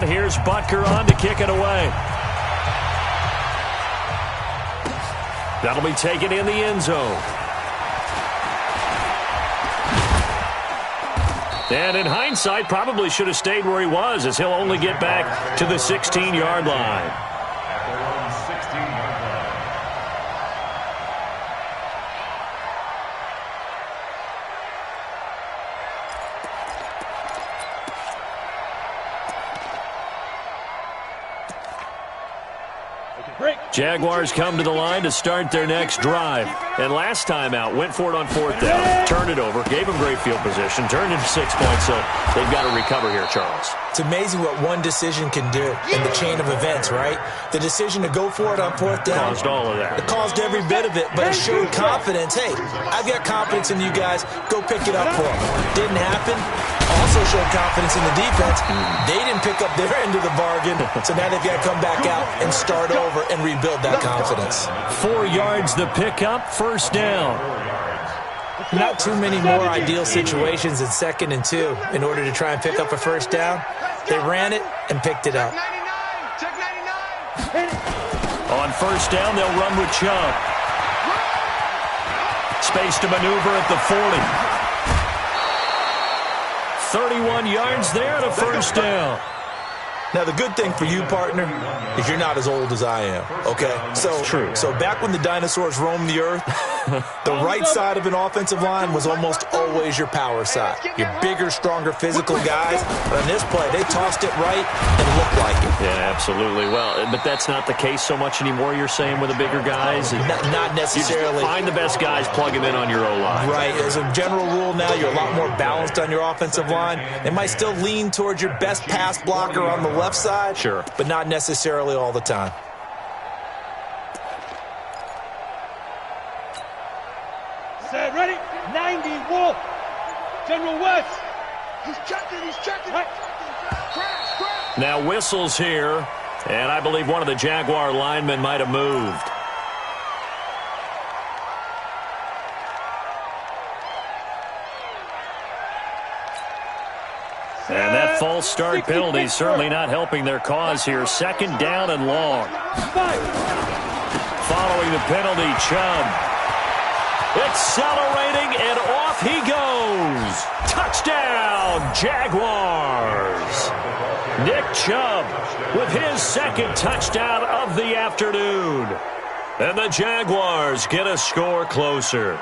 Here's Butker on to kick it away. That'll be taken in the end zone. And in hindsight, probably should have stayed where he was, as he'll only get back to the 16-yard line. Jaguars come to the line to start their next drive. And last time out, went for it on fourth down, turned it over, gave them great field position, turned into 6 points, so they've got to recover here, Charles. It's amazing what one decision can do in the chain of events, right? The decision to go for it on fourth down. Caused all of that. It caused every bit of it, but it showed confidence. Hey, I've got confidence in you guys. Go pick it up for them. Didn't happen. Also showed confidence in the defense. They didn't pick up their end of the bargain, so now they've got to come back out and start over and rebuild that confidence. 4 yards the pickup, first down. Not too many more ideal situations than 2nd and 2 in order to try and pick up a first down. They ran it and picked it up. On first down, they'll run with Chubb. Space to maneuver at the 40. 31 yards there to first down. Now, the good thing for you, partner, is you're not as old as I am, okay? So back when the dinosaurs roamed the earth, the right side of an offensive line was almost always your power side. Your bigger, stronger, physical guys. But on this play, they tossed it right and looked like it. Yeah, absolutely. Well, but that's not the case so much anymore, you're saying, with the bigger guys? Not necessarily. You find the best guys, plug them in on your O-line. Right. As a general rule now, you're a lot more balanced on your offensive line. They might still lean towards your best pass blocker on the left side, sure, but not necessarily all the time. Set, ready? 90, Wolf. General West. He's checking. Right. Crash. Now whistles here, and I believe one of the Jaguar linemen might have moved. And that false start penalty is certainly not helping their cause here. 2nd down and long. Following the penalty, Chubb. Accelerating, and off he goes. Touchdown, Jaguars. Nick Chubb with his 2nd touchdown of the afternoon. And the Jaguars get a score closer.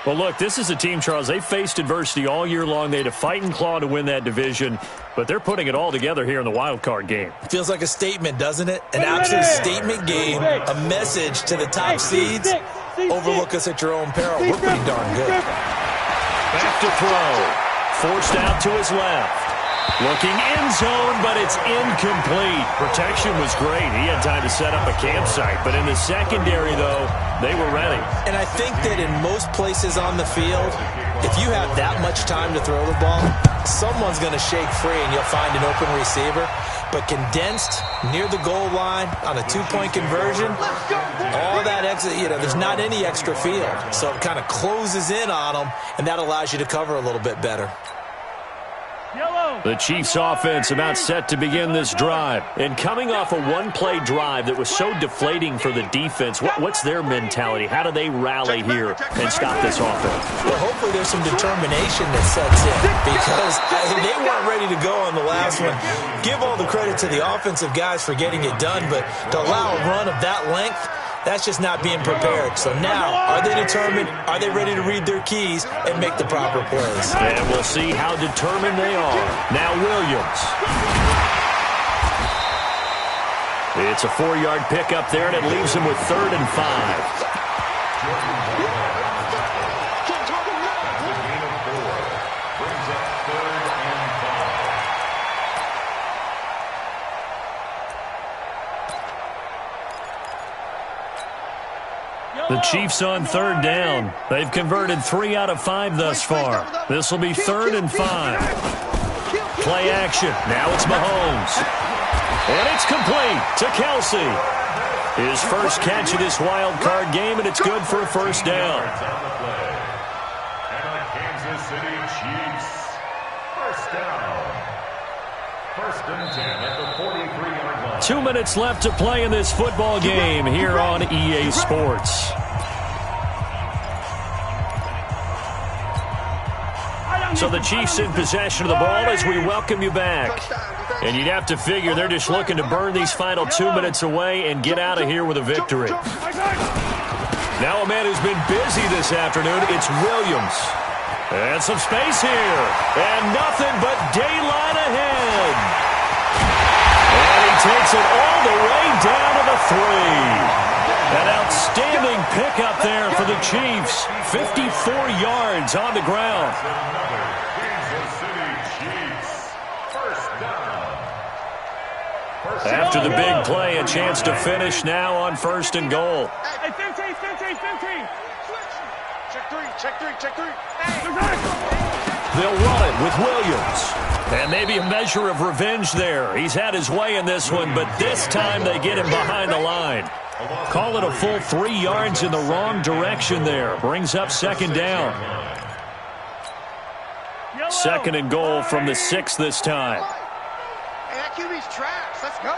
Well, look, this is a team, Charles, they faced adversity all year long. They had to fight and claw to win that division, but they're putting it all together here in the wild card game. Feels like a statement, doesn't it? An absolute statement game, a message to the top seeds. Overlook us at your own peril. We're pretty darn good. Back to throw. Forced out to his left. Looking end zone, but it's incomplete. Protection was great. He had time to set up a campsite. But in the secondary, though, they were ready. And I think that in most places on the field, if you have that much time to throw the ball, someone's going to shake free and you'll find an open receiver. But condensed near the goal line on a 2-point conversion, all that extra, there's not any extra field. So it kind of closes in on them, and that allows you to cover a little bit better. The Chiefs offense about set to begin this drive. And coming off a one-play drive that was so deflating for the defense, what's their mentality? How do they rally here and stop this offense? Well, hopefully there's some determination that sets in, because they weren't ready to go on the last one. Give all the credit to the offensive guys for getting it done, but to allow a run of that length, that's just not being prepared. So now, are they determined? Are they ready to read their keys and make the proper plays? And we'll see how determined they are. Now Williams. It's a 4-yard pickup there, and it leaves him with 3rd and 5. The Chiefs on 3rd down. They've converted 3 out of 5 thus far. This will be 3rd and 5. Play action. Now it's Mahomes. And it's complete to Kelsey. His first catch of this wild card game, and it's good for a first down. First and 10 at the 43-yard line. 2 minutes left to play in this football game here on EA Sports. So the Chiefs in possession of the ball as we welcome you back. And you'd have to figure they're just looking to burn these final 2 minutes away and get out of here with a victory. Now a man who's been busy this afternoon, it's Williams. And some space here. And nothing but daylight ahead. And he takes it all the way down to the 3. An outstanding pickup there for the Chiefs. 54 yards on the ground. After the big play, a chance to finish now on first and goal. Hey, 15. Check three. They'll run it with Williams. And maybe a measure of revenge there. He's had his way in this one, but this time they get him behind the line. Call it a full 3 yards in the wrong direction there. Brings up second down. Second and goal from the 6 this time. Hey, that QB's trash. Let's go.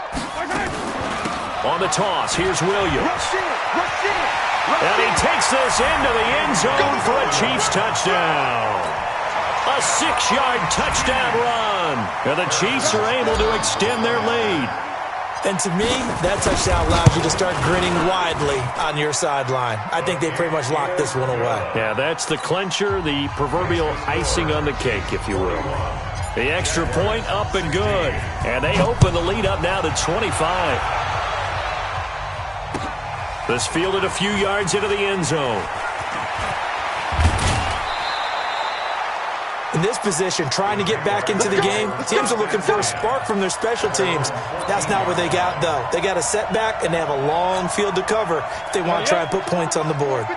On the toss, here's Williams. And he takes this into the end zone for a Chiefs touchdown. A 6-yard touchdown run. And the Chiefs are able to extend their lead. And to me, that touchdown allows you to start grinning widely on your sideline. I think they pretty much locked this one away. Yeah, that's the clincher, the proverbial icing on the cake, if you will. The extra point up and good. And they open the lead up now to 25. This fielded a few yards into the end zone. In this position, trying to get back into the game, teams are looking for a spark from their special teams. That's not what they got, though. They got a setback, and they have a long field to cover if they want to try and put points on the board.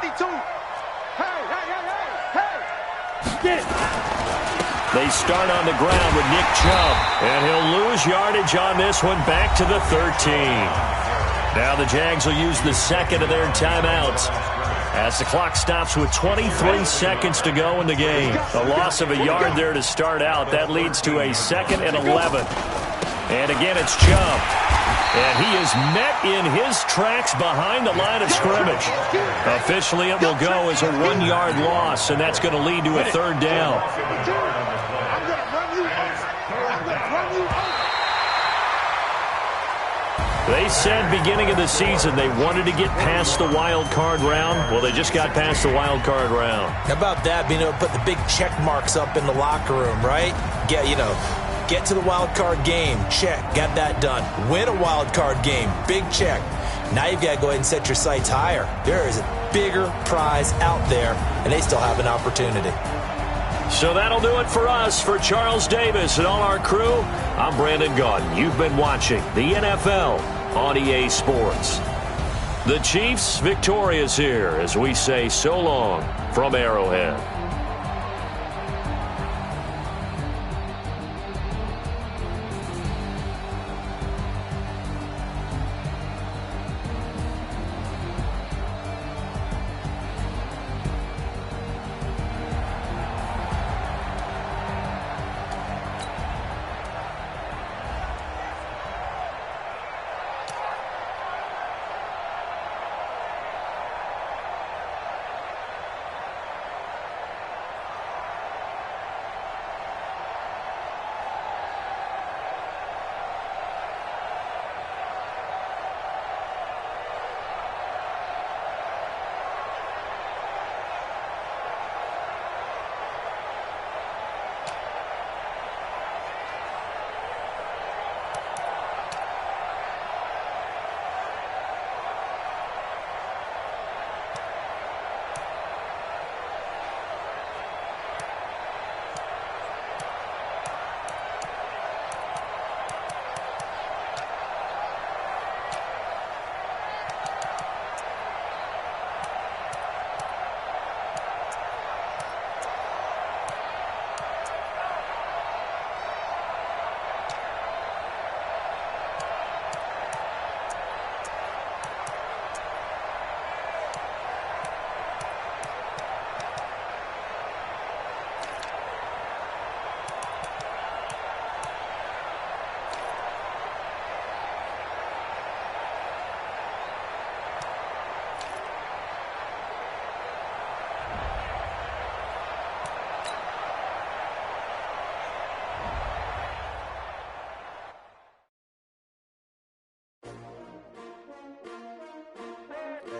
They start on the ground with Nick Chubb, and he'll lose yardage on this one back to the 13. Now the Jags will use the second of their timeouts as the clock stops with 23 seconds to go in the game. A loss of a yard there to start out. That leads to a 2nd and 11. And again, it's Chubb. And he is met in his tracks behind the line of scrimmage. Officially, it will go as a 1-yard loss, and that's going to lead to a 3rd down. They said beginning of the season they wanted to get past the wild card round. Well, they just got past the wild card round. How about that, being able to put the big check marks up in the locker room, right? Get to the wild card game, check, got that done. Win a wild card game, big check. Now you've got to go ahead and set your sights higher. There is a bigger prize out there, and they still have an opportunity. So that'll do it for us. For Charles Davis and all our crew, I'm Brandon Gaudin. You've been watching the NFL on EA Sports. The Chiefs victorious here as we say so long from Arrowhead.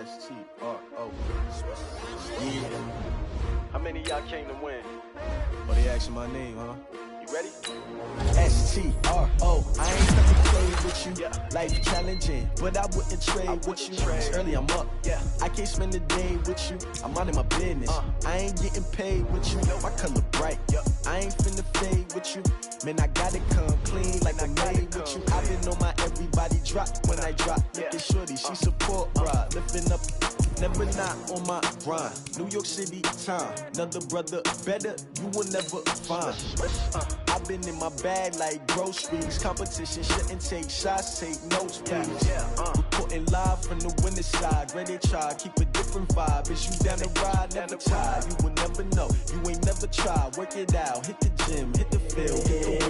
S-T-R-O. Yeah. How many of y'all came to win? Oh, they asking my name, huh? You ready? S-T-R-O. I ain't got to play with you. Life challenging, but I wouldn't trade with you. It's early, I'm up. I can't spend the day with you. I'm minding my business. I ain't getting paid with you. My color bright. I ain't finna fade with you. Man, I gotta come clean like I made with you. I been on my everybody drop when I drop. Look at shorty, she support ride. Lifting up, never not on my grind. New York City time. Another brother better, you will never find. I've been in my bag like groceries. Competition shouldn't take shots, take notes, please. Reporting live from the winter side. Ready to try, keep a different vibe. Is you down the ride, never tired. You will never know, you ain't never tried. Work it out, hit the gym, hit the field.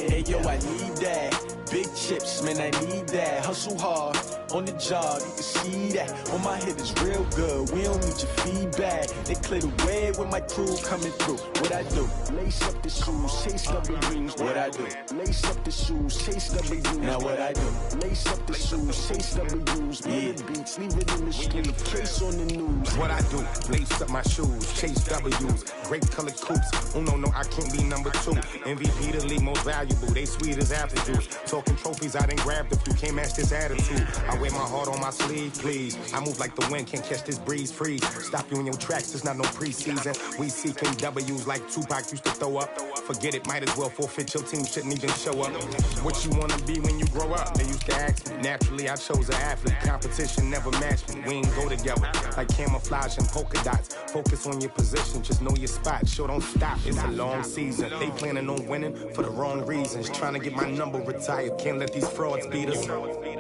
Hey yo, I need that. Big chips, man, I need that. Hustle hard, on the job, you can see that. On my head is real good, we don't need your feedback. They clear the way with my crew coming through. What I do? Lace up the shoes, chase W's. What I do? Lace up the shoes, chase W's. Now what I do? Lace up the shoes, chase W's. Murder beats, leave it in the street, case on the news. What I do? Lace up my shoes, chase W's. Grape colored coops. Oh no, I can't be number 2. MVP the league most valuable. They sweet as apple juice. Talking trophies, I done grabbed a few. Can't match this attitude. I wear my heart on my sleeve, please. I move like the wind, can't catch this breeze, freeze. Stop you in your tracks, it's not no preseason. We seeking W's like Tupac used to throw up. Forget it, might as well forfeit, your team shouldn't even show up. What you wanna be when you grow up? They used to ask me. Naturally, I chose an athlete. Competition never matched me. We ain't go together. Like camouflage and polka dots. Focus on your position, just know your spot. Sure, don't stop, it's a long season. They planning on winning for the wrong reasons. Trying to get my number retired, can't let these frauds beat us.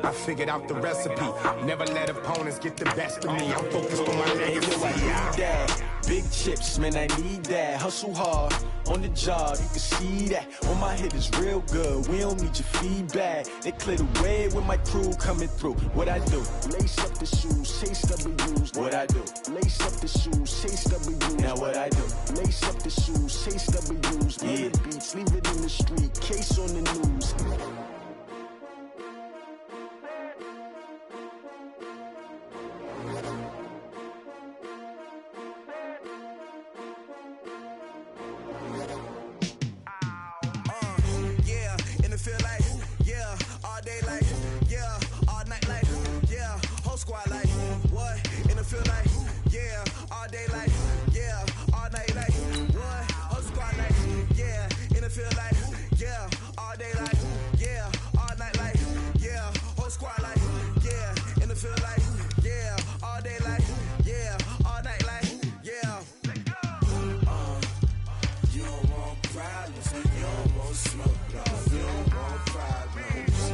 I figured out the recipe. Never let opponents get the best of me. I'm focused on my legacy. I need that. Big chips, man, I need that. Hustle hard, on the job, you can see that. On my head is real good, we don't need your feedback. They clear the way with my crew coming through. What I do? Lace up the shoes, chase W's. What I do? Lace up the shoes, chase W's. Now what I do? Lace up the shoes, chase W's. Murder beats, leave it in the street, case on the news. Squad like, what? In the field like, yeah, all day like, yeah, all night like, what? Whole squad like, yeah, in the field like, yeah, all day like, yeah, all night like, yeah, whole squad like, yeah, in the field like, yeah, all day like, yeah, all night like, yeah. You don't want problems, you don't want smoke, dog. You don't want problems,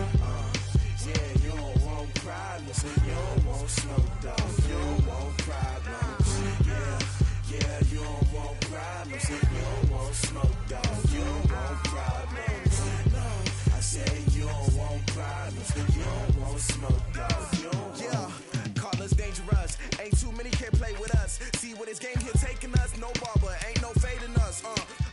yeah, you don't want problems, you don't want smoke, dog. You don't want problems, yeah, you don't want problems, you don't want smoke, dog. You don't want problems, no, I said you don't want problems, you don't want smoke, dog. You don't want. Call us dangerous, ain't too many can play with us. See what this game here taking us, no barber, ain't no fading us.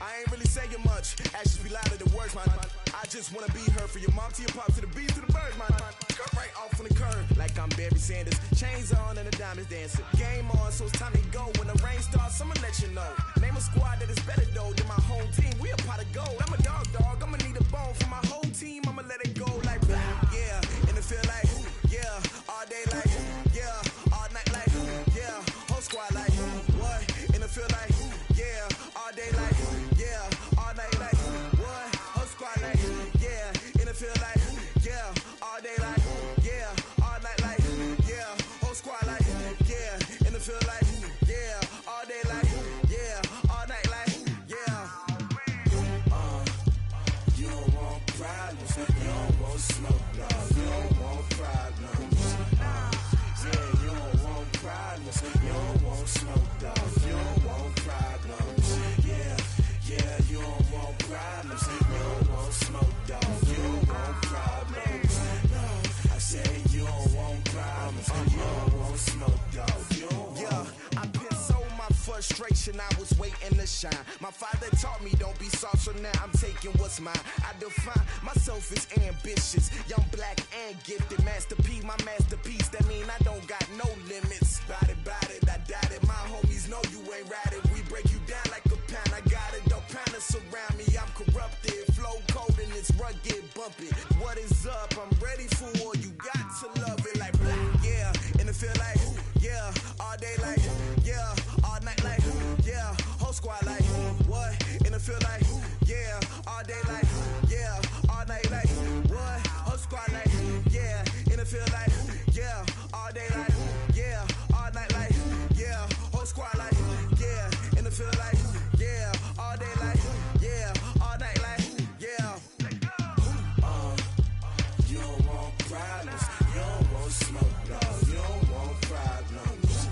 I ain't really saying much, actions be louder than words, man. I just wanna be heard, from your mom to your pop to the bees to the birds, man. Cut right off on the curve, like I'm Barry Sanders. Chains on and the diamonds dancing. Game on, so it's time to go. When the rain starts, I'ma let you know. Name a squad that is better though than my home team. We a pot of gold. I'm a dog. I'ma need a bone for my whole team. I'ma let it go like blah. Yeah, in the field like, yeah, all day like, yeah, all night like, yeah, whole squad like, what? In the field like, yeah, all day like, yeah, all night like, what? Whole squad like, yeah, in the field like, yeah, all day like, yeah, all night like, yeah, whole squad like, yeah, in the field like, yeah, all day like, yeah, all night like, yeah. You don't want problems, you don't want smoke, dog. You don't want problems, yeah, you don't want problems, you don't want smoke, dog. You don't want problems, yeah, you don't want problems, you don't want smoke, dog. You don't want problems, no, I said you don't want problems, you don't want smoke, dog. You don't want. Yeah, I pissed so my foot frustration, I was waiting to shine. My father taught me don't be soft, so now I'm taking what's mine. I define myself as ambitious, young, black, and gifted. Master P, my masterpiece, that mean I don't got no limits. Bout it, I doubt it. My homies know you ain't ratted. We break you down like a pound. I got it, dog pounders surround me. I'm corrupted, flow cold and it's rugged, bumpy. What is up? I'm ready for war. You got to love it like black, yeah. And it feel like, yeah. All day like, yeah. All night like, yeah. Whole squad like, what? And it feel like, yeah. All day like, yeah. All night like, what? Whole squad like, yeah. And it feel like, yeah. All day like, yeah. All night like, yeah. Whole squad like, yeah. And it feel like, yeah. All day like, yeah. All night like, yeah. You don't want problems. You don't want smoke, dog. You don't want problems.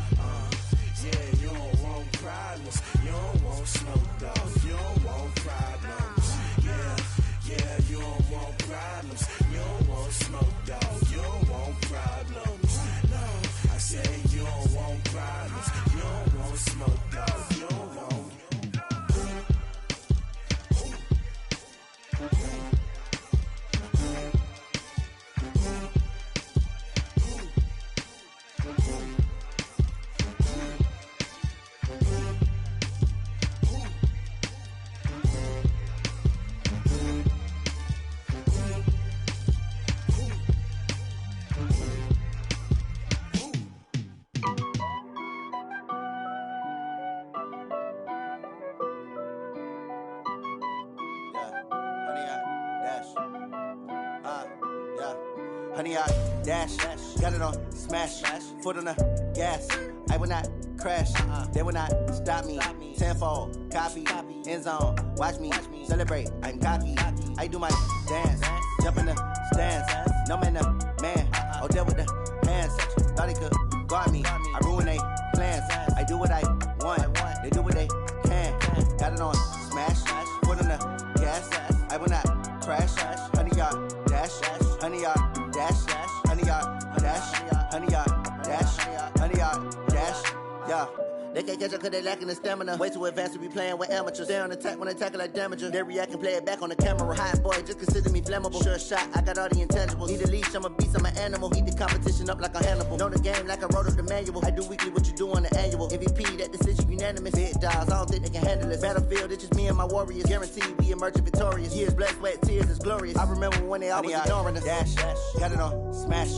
Yeah, you don't want problems. You don't want smoke, dog. You don't want problems. Yeah, you don't want problems. You don't want smoke, dog. You don't want problems. No, I say you don't want problems. You don't want smoke, dog. You don't want. Honey, I dash, got it on smash, foot on the gas. I will not crash, they will not stop me. Tenfold, copy, end zone, watch me celebrate. I'm cocky, I do my dance, jump in the stands. No man, man, oh there with the hands. Thought he could guard me, I ruin they plans. I do what I want, they do what they can. Got it on smash, foot on the gas. I will not crash, honey, y'all dash, honey, y'all dash, honey, y'all dash, honey, y'all dash, honey, y'all dash, yeah. They can't catch up cause they lacking the stamina. Way too advanced to be playing with amateurs. Stay on attack when they tackle like damager. They react and play it back on the camera. Hot boy, just consider me flammable. Sure shot, I got all the intangibles. Need a leash, I'm a beast, I'm an animal. Eat the competition up like a Hannibal. Know the game like I wrote up the manual. I do weekly what you do on the annual. MVP, that decision unanimous. Big dogs, I don't think they can handle this. Battlefield, it's just me and my warriors. Guaranteed we emerge victorious. Years, blood, sweat, tears, it's glorious. I remember when they always ignoring us. Dash, got it on smash,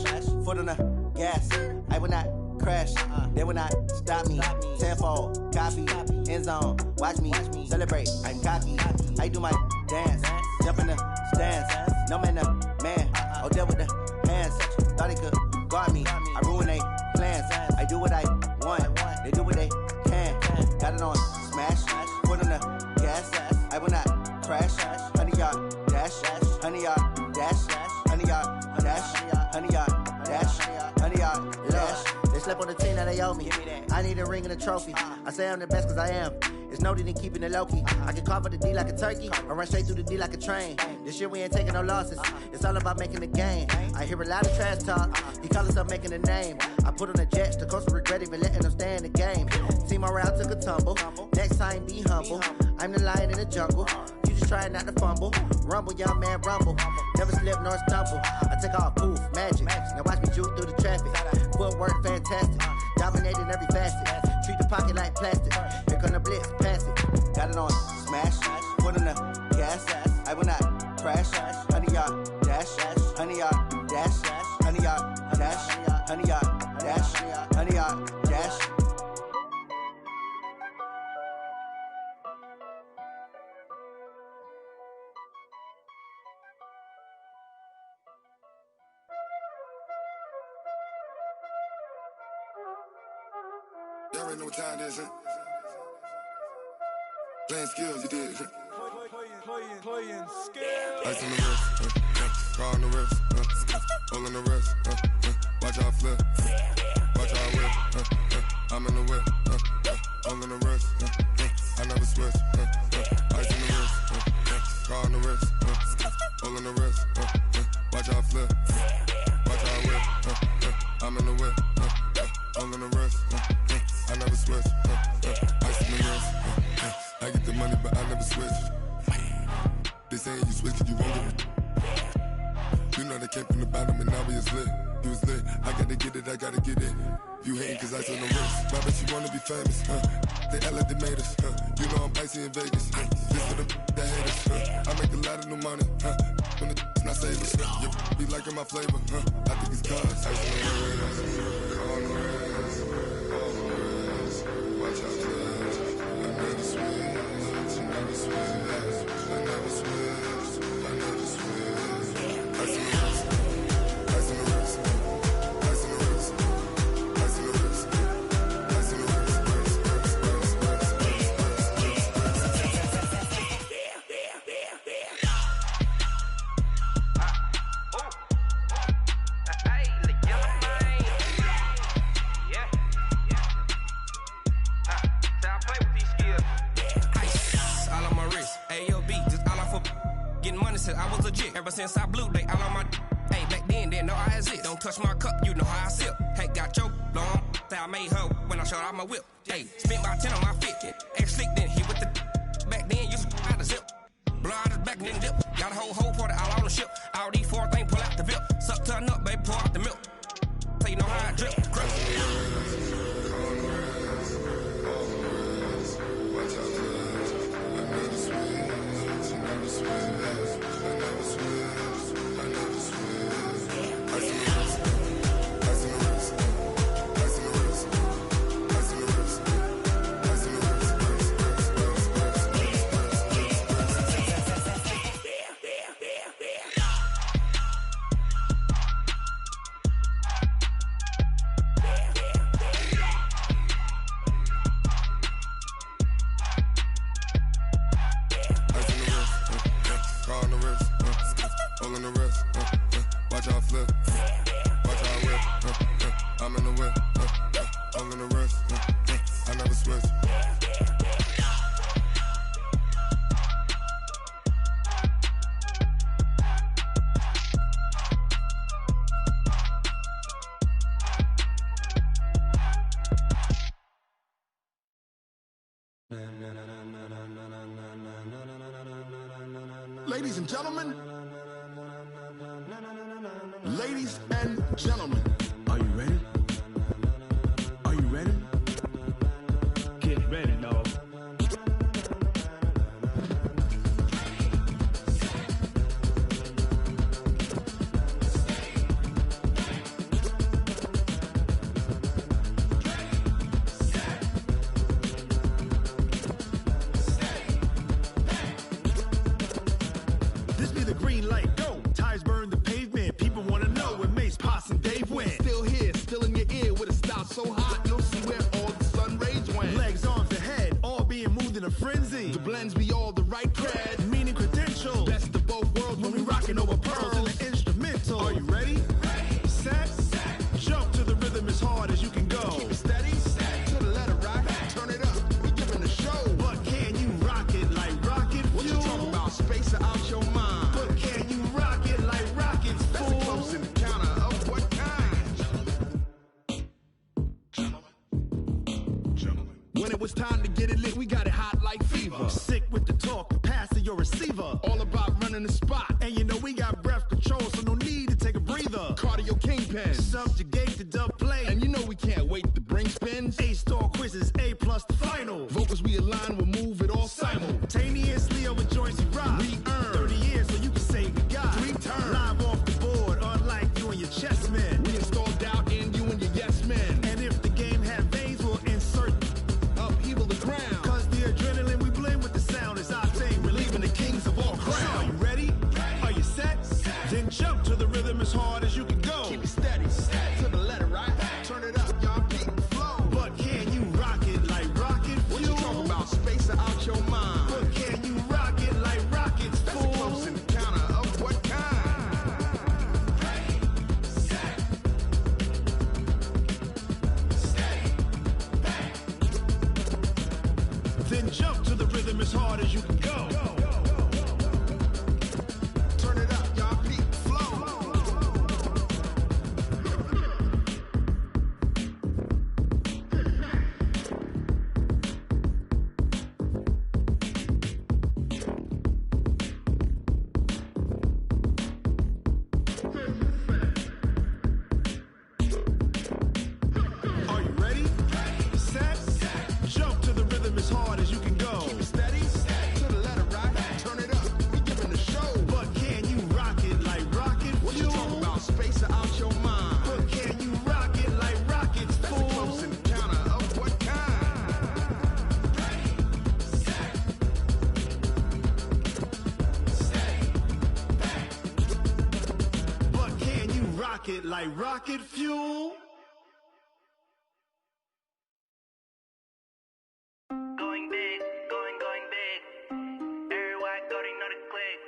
foot on the gas. I will not crash, they will not stop me. Tenfold, copy, end zone, watch me celebrate. I'm cocky, I do my dance, jump in the stands. No man, man, oh there with the hands. Thought he could guard me, I ruin they plans. I do what I want, they do what they can. Got it on smash, foot on the gas. I will not crash, honey, y'all dash, honey, y'all dash, honey, y'all dash, honey, y'all dash, honey, y'all dash. They slept on the team that they owe me. I need a ring and a trophy. I say I'm the best cause I am. It's no need in keeping it low-key. I can carve up the D like a turkey or run straight through the D like a train. This year we ain't taking no losses. It's all about making the game. I hear a lot of trash talk. He call himself making a name. I put on the Jets. The coach will regret even letting them stay in the game. Team morale took a tumble. Next time be humble. I'm the lion in the jungle. You just try not to fumble. Rumble, young man, rumble. Never slip nor stumble. I take off, poof, magic. Now watch me juke through the traffic. Footwork fantastic. Dominating every facet. Treat the pocket like plastic. Here come the blitz, pass it. Got it on smash. Foot on the gas. I will not crash. Honey, y'all dash. Honey, y'all dash. Honey, y'all dash. Honey, y'all dash. Honey, y'all dash. Y'all already know what time it is, huh? Playing skills, you did. Playing skills. Ice on the wrist, car on the wrist, hole in the wrist, watch out flip, watch out whip, I'm in the whip, hole in the wrist, I never switch, ice in the wrist, car on the wrist, hole in the wrist, watch out flip, watch out whip, I'm in the whip, hole in the wrist, I never switch, ice about him and now we is lit. He was lit, I gotta get it, I gotta get it. You hating cause I on the wrist. My bitch, you wanna be famous, They Ella, they made us, You know I'm icy in Vegas, This for the that hate us, I make a lot of new money, When the not savers, Be liking my flavor, I think it's cause ice on the wrist, on the wrist, on the wrist. Watch out, please. I never switch, I never switch, I never switch, I never switch. Ice on the wrist, ice on the wrist, ice on the wrist, ice on the wrist, ice on the wrist. I was legit. Ever since I blew, they all on my hey, back then, didn't know I exist. Don't touch my cup, you know how I sip. Hey, got your long, I made her when I showed out my whip. Hey, spent about 10 on my fit. Ex-slick, then hit with the back then, used to out the zip. Blow out his back, then dip. Got a whole party all on the ship. All these four things, pull out the VIP. Suck, turn up, baby, pour out the milk. So you know how I drip. Ladies and gentlemen, ladies and gentlemen, are you ready? Are you ready? Get ready, dog. So hot, you'll see where all the sun rays went. Legs, arms, and head, all being moved in a frenzy. The blends be all the right cred, meaning credential. Best of both worlds when we rockin' over pearls in the instrumental. Are you ready? Ready. Set. Jump to the rhythm as hard as you can go. Keep it steady. To the letter rock. Turn it up. We giving a show. But can you rock it like rocket fuel? What you talking about? Space or out your mind? But can you rock it like rockets, fool? That's a close encounter of what kind? When it was time to get it lit, we got it hot like fever. Sick with the talk, passing your receiver. All about running the spot. And you know we got breath control, so no need to take a breather. Cardio kingpin, subjugate the dub play. And you know we can't wait to bring spins. A-star quizzes, A+ the final. Vocals we align, we'll move it all simultaneously over joints we rock. We earn 30 years, so you can say we got 3 turns. Live off the board, unlike you and your chess men. We install doubt in you and your yes men. And if the game had veins, we'll insert upheaval the ground. Cause the adrenaline we blend with the sound is our thing, relieving the kings of all crowns. So are you ready? Are you set? Then jump to the rhythm as hard as you can go. Keep it steady, to the letter right. Turn it up, y'all beat the flow. But can you rock it like rocket fuel? What you talking about? Space or out your mind? But can you rock it like rockets, fool? That's a close encounter of what kind? Ready, set, steady, back. Then jump to the rhythm as hard as you can go. Turn it up, y'all beat the flow. This is rocket like rocket fuel. Going big, going big. Everywhere I go, they know the click.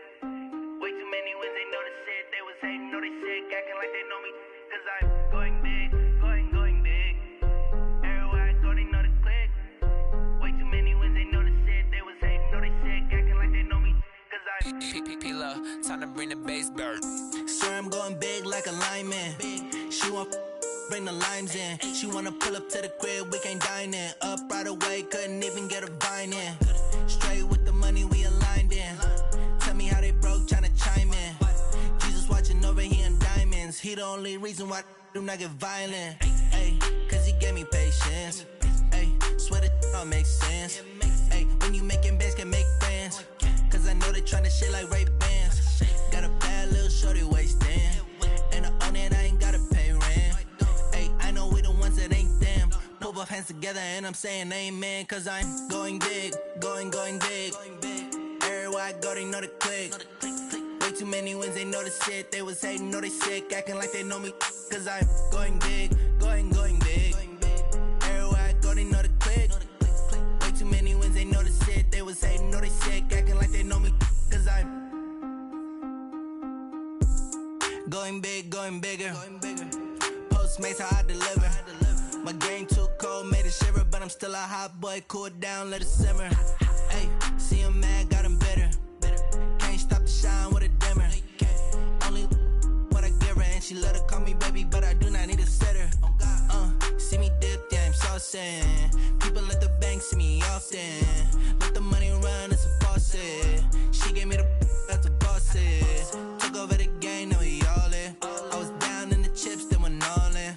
Way too many wins, they know the shit. They was hating, know they sick, acting like they know me. Cause I'm going big, going big. Everywhere I go, they know the click. Way too many wins, they know the shit. They was hating, know they sick, acting like they know me. Cause I'm P-P-P-Lo, time to bring the bass bird. Swear I'm going big like a lineman. She want bring the limes in. She wanna pull up to the crib, we can't dine in. Up right away, couldn't even get a vine in. Straight with the money we aligned in. Tell me how they broke, tryna chime in. Jesus watching over here in diamonds. He the only reason why I do not get violent. Ay, cause he gave me patience. Ay, swear that all makes sense. Ay, when you making bands, can make friends. Cause I know they tryna shit like Ray-Bans. Got a bad little shorty wasting. And I own it, I ain't gotta pay rent. Ay, I know we the ones that ain't them. Pull both hands together and I'm saying amen. Cause I'm going big, going big. Everywhere I go, they know the click. Way too many wins, they know the shit. They was hating, know they sick, acting like they know me. Cause I'm going big, going big. Everywhere I go, they know the click. Way too many wins, they know the shit. They was hating, know they sick, acting like they know me. Cause I'm going big, going bigger. Postmates, how I deliver. My game too cold, made it shiver. But I'm still a hot boy, cool it down, let it simmer. Hey, see him mad, got him bitter. Can't stop the shine with a dimmer. Only what I give her, and she let her call me baby, but I do not need a sitter. See me dip, yeah, I'm saucing. People at the bank see me often. Let the money run, it's a faucet. She gave me the that's a bosses. Took over the game, now we all in. I was down in the chips, then went all in.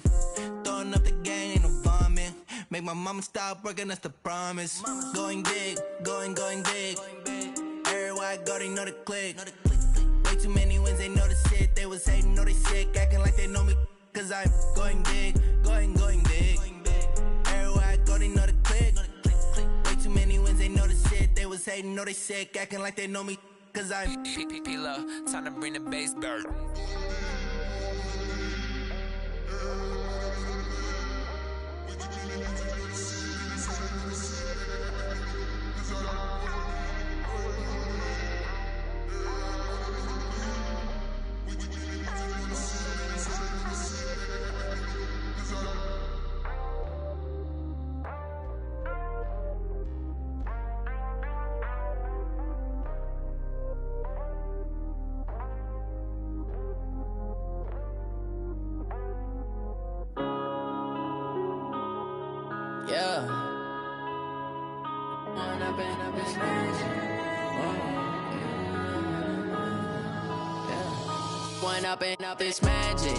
Throwing up the game, ain't no vomit. Make my mama stop working, that's the promise. Going big, going big. Everywhere I go, they know the click. Way too many wins, they know the shit. They was hating, know they sick, acting like they know me. Cause I'm going big, going big. Everywhere I go, they know the click. Way too many wins, they know the shit. They was hating, know they sick, acting like they know me. Cause I'm P-P-P-Lo, time to bring the bass bird. Yeah. One up and up, it's magic.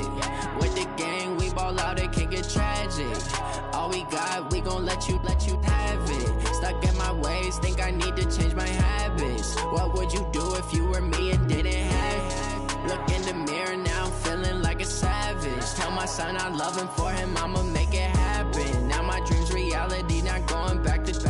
With the gang, we ball out, it can get tragic. All we got, we gon' let you have it. Stuck in my ways, think I need to change my habits. What would you do if you were me and didn't have it? Look in the mirror, now I'm feeling like a savage. Tell my son I love him, for him I'ma make it happen. Now my dream's reality, not going back to.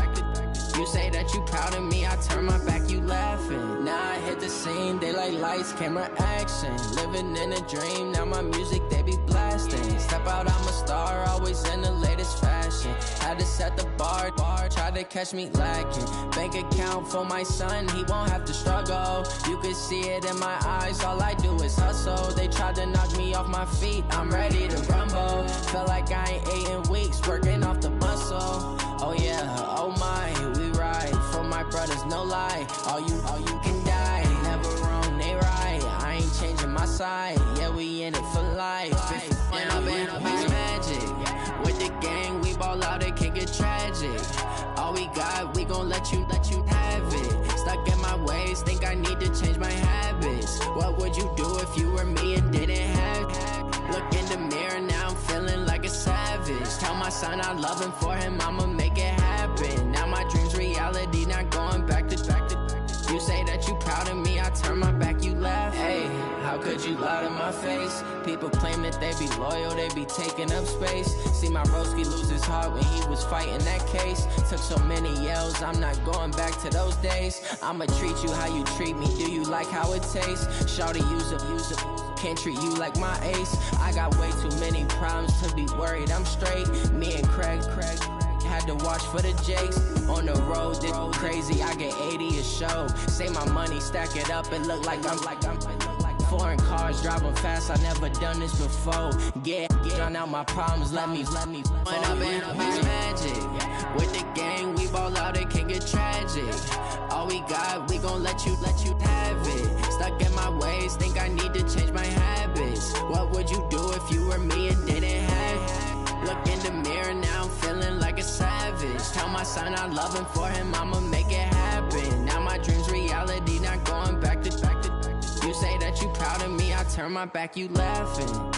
You say that you proud of me, I turn my back, you laughing. Now I hit the scene, they like lights, camera, action. Living in a dream, now my music, they be blasting. Step out, I'm a star, always in the latest fashion. Had to set the bar, try to catch me lacking. Bank account for my son, he won't have to struggle. You can see it in my eyes, all I do is hustle. They tried to knock me off my feet, I'm ready to rumble. Feel like I ain't ate in weeks, working off the muscle. Oh yeah, oh my, we ride for my brothers, no lie. All you can die, never wrong, they right. I ain't changing my side, yeah, we in it for life. When up and up, it's magic. With the gang, we ball out, it can get tragic. All we got, we gon' let you have it. Stuck in my ways, think I need to change my habits. What would you do if you were me and didn't have it? Look in the mirror, now I'm feeling like a savage. Tell my son I love him, for him I'ma make it happen. Now my dream's reality, not going back to. You say that you proud of me, I turn my back, you laugh. Hey, how could you lie to my face? People claim that they be loyal, they be taking up space. See my broski lose his heart when he was fighting that case. Took so many yells, I'm not going back to those days. I'ma treat you how you treat me, do you like how it tastes? Shawty, use a Can't treat you like my ace. I got way too many problems to be worried. I'm straight. Me and Craig had to watch for the Jakes. On the road, this crazy. I get 80 a show. Say my money, stack it up, and look like I'm foreign cars driving fast. I never done this before. Get drown out my problems. Let me. When up in it's magic. With the gang, we ball out. It can get tragic. All we got, we gon' let you have it. Stuck in my ways, think I need to change my habits. What would you do if you were me and didn't have it? Look in the mirror now, I'm feeling like a savage. Tell my son I love him, for him I'ma make it happen. Now my dream's reality, not going back to. You say that you proud of me, I turn my back, you laughing.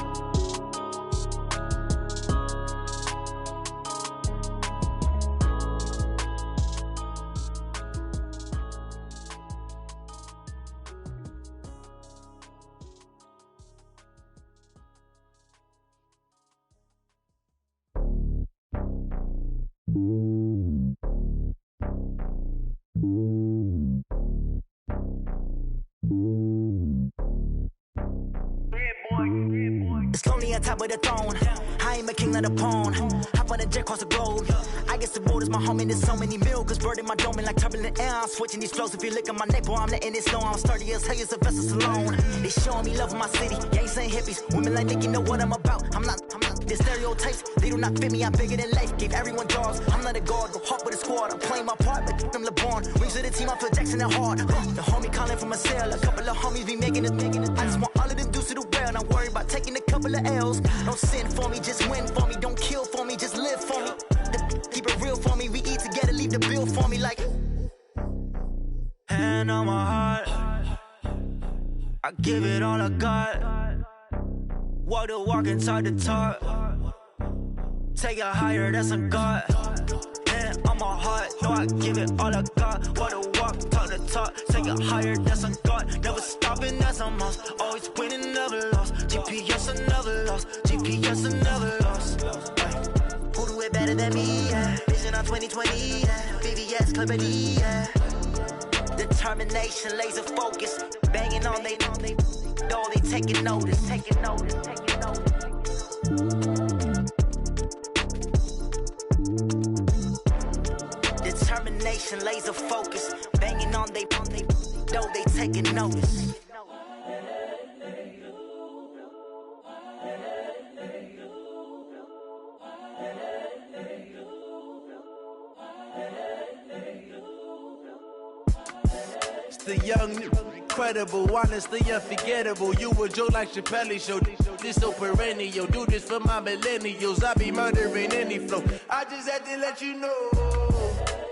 It's lonely on top of the throne. I ain't a king of the pawn. Hop on a jet across the globe. I guess the road is my home and there's so many milk. Bird in my dome and like turbulent air. I'm switching these flows. If you look at my neck, boy, I'm letting it slow. I'm sturdy as hell, as a vessel alone. They showing me love in my city. Gangs ain't hippies. Women like Nick, you know what I'm about. I'm not. The stereotypes, they do not fit me. I'm bigger than life. Gave everyone jobs. I'm not a guard. Go hard with a squad. I'm playing my part, but I'm LeBron. Rings of the team, I feel Jackson and hard. The homie calling from a cell. A couple of homies be making it. I just want all of them dudes to do well. Not worry about taking a couple of L's. Don't sin for me, just win for me. Don't kill for me, just live for me. Keep it real for me. We eat together, leave the bill for me like. Hand on my heart, I give it all I got. Walk the walk and talk the talk. Take it higher, that's a God. Hand on my heart, no, I give it all I got. Walk the walk, talk the talk. Take it higher, that's a God. Never stopping, that's a must. Always winning, never lost. GPS, I never lost. GPS, I never lost. Who do it better than me? Yeah. Vision on 2020, yeah. VVS, Clippity, yeah. Determination, laser focus. Banging on they taking notice. Determination, laser focus. Banging on they taking notice. The young, incredible, honestly unforgettable. You a joke like Chappelle show. This so perennial. Do this for my millennials. I be murdering any flow. I just had to let you know.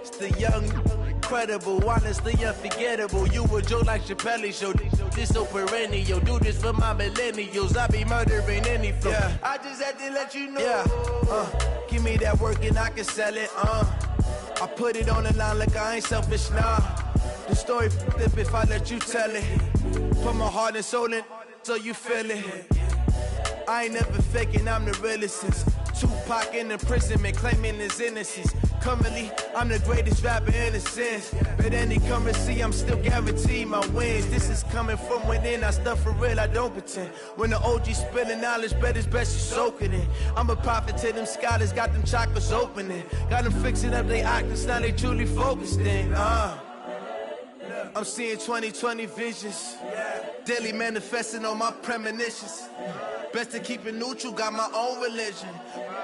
It's the young, incredible, honestly unforgettable. You a joke like Chappelle show. This so perennial. Do this for my millennials. I be murdering any flow. Yeah. I just had to let you know. Yeah. Give me that work and I can sell it. I put it on the line like I ain't selfish, nah. The story flip if I let you tell it. Put my heart and soul in so you feel it. I ain't never faking, I'm the realest since Tupac in imprisonment, claiming his innocence. Currently, I'm the greatest rapper in a sense. But any currency, I'm still guaranteed my wins. This is coming from within, I stuff for real, I don't pretend. When the OG spilling knowledge, bet it's best you soak it in. I'm a prophet to them scholars, got them chakras opening. Got them fixing up their octaves, now they truly focused in. I'm seeing 2020 visions. Daily manifesting on my premonitions. Best to keep it neutral, got my own religion.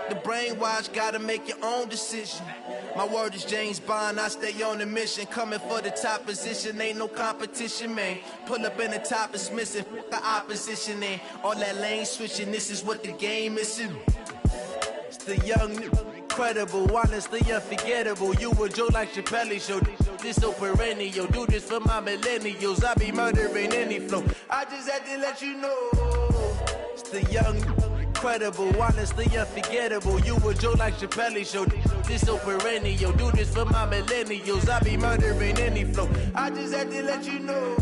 The brainwash, gotta make your own decision. My word is James Bond, I stay on the mission. Coming for the top position, ain't no competition, man. Pull up in the top, it's missing, the opposition ain't. All that lane switching, this is what the game is. It's the young, incredible, honestly unforgettable. You a joke like Chappelle show. This so perennial. Do this for my millennials. I be murdering any flow. I just had to let you know. It's the young, incredible, honestly unforgettable. You a joke like Chappelle show. This so perennial. Do this for my millennials. I be murdering any flow. I just had to let you know.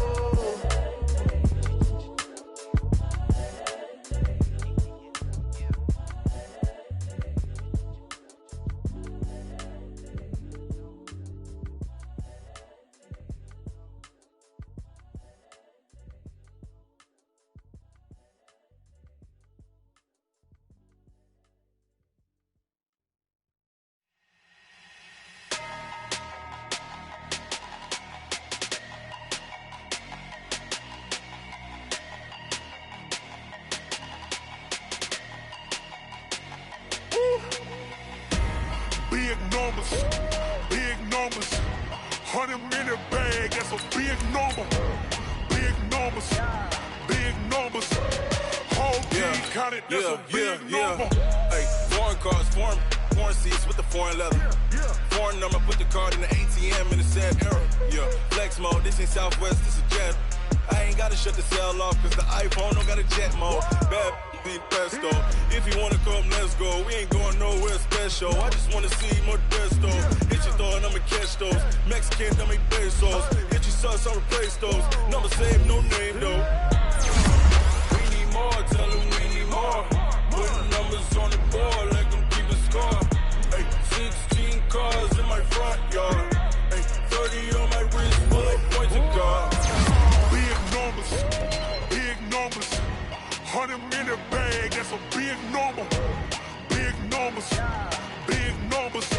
Big numbers, big numbers. 100-minute bag, that's a big number. Big numbers, big numbers. Whole team counted, that's a big number. Hey, foreign cars, foreign seats with the foreign leather. Foreign number, put the card in the ATM in the sad era. Yeah, flex mode, this ain't Southwest, this is jet. I ain't gotta shut the cell off, cause the iPhone don't got a jet mode. Bad beat pesto. If you wanna come, let's go. We ain't going nowhere special. I just wanna see more desto. Hit your throw and I'ma catch those. Mexican, don't make pesos. Hit your sus, I'll replace those. Number save, no name though. We need more, tell them we need more. Putting numbers on the board like I'm keeping score. Hey, 16 cars in my front yard. Hey, 30 on my wrist, bullet points of God. Big numbers, big numbers. 100-minute bag, that's a big number. Big numbers, big numbers.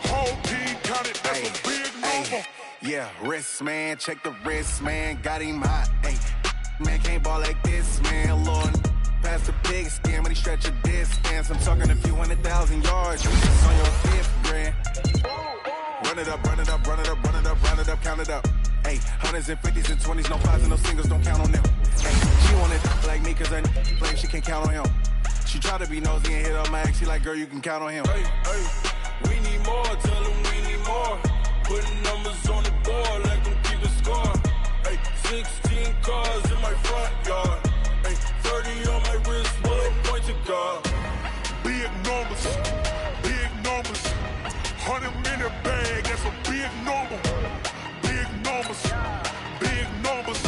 Whole team counted, that's a big number. Yeah, wrist man, check the wrist man, got him hot. Ay, man can't ball like this, man. Lord, past the big skin when he stretch a distance. I'm talking a few 100,000 yards. It's on your fifth grand. Run it up, run it up, run it up, run it up, run it up, count it up. Hey, hundreds and 50s and 20s, no fives and no singles, don't count on them. Hey, she wanted like me cause her claim she can't count on him. She try to be nosy and hit up my ex, she like, girl, you can count on him. Hey, hey, we need more, tell them we need more. Putting numbers on the board like I'm keeping score. Hey, 16 cars in my front yard. Hey, 30 on my wrist, bullet points of God. Big numbers, big numbers. 100-minute bag, that's a big number. Big numbers, big numbers.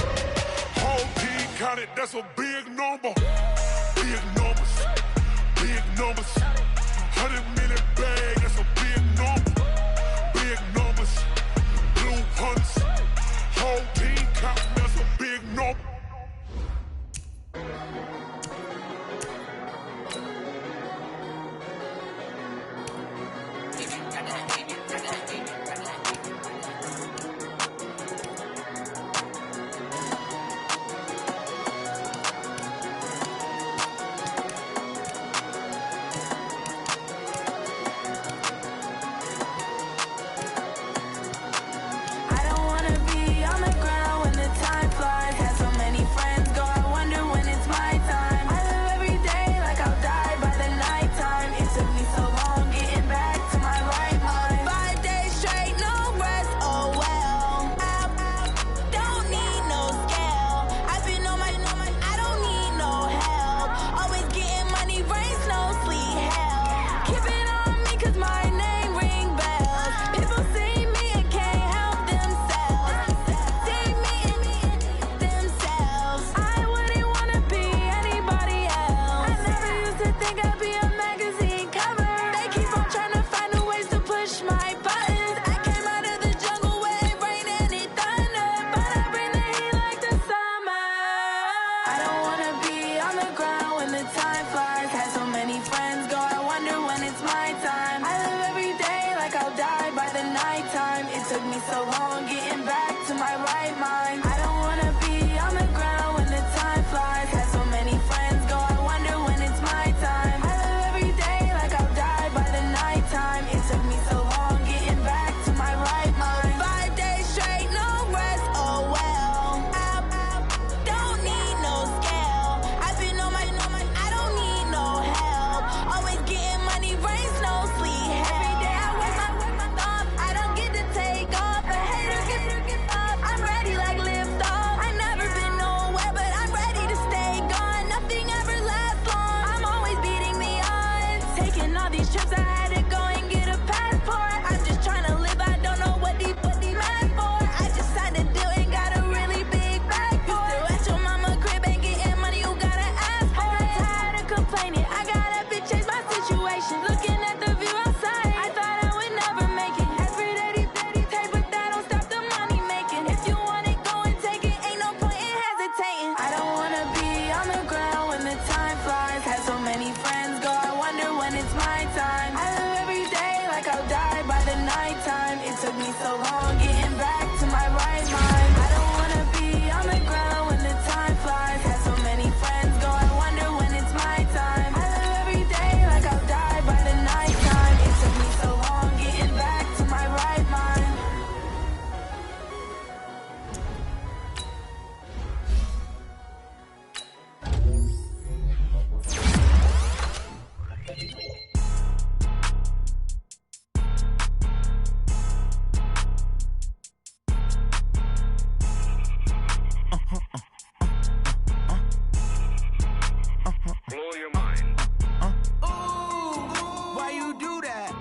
Whole team counted, that's a big number. Big numbers, big numbers. 100-minute bag, that's a big number. Big numbers, blue hunts. Whole team counting, that's a big number.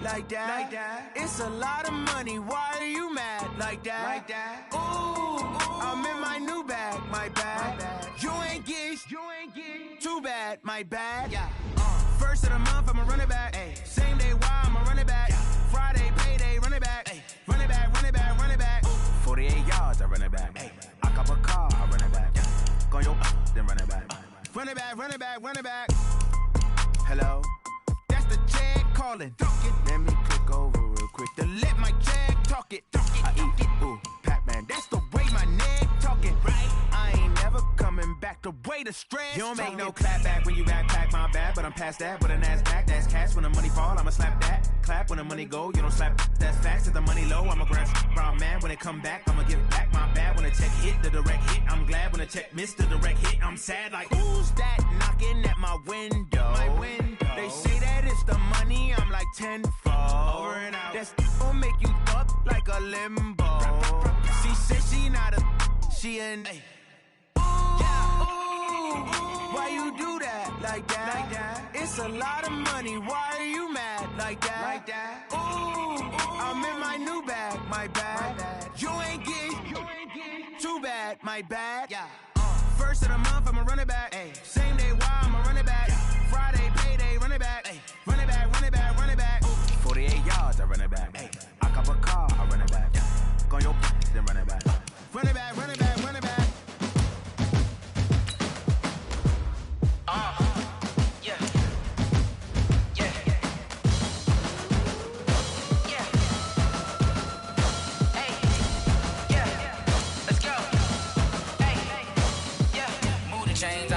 like that. It's a lot of money, why are you mad like that? Ooh, I'm in my new bag, my bad. You ain't get too bad, my bad. First of the month, I'ma run it back. Same day, why I'ma run it back. Friday, payday, run it back. Run it back, run it back, run it back. 48 yards, I run it back. I cop a car, I run it back. Go your then run it back. Run it back, run it back, run it back. Hello? That's the Jag calling. Let me click over real quick to let my Jag talk it. I eat it, ooh, Pac-Man. That's the way my neck talking. Right? I ain't never coming back the way the stress. You don't make no clap back when you backpack, my bad. But I'm past that with an ass back. That's cash when the money fall, I'ma slap that. Clap when the money go, you don't slap. That's facts. If the money low, I'ma grab brown man. When it come back, I'ma give back my bad. When the check hit, the direct hit. I'm glad when the check missed the direct hit. I'm sad like, who's that knocking at my window? My window. They say that it's the money, I'm like tenfold. Over and out. That's gon' make you up like a limbo. She said she not a, she an. Why you do that like that? It's a lot of money, why are you mad like that? Ooh, I'm in my new bag, my bad. You ain't get too bad, my bad. First of the month, I'ma run it back. Same day, why I'ma run it back. Friday, payday, run it back. Run it back, run it back, run it back. 48 yards, I run it back. I cop a car, I run it back. Go your then run it back. Run it back, run it back, run it back.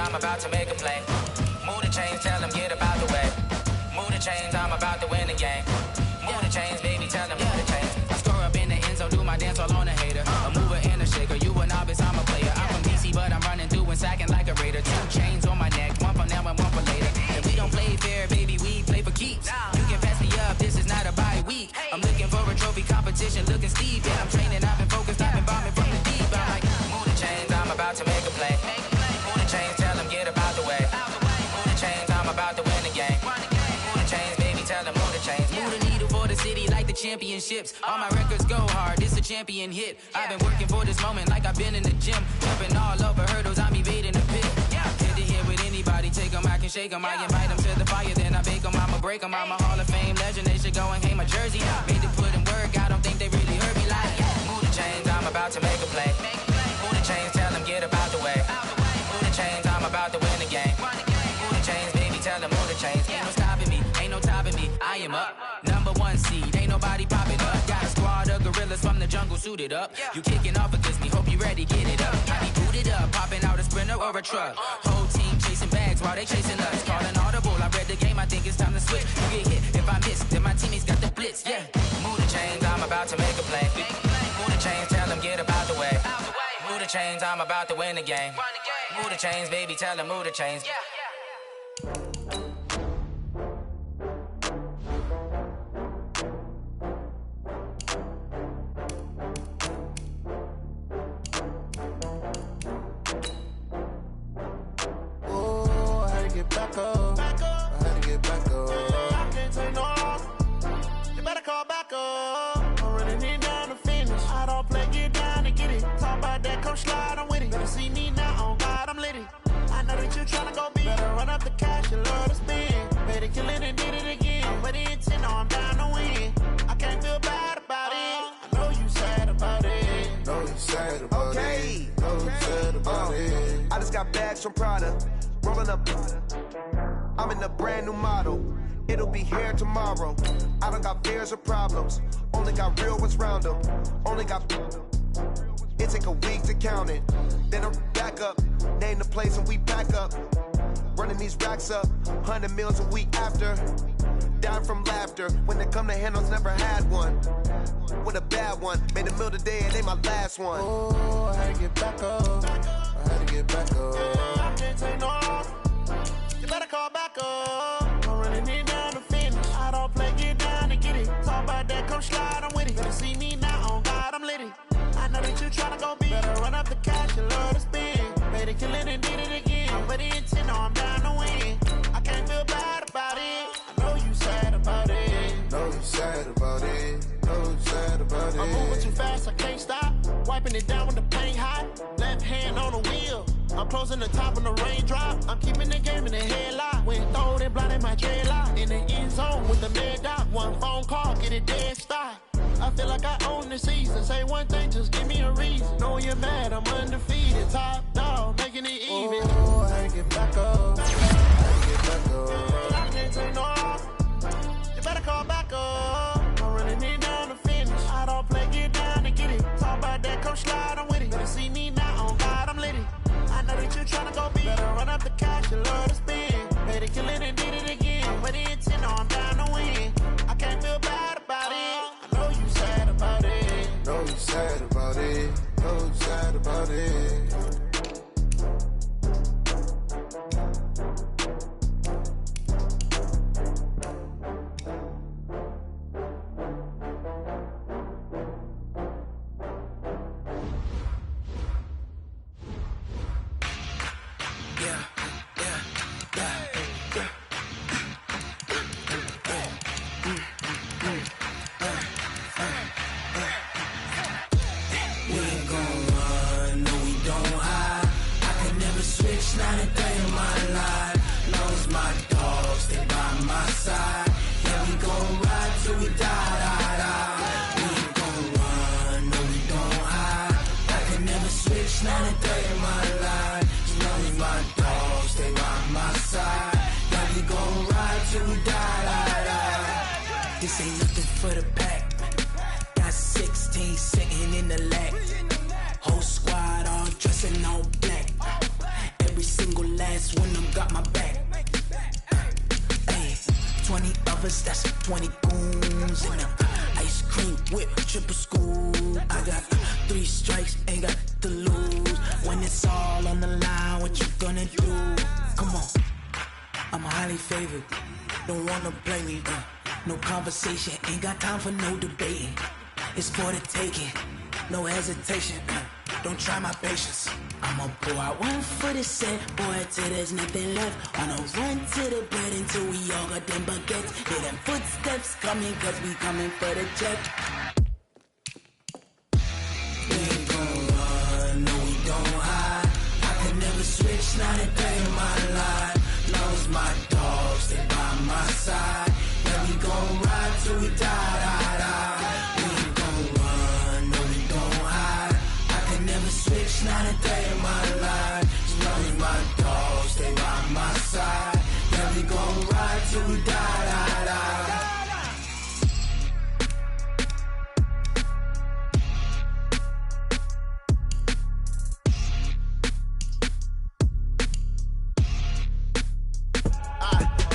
I'm about to make a play. Move the chains, tell them get about the way. Move the chains, I'm about to win the game. Move the chains, baby, tell them move the chains. I score up in the end zone, do my dance all on a hater. A mover and a shaker, you a novice, I'm a player. I'm from DC, but I'm running through and sacking like a raider. 2 chains on my neck, one for now and one for later. And we don't play fair, baby, we play for keeps. You can pass me up, this is not a bye week. I'm looking for a trophy competition, looking steep. Yeah, I'm training, I've been focused, I've been bombing from the deep. I'm like, move the chains, I'm about to make a play. Move the chains, tell them get about the way. Move the chains, I'm about to win the game. Move the chains, baby, tell them move the chains. Move the needle for the city like the championships. All my records go hard, this a champion hit. I've been working for this moment like I've been in the gym. Jumping all over hurdles, I'm evading the pit. Head to head with anybody, take them, I can shake them. I invite them to the fire, then I bake them, I'ma break them. I'm a Hall of Fame legend, they should go and hang my jersey. Made to put in work, I don't think they really heard me like, move the chains, I'm about to make a play. Move the chains, tell them get about the way. Move the chains, I'm about to win the game. Move the chains, baby, tell them move the chains. Ain't no stopping me, ain't no topping me. I am up, number 1 seed, ain't nobody popping up. Got a squad of gorillas from the jungle suited up. You kicking off against me, hope you ready, get it up. I be booted up, popping out a sprinter or a truck. Whole team chasing bags while they chasing us. Calling audible, I read the game, I think it's time to switch. You get hit, if I miss, then my teammates got the blitz, Move the chains, I'm about to make a play. Move the chains, tell them get about the way. Move the chains, I'm about to win the game. Move the chains, baby, tell them move the chains. Oh, I had to get back up. I had to get back up. I can't take no loss. You better call back up. I'm really need down to finish. I don't play, get down and get it. Talk about that, come slide, I'm with it. Better see me now, on God, I'm litty. I know that you tryna go big. Better run up the cash, you love to spend. Better kill it and did it again. I'm with the intent, no, I'm down to win. I can't feel bad about it. I know you sad about it. Know you sad about it. Know you sad about it. I just got bags from Prada. Rolling up. I'm in a brand new model. It'll be here tomorrow. I don't got fears or problems. Only got real ones round them. Only got. It take a week to count it. Then I'm back up. Name the place and we back up. Running these racks up. 100 meals a week after. Down from laughter. When they come to handles, never had one. With a bad one. Made a meal today and ain't my last one. Oh, I had to get back up. I had to get back up. I can't take no loss. You better call back up. I'm running it down to finish. I don't play, get down and get it. Talk about that, come slide, I'm with it. Better see me now, on God, I'm litty. I know that you tryna go big. Better run up the cash, you love to spend. Better kill it and did it again. I'm with the intent, no, I'm down to win. I can't feel bad about it. I know you sad about it. Know you sad fast, I can't stop. Wiping it down when the paint hot. Left hand on the wheel. I'm closing the top when the raindrop. I'm keeping the game in the headlock. When throwed and blinded my dreadlock. In the end zone with the mad dot. One phone call, get it dead stop. I feel like I own the season. Say one thing, just give me a reason. Know you're mad, I'm undefeated. Top dog, making it even. Oh, I get back up. I get back up. I can't take no off. You better call back up. I'm running it down to finish. I don't play, get down to get it. Talk about that, come slide, I'm with it. Better see me now, on God, I'm lit it. I know that you're trying to go big. Better run up the cash, you love to spin. Made it, kill it, and did it again. But the intent, no, I'm down to win. I can't feel bad about it. I know you sad about it. Know you sad about it. Know you sad about it. This ain't nothing for the pack. Got 16 sitting in the lag. Whole squad all dressing all black. Every single last one of them got my back. Hey, 20 of us, that's 20 goons in them. Ice cream whip, triple scoop. I got 3 strikes, ain't got to lose. When it's all on the line, what you gonna do? Come on, I'm highly favored. Don't wanna play me, no conversation, ain't got time for no debating. It's for the taking, no hesitation. Don't try my patience. I'ma pull out one for the set, boy, till there's nothing left. Wanna run to the bread until we all got them baguettes. Hear them footsteps coming, cause we coming for the check. We ain't gon' run, no we don't hide. I can never switch, not a day in my life. Long as my dogs, stay by my side. Yeah, we gon' ride till we die. We ain't gon' run, no we don't hide. I can never switch, not a day in my life. As long as my dogs stay by my side. Yeah, we gon' ride till we die.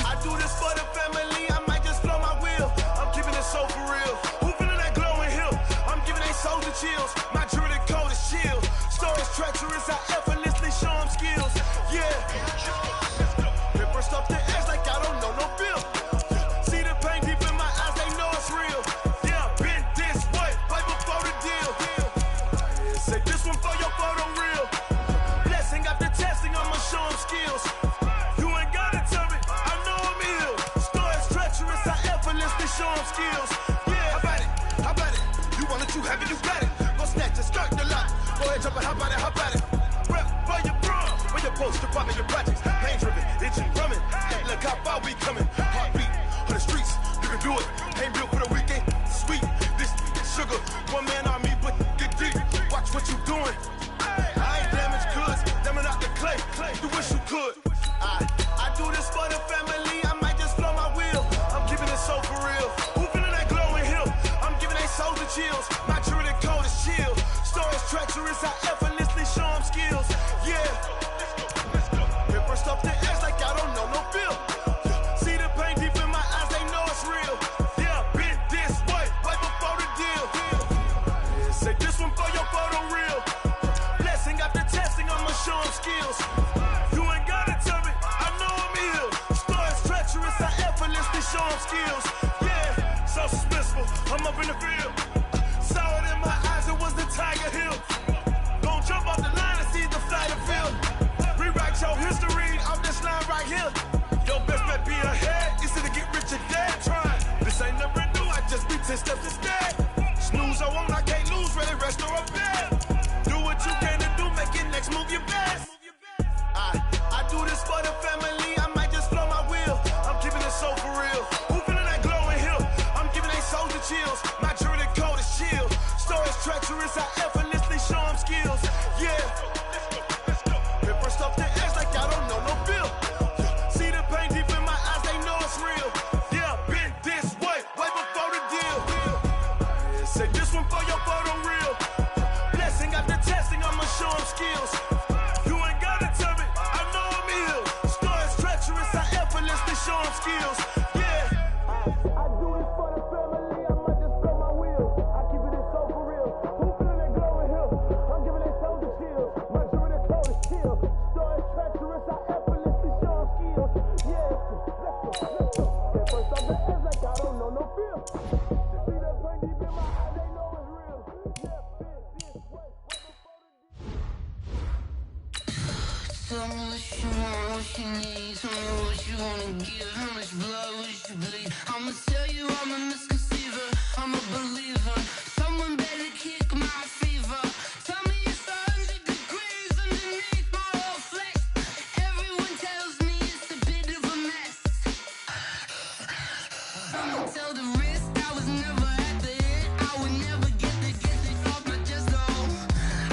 I do this for the family, I might just blow my wheel. I'm keeping it so for real. Who feeling that glowing hill? I'm giving they soldier chills. My jewelry code is shield. Stories treacherous, I effortlessly show them skills. Yeah. Ripper stuff the edge like I don't know no feel. See the pain deep in my eyes, they know it's real. Yeah, been this way, right before the deal. Say this one for your photo real. Blessing after testing, I'ma show them skills. You ain't gotta tell me, I know I'm ill. Stories treacherous, I effortlessly show them skills. Yeah, how about it? You want it, you have it, you got it. Go snatch it, skirt the lot. Go ahead, jump it, how about it? Rep for your bro, where your post, department, your projects. Pain driven, itching, drumming. Look how far we coming. Heartbeat on the streets, you can do it. Ain't built for the weekend, sweet. This sugar, one man army, but get deep. Watch what you doing. I ain't damaged goods, damn out the clay. You wish you could. I do this for the family, I might just blow my wheel. I'm keeping it so for real. Who feeling that glowing hill? I'm giving they soldier chills. My jewelry code is shield. Stories treacherous, I effortlessly show them skills. Yeah. Ripper stuff the edge like I don't know no feel. See the pain deep in my eyes, they know it's real. Yeah, been this way, right before the deal. Say this one for your photo real. Blessing after testing, I'ma show them skills. You ain't gotta tell me, I know I'm ill. Stories treacherous, I effortlessly show them skills. Yeah, so suspenseful, I'm up in the field. Saw it in my eyes, it was the Tiger Hill. Gon' jump off the line and see the flight of field. Rewrite your history off this line right here. Your best bet be ahead, easy to get rich or dead. Trying, this ain't never new, I just be 10 steps instead. Snooze, I won't, I can't lose. real. Who feeling that glowing hill? I'm giving they soldier chills. My jewelry coat is chill. Stories treacherous, I effortlessly show them skills. Yeah. Ripper stuff the edge like I don't know no feel. See the pain deep in my eyes, they know it's real. Yeah, been this way before the deal. Say this one for your photo real. Blessing after testing, I'ma show them skills. You ain't gotta tell me, I know I'm ill. Stories treacherous, I effortlessly show them skills. Yeah. I do this for the family, I might just blow my wheel. I keep it so for real. Who feeling that glowing hill? I'm giving they soldier chills. My jewelry coat is chill. Stories treacherous, I effortlessly show them skills. Yeah, let's go. At first I'm the edge like I don't know no fear. See that pain deep in my eyes, they know it's real. Yeah, this way before the Tell me what you want, what you need. Tell me what you wanna give. How much blood would you bleed? I'ma tell you I'm a misconceiver. I'm a believer. Someone better kick my fever. Tell me it's 100 degrees underneath my whole flesh. Everyone tells me it's a bit of a mess. I'ma tell the risk I was never at the end. I would never get it off my chest though.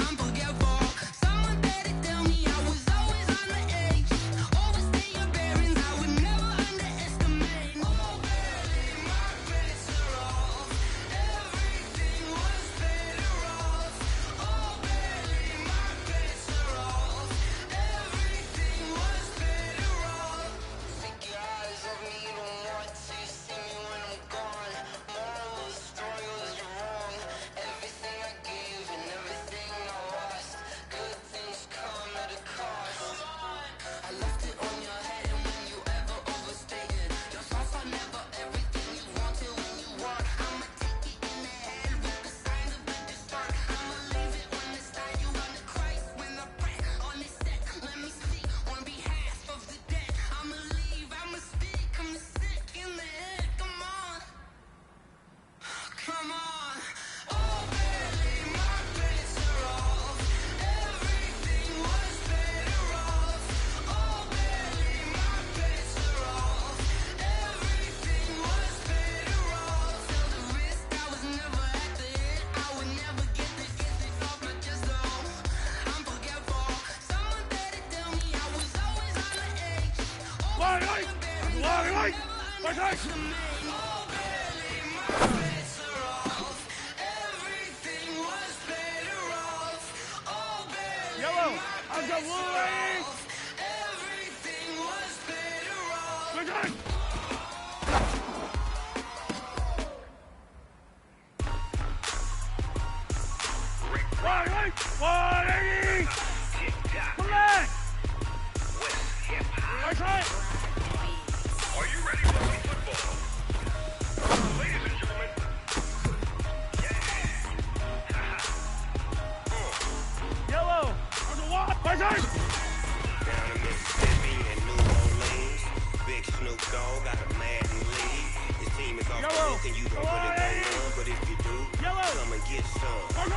I'm forgetful. Someone better tell me I was always on the edge. Overstay your bearings, I would never underestimate. Oh baby, my credits are off. Everything was better off. Oh baby, my credits are off. Everything was better off. Take your eyes off me, you don't want to see me when I'm gone. Moral of the story was you're wrong. Everything I gave and everything I lost. Good things come at a cost. I left it on your head and when you ever overstated. Your thoughts are never everything you wanted when you want. I'ma take it in the head with the signs of a distort. I'ma leave it on the side. You on the Christ when I pray on this set. Let me speak on behalf of the dead. I'ma leave, I'ma speak. I'm sick in the head. Come on. Come on. Oh baby, my credits are off. Everything was better off. Oh baby, my credits are off. Everything was better off. Tell the risk I was never at the end. I would never get it off my chest though. I'm forgetful. Someone better tell me I was always on the edge. Overstay your bearings, I would never underestimate. Oh baby, my credits are off. Everything was better off. Oh baby, Yellow, my I'll go credits blue, are lady. off. Everything was better off. Good night. Right, 180. Come back. Right. Are you ready for some football? Ladies and gentlemen. Yellow. On the wall. Right. Down in Mississippi and New Orleans, Big Snoop Dogg got a Madden lead. His team is off the hook and you don't really go none, but if you do, come and get some. So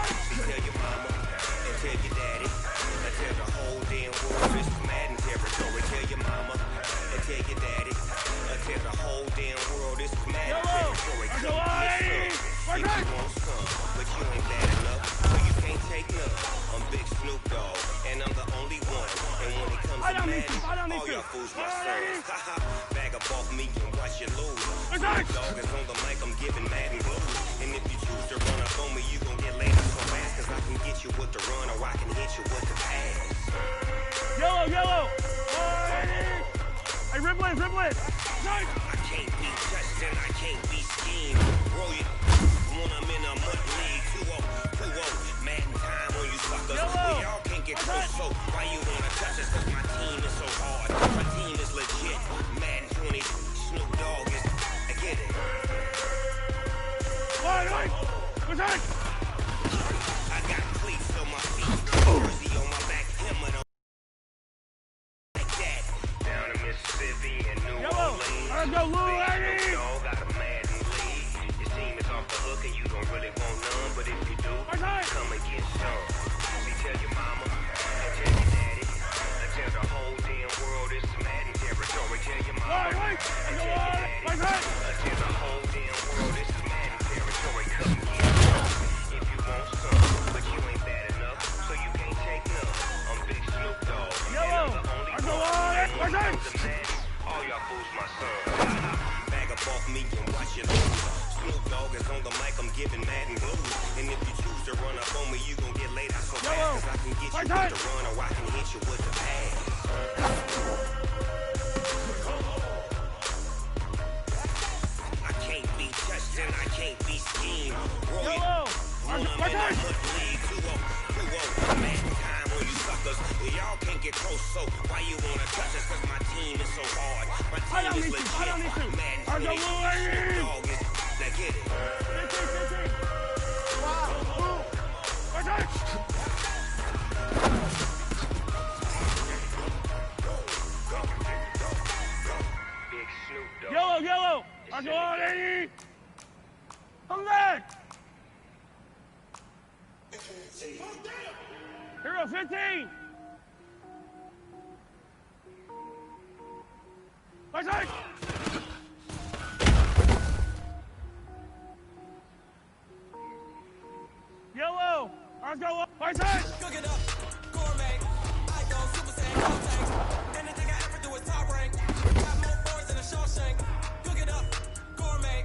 tell your mama and tell your daddy and tell the whole damn world this is Madden territory. Tell your mama and tell your daddy and tell the whole damn world this is Madden territory. Come get some if you want some, but you ain't bad enough, so you can't take none. I'm Big Snoop Dogg and I'm the only one. And when it comes to Madden, all y'all fools my sons. Haha, bag up off me and watch you lose. Snoop Dogg is on the mic, I'm giving Madden blues. And if you choose to run up on me, you gon' get laid out so fast. Cause I can get you with the run or I can hit you with the pass. Yellow. Hey, Riblet. I can't be touched and I can't be schemed. Roll it when I'm in a mud league. 2-0, Madden time on you suckers. Well, y'all can't get close, so why you wanna touch us? Cause my team is so hard. My team is legit. Madden 20, Snoop Dogg is. I get it. Right. I got cleats on my feet, jersey on my back, helmet on like that. Down in Mississippi and New Orleans, I'll go blue, lady. Snoop Dogg got a Madden lead. His team is off the hook and you don't really want none, but if you do, come and get some. So tell your mama and tell your daddy and tell the whole damn world it's Madden territory. Tell your mama Yellow! Come back! Hero 15! Right side! Yellow! Let's go! Right side! Cook it up, gourmet. I go Super Saiyan, Gold Tank. Anything I ever do is top rank. Got more boys than a Shawshank. Cook it up, gourmet.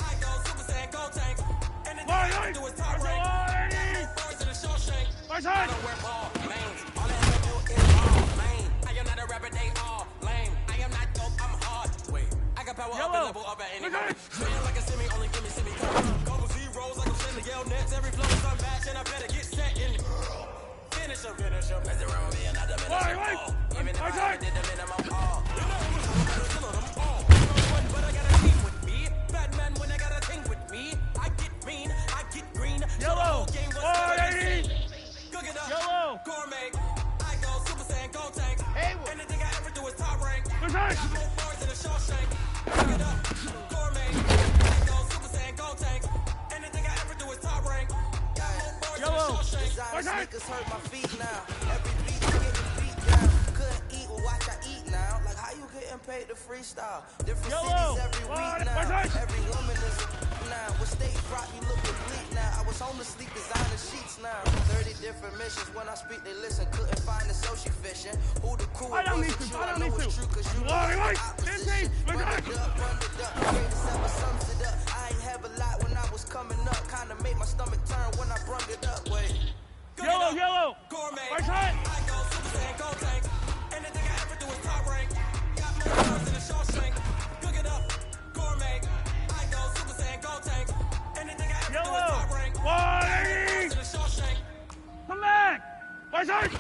I go Super Saiyan, Gold Tank. Anything I ever do is top rank. Got more boys than a Shawshank. Right side! I don't wear ball lanes. All I ever do is ball lane. I am not a rapper, they all lame. I am not dope, I'm hard. Wait, I got power up and level up at any moment. Feeling like a semi, only give me semi-cone. Couple zeros like I'm sending yell nets. Every flow is unmatched and I better get set in. Finish him. Mess around with me and I diminish them all. Even if I ever did the minimum all. You know who's killing them all. One, but I got a team with me. Batman when I got a thing with me. I get mean, I get green. Yellow! Cook it up, yellow! Gourmet. I go Super Saiyan, Gold Tank. Anything I ever do is top rank. Got more bars than a Shawshank. Cook it up, gourmet. I go Super Saiyan, Gold Tank. Anything I ever do is top rank. Got more bars than a Shawshank. Designer sneakers hurt my feet now. Every beat getting beat down. Couldn't eat, well watch I eat now. Like how you getting paid to freestyle? Different cities every week now. Every woman is a now. With stage rock, you looking bleak now. I was homeless, sleep designer sheets now. 30 different missions. When I speak, they listen. Couldn't find the social fishing. Who the crew was with you? I know it's true, cause you was in the opposition. Run it up. Greatest ever sums it up. I ain't have a lot when I was coming up. Kinda made my stomach turn when I brung it up. Wait. Yellow! Gourmet. Right side! I go Super Saiyan, Gold Tank. Anything I ever do is top rank. Got more bars than a Shawshank. Cook it up, gourmet. I go Super Saiyan, Gold Tank. Anything I ever do is top rank. Got more bars than a Shawshank. Come back! Right side!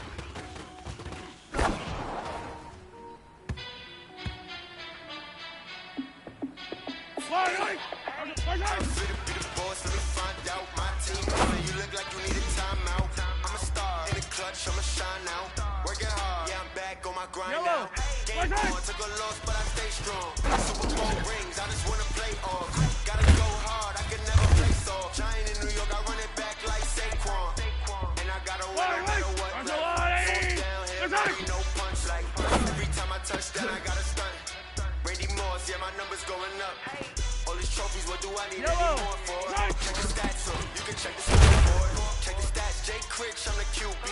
Right boss, let me find out my team coming. You look like you need a timeout. I'm a star in the clutch, I'ma shine out. Working hard, yeah, I'm back on my grind now. Game on, took a loss, but I stay strong. Super Bowl rings, I just wanna play off. Gotta go hard, I can never play soft. Giant in New York, I run it back like Saquon. And I gotta win no matter what. Like, downhill, no punch. Like every time I touch that, I gotta stunt. Randy Moss, yeah, my numbers going up. All these trophies, what do I need any more for? Check the stats, so you can check the scoreboard. Check the stats, Jay Critch, I'm the QB.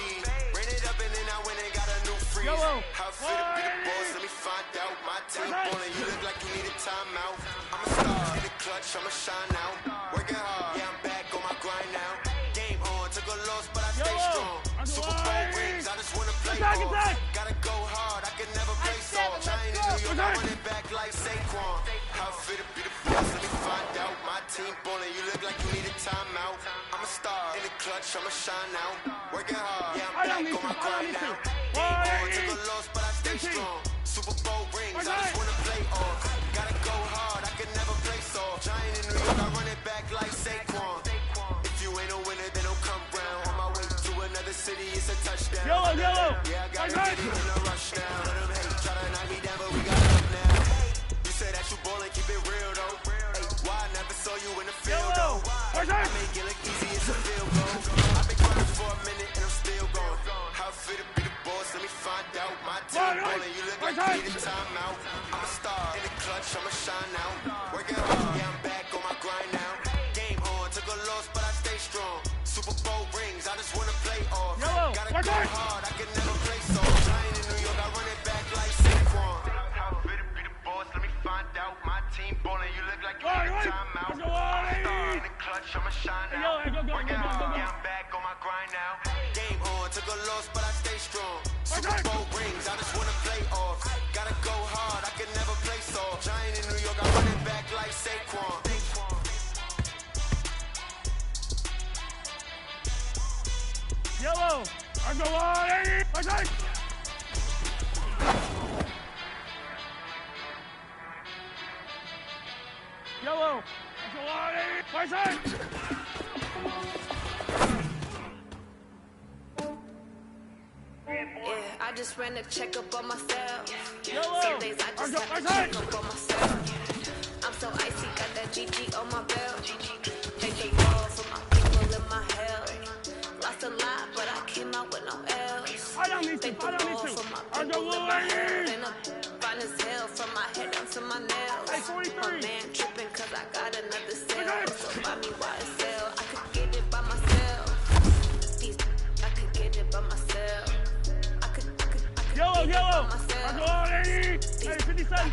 Ran it up and then I went and got a new freeze. How I feel to be the boss, let me find out. My team ballin', you look like you need a timeout. I'm a star in the clutch, I'ma shine out. Working hard, yeah, I'm back on my grind now. Game on, took a loss, but I stay strong. Super Bowl rings, I just wanna play ball. Gotta go hard, I can never play soft. Giant in New York, I run it back like Saquon. How I feel to be the boss, let me find out. My team ballin', you look like you need a timeout. I'm a star in the clutch, I'ma shine out. Working hard, yeah, I'm back on my grind now. Game on, took a loss, but I stay strong. Super Bowl rings, I just wanna play off. Gotta go hard, I can never play soft. Giant in New York, I run it back like Saquon. If you ain't a winner, then don't come round. On my way to another city, it's a touchdown. Yellow! Yeah, I gotta get it in a rush now. Let them hate, try to knock me down, but we got up now. You say that you ballin', keep it real though. Hey, why I never saw you in the field though? I make it look easy, it's a field goal. I've been grinding for a minute and I'm still going. How I feel to be the boss, let me find out. My team ballin', you look like you need a timeout. I'm a star in the clutch, I'ma shine out. Working hard, yeah, I'm back on my grind now. Game on, took a loss, but I stay strong. Super Bowl rings, I just wanna play off. Gotta go hard, I can never play soft. Giant in New York, I run it back like Saquon. Be the boss, let me find out. My team ballin', you look like you need a timeout. I'm a star in the clutch, I'ma shine out. Working hard, yeah, I'm back on my grind now. Game on, took a loss, but I stay strong. Super Bowl rings, I just wanna play off. Gotta go hard, I can never play soft. Giant in New York, I run it back like Saquon. Yellow, I go on, okay. Yellow, I go on, Yeah, I just ran a checkup on myself. Yellow, Some days I just have to check up on myself. I'm so icy, got that GG on my belt. Thank the Lord for my people in my health. Lost a lot, but I came out with no L's. Thank the Lord for my people in my health. And I'm fine as hell from my head down to my nails. My man tripping cause I got another sale. So buy me YSL, I could get it by myself. These I could get it by myself. Yellow, I go on, 80. Hey, 57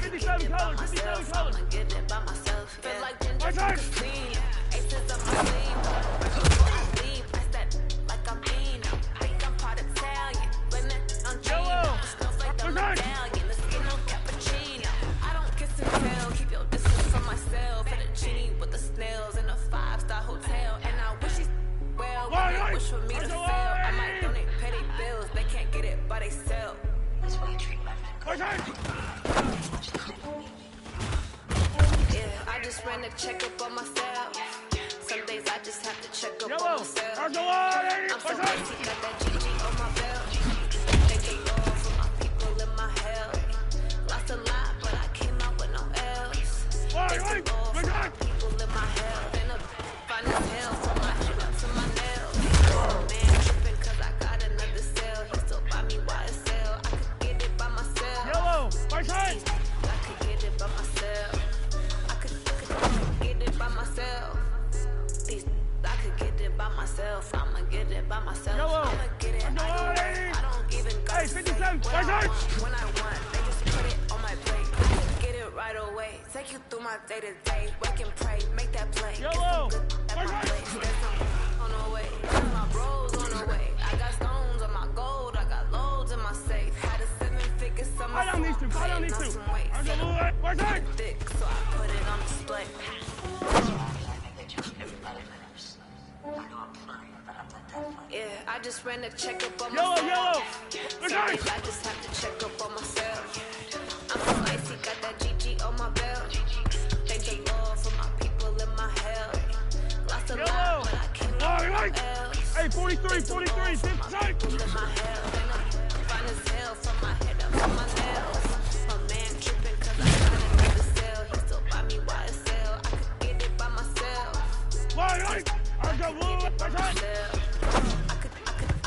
colors, 57 colors. I'ma get it by myself. Feel like ginger clean. Aces up my sleeve. I step like I'm mean. Think I'm part Italian. Blend it on Gina. Smells like the medallion. The skin on cappuccino. I don't kiss and tell. Keep your distance from myself. Fettuccine with the snails in a 5-star hotel. And I wish he's well. When they wish for me to fail. I might donate petty bills. They can't get it by they sell. Yeah, I just ran a checkup on myself. Some days I just have to check up on myself. I'm so crazy, got that GG on my belt. Thank the Lord for my people in my health. Lost a lot, but I came out with no L's. Thank the Lord for my people in my health. And I'm fine as hell from my head up to my nails. Man tripping cause I got another sale. He still buy me YSL. I could get it by myself. Yellow, right side. I could get it by myself. I could get it by myself. I could get it by myself. I'ma get it by myself. Yellow, I'ma get it. I don't even go hey, 57, right side. When I want, they just put it on my plate. I could get it right away. Take you through my day to day. Wake and pray, make that play. Yellow, at my place. There's some on the way. There's my bros on the way. I got stones on my gold. I got loads in my safe. Had a 7-figure summer. I don't need to. I go right side. Thick, so I put it on display. Yeah, I just ran a checkup on myself. Yellow. Some days I just have to check up on myself. I'm so icy, got that GG on my belt. Thank the Lord for my people in my health. Lost a lot, but I came out with L's. Hey, 43, 43, 6 side. In my health, and I'm fine as hell from my head up to my nails. My man tripping cause I got another sale. He still buy me YSL. I could get it by myself. I go blue, right side. I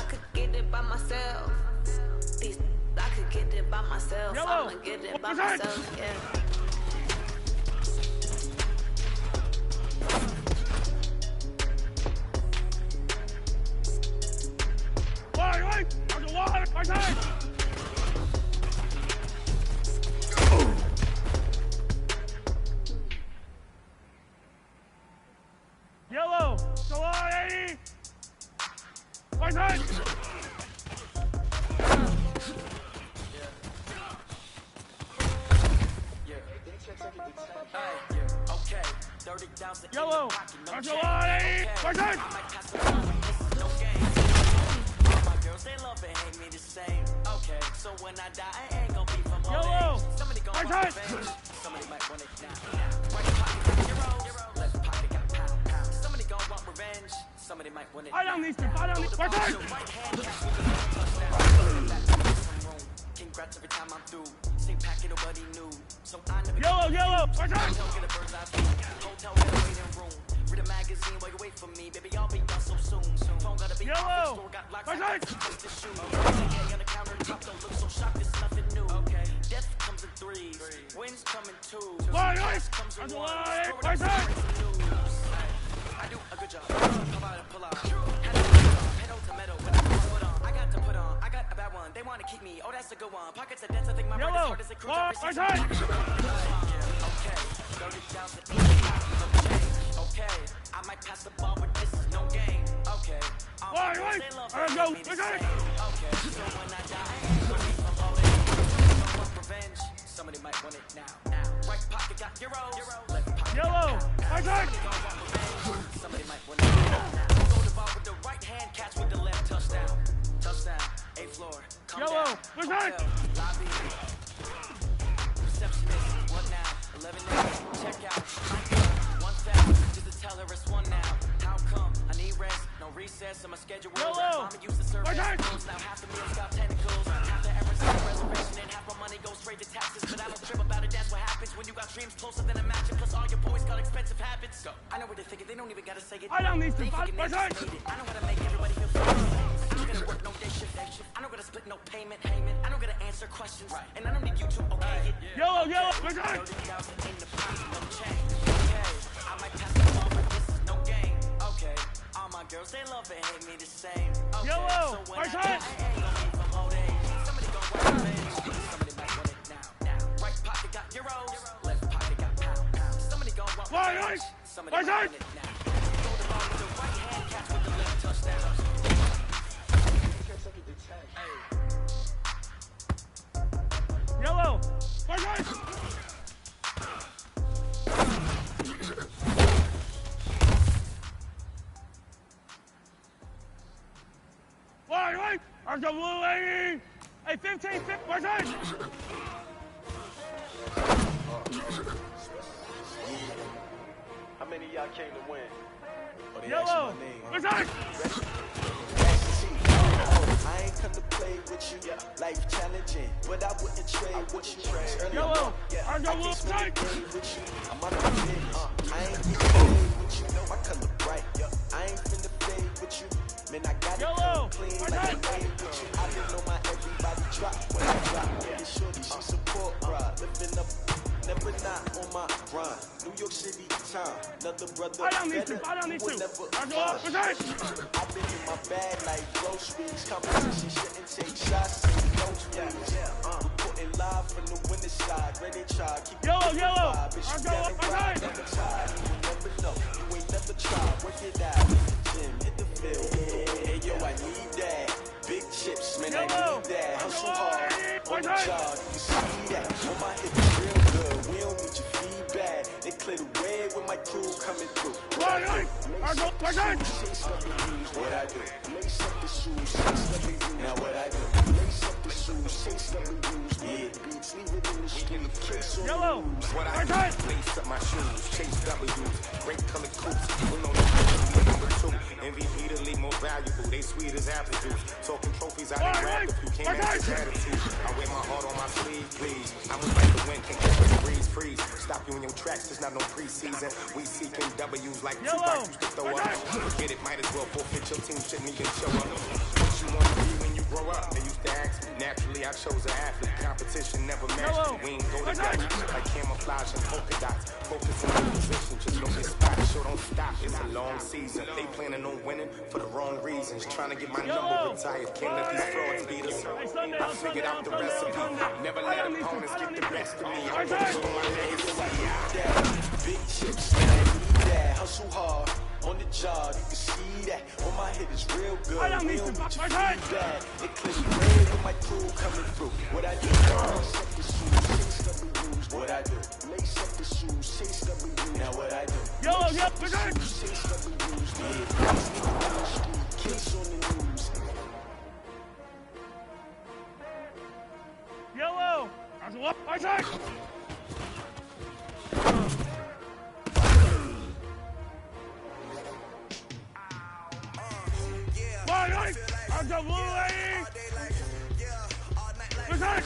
could get it by myself. I could get it by myself. Yellow. I'ma get it by myself. Yeah. I go wide, right side. Yellow, go on, 80. Right side. Yellow, I go on, 80. Right side. They love and hate me the same. Okay, so when I die, I ain't gonna be from Yellow. Somebody gon' want revenge. Somebody might want it now. Right pocket got zeros. Left pocket got pound. Somebody gon' want revenge. Somebody might want it. I don't need to. Right side. Right hand catch me with a touchdown. Congrats every time I'm through. Same packet of what he knew. So I never Yellow, right side. Get a bird's eye view. Hotel in the waiting room. Read a magazine while you wait for me, baby. I'll be done so soon. Phone gotta be Yellow, store got locks. right side. The shoe. On the countertop, don't look so shocked. It's nothing Death comes in threes. Wins come in twos. Why, Cash comes in ones. Throw it why, up, why, breaks and lose. I do a good job. Pop out and pull out. Pedal to metal when I put on. I got to put on. I got a bad one. They want to keep me. Oh, that's a good one. Pockets of debts. I think my bread is hard as a cruise. Okay. 30,000 okay. I might pass the ball, but this is no game. Okay. Why, they love me the same. Okay. So when I die, revenge. Somebody might want it now. Right pocket got euros. Left pocket Yellow. Somebody might want it now. Throw the ball with the right hand, catch with the left. Touchdown. Touchdown. 8th floor. Come down. Hotel. Lobby. Receptionist. What now? 11 days. Check out. One foul. Just to tell her it's one now. How come? I need rest. No recess on my schedule. I'ma use the service. Now half the meals got tentacles. Half the efforts on the reservation and half my money goes straight to taxes. But I don't trip about it. That's what happens when you got dreams closer than a match. Plus all your boys got expensive habits. Go. I know what they're thinking. They don't even gotta say it. I don't need to. I know how to make everybody feel free. I don't gotta work no day shift. I don't gotta split no payment. I don't gotta answer questions. And I don't need you to okay it. Yellow. In the price, no change. Okay. I might pass the ball, but this is no game. Okay. All my girls, they love and hate me the same. Okay. Yellow. So when I ain't gonna be from old age. Somebody gon' work revenge. Somebody might want it now. Right pocket got euros. Left pocket got pound. Somebody gon' want revenge. Somebody might want it now. Throw the ball with the right hand, catch with the left touchdown. Yellow. Why? I'm the blue lady. Hey, 15, what's that? How many of y'all came to win? Oh, Yellow. What's that? I ain't come to play with you, life challenging, but I wouldn't trade with you. Yellow, I can spend the day with you. I'm on the business. I ain't getting paid with you. My color bright. I ain't finna fade with you. Man, I got it come clean like I made with you. I didn't know my everybody drop when I drop. Yeah, shorty, she support, bruh. Living up, never not on my grind. New York City town, another brother. I don't need to. I've been in my bag like groceries. Competition shouldn't take shots. Reporting live from the winter side. Ready to try. Keep yellow. Bitch, you gotta ride, never tired. You will never know. You ain't never tried. Work it out. Hit the gym, hit the field. Hey, yo, I need that. Big chips, man, I need that. Hustle hard on the job. You see that? On my hip is real good. We don't need your feedback. They clear the way with my crew coming through. What I do? Lace up the shoes, chase W's. Now what I do? Lace up the shoes, chase W's. Yeah, beats, leave it in the street. Case on Yellow. What I do? Lace up my shoes, chase W's. Great colored coats. We know the number 2. MVP the league most valuable. They sweet as apple juice. Talking trophies, I done grabbed if you can't match this attitude. I wear my heart on my sleeve, please. I was like the wind, can't catch the breeze, freeze. Stop you in your tracks, there's not no preseason. We seeking W's like Tupac used to throw up. Forget it, might as well forfeit your team, shouldn't even show up. What you want to be when you grow up? They used to ask me. Naturally, I chose an athlete. Competition never matched me. We ain't go together like camouflage and polka dots. Focus on the position, just know this spot. Show don't stop, it's a long season. They planning on winning for the wrong reasons. Trying to get my number retired. Can't let these frauds beat us. I figured out the recipe. Never let opponents get the best of me. I'm focused on my legacy. Big chips, man, I need that. Hustle hard on the job, you can see that. On my head is real good. We don't need your feedback. It clear the way with my crew coming through. What I do? Lace up the shoes, chase W's. What I do? Lace up the shoes, chase W's. Now what I do? Chase W's. Yeah, case on the news. Yellow. I'm the blue lady. What's that?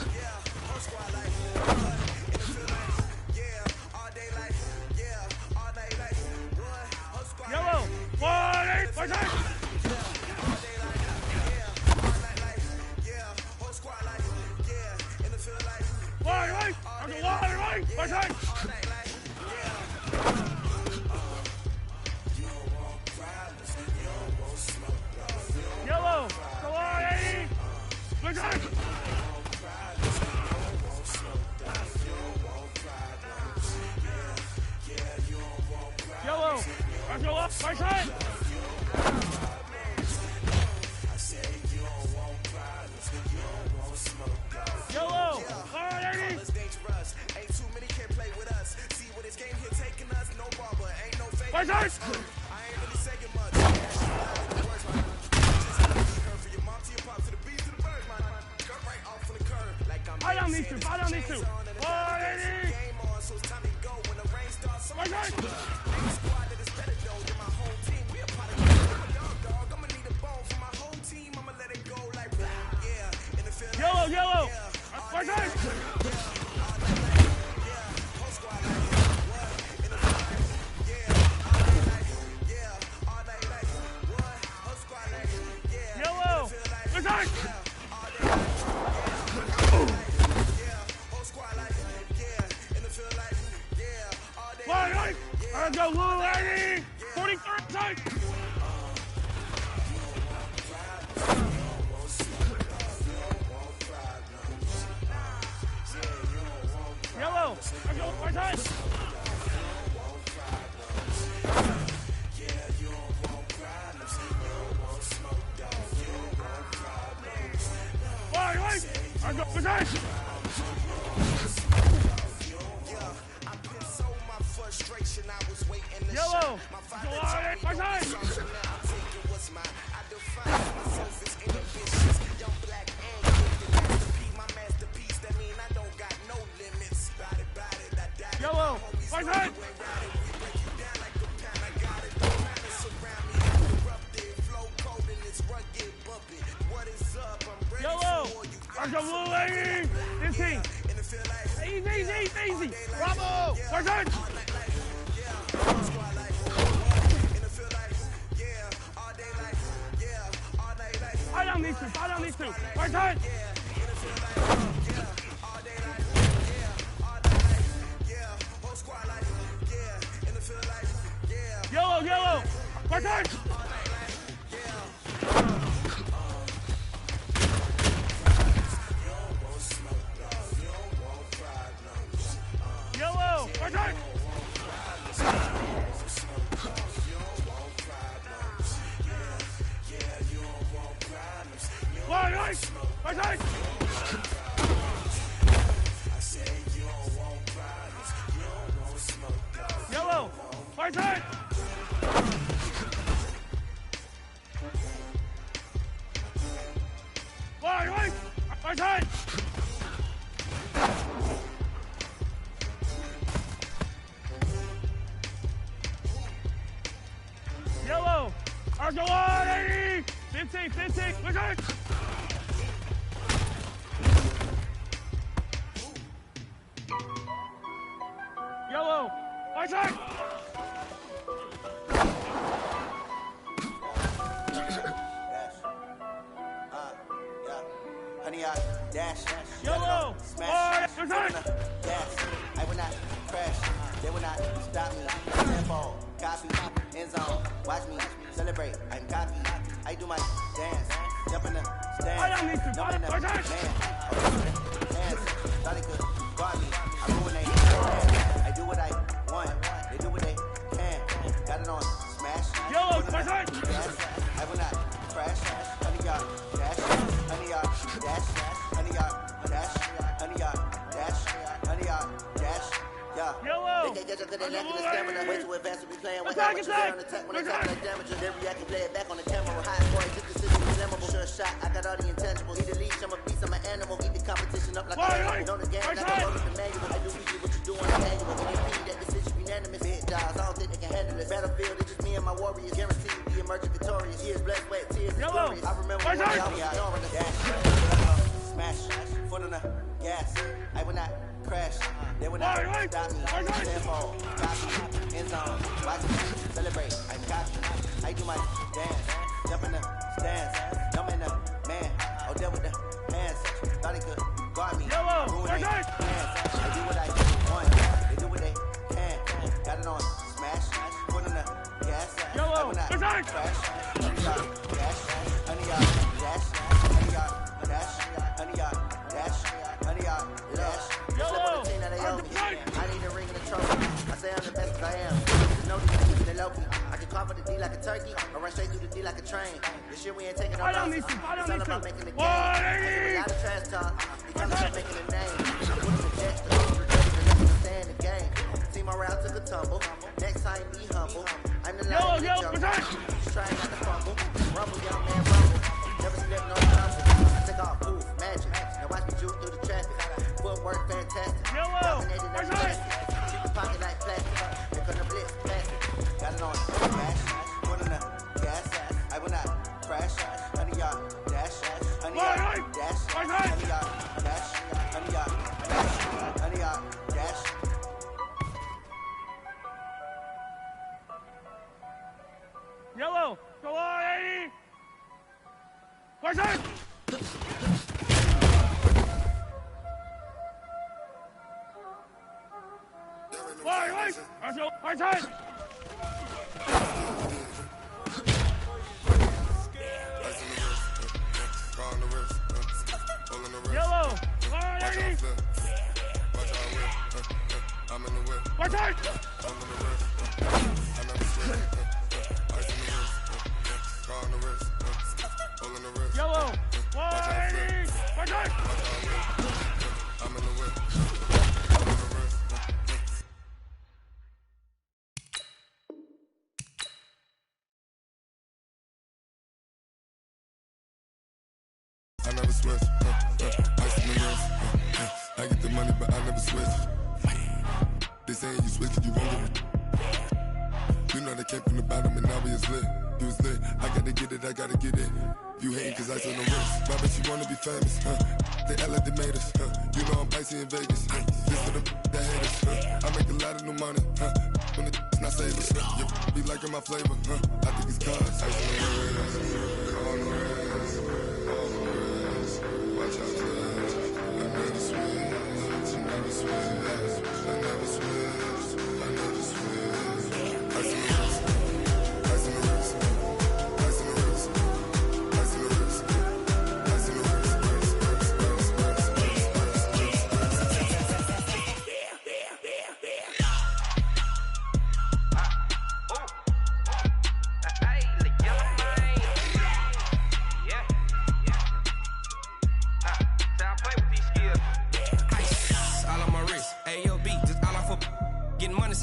Yellow. What's that? Why? Let's go up. Right side. Yellow. All right, 80. It's dangerous. Ain't too many can play with us. See what this game here taking us. No barber, ain't no fake. Right side. I ain't really saying much. Just heard for your mom to your pop to the beat to the bird, man. Cut right off from the curb. Like I'm I don't need to. I don't need to. 180. Game on, so it's time to go. When the rain starts, Right side. ain't squad that is better though than my whole team. We a part of the dog. I'ma need a bone for my whole team. I'ma let it go like yeah. In the field. Yellow, yellow. Right side. Yellow. Right side. Right. Let's go, Blue Lady. 43 side. Yellow. Let's go, right side. Right. Let's go, right side. Frustration, I was waiting to Yellow. shine. My father taught me Right don't side. be sorry, now I'm taking what's mine. I define myself as inambitious, young black and gifted. Masterpiece, my masterpiece. That mean I don't got no limits. Body, I die. Yellow. Right side. We break you down like a pound. I got it. Don't matter, surround me. I'm corrupted. Flow cold and it's rugged, bumpy. What is up? I'm ready Yellow. for you. Let's go, Blue Lady. 15. In the field like Easy. Bravo. Right side. I don't need to. Right side. Yellow. Right side. Yellow. Right side. Right side. Yellow. Right side. Right side. Yellow. Let's go on, 80. 15. Right side. Yellow. Right side. Honey, I dash. Yellow. Smash. Right side. Gas. I will not crash. They will not stop me. Tempo. Copy. End zone. Watch me. Celebrate. I'm copy. I do my dance. Jump in the stands. I don't need to. Jump in the Right side. hands. Thought it could guard me. I ruin they hands. I do what I want. They do what they can. Got it on smash. Yellow. Right side. Gas. I will not crash. Honey, y'all dash. Honey, y'all dash. Honey, y'all dash. Honey, y'all dash. Honey, y'all dash. Yeah. Yellow. They get you 'cause they lacking the stamina. Way too advanced to be playing with Attack, amateurs. attack. They're on attack when they come like damages. They react and play it back on the camera. Hot boy, just the system is flammable. Sure shot, I got all the intangibles. Need a leash, I'm a beast, I'm an animal. Eat the competition up like Right. know the game, like I roll the manual. I do easy what you do on the annual. NAP, that decision unanimous. Big jobs, I don't think they can handle this. Battlefield, it's just me and my warriors. Guaranteed to be emerging victorious. Years, blood, sweat, tears, and Yellow. glorious. I remember Right when side. y'all was ignoring the dash. Smash, foot on the gas. I will not crash. They will not Right. stop me. Right side. Tempo, copy, end zone. Watch me, celebrate. I'm copy. I do my dance. Jump in the stands. Jump in the man. Oh, deal with the hands. Thought he could guard me. Yellow. Ruin Right they side. hands. I do what I want. They do what they can. Got it on smash. Foot on the gas. Yellow. I will not Right side. crash. Honey, y'all dash. Honey, y'all dash. Honey, y'all dash. Honey, y'all dash. Honey, y'all dash. Yellow. That they owe me. Right. I need a ring and a trophy. I say I'm the best 'cause I am. No, you keep it low key. I can off of the D like a turkey, or run straight through the D like a train. This shit we ain't taking no I don't losses. need to. I It's don't all need about to. making the game. A lot of trash talk. These fellas are making a name. Putting the jets, the hoes, the dirty, and letting them stay in the game. Team around took a tumble. Next time be humble. I'm the lion in the jungle. Trying not to fumble. Rumble, young man, rumble. Never slip, no stumble. Take off, poof, magic. Now watch me juke through the traffic. Footwork fantastic. Dominated every plastic. Keep the pocket like plastic. Here come the blitz, plastic. Got it on smash. Put on the gas. I will not crash. Honey, y'all dash. Honey, y'all dash. Honey, y'all dash. Honey, y'all dash. Honey, y'all dash. Yellow, go on, 80. Where's it? Wait. Where's it? Yellow, go on, 80. I'm in the whip. Where's it? I'm in the wrist. I never slip. Ice in the wrist. Car on the wrist. All in the wrist. Yellow, 180. Where's it? I'm in the whip. I'm in the wrist. I never switch. Ice in the wrist. I get the money, but I never switch. They saying you switch, you won't get it. You know they came from the bottom and now we is lit. You was lit. I gotta get it, I gotta get it. You hating cause ice on the wrist. My bitch, you wanna be famous, They act like they made us, You know I'm icy in Vegas, This for the that hate us, I make a lot of new money, When it's not savers, You be liking my flavor, I think it's cause. Ice on the wrist, on the wrist, on the wrist. Watch out, cuz. I never switch, I never switch. I never switch, I never switch. Ice in the wrist, ice in the wrist, ice in the wrist, ice in the wrist, ice in the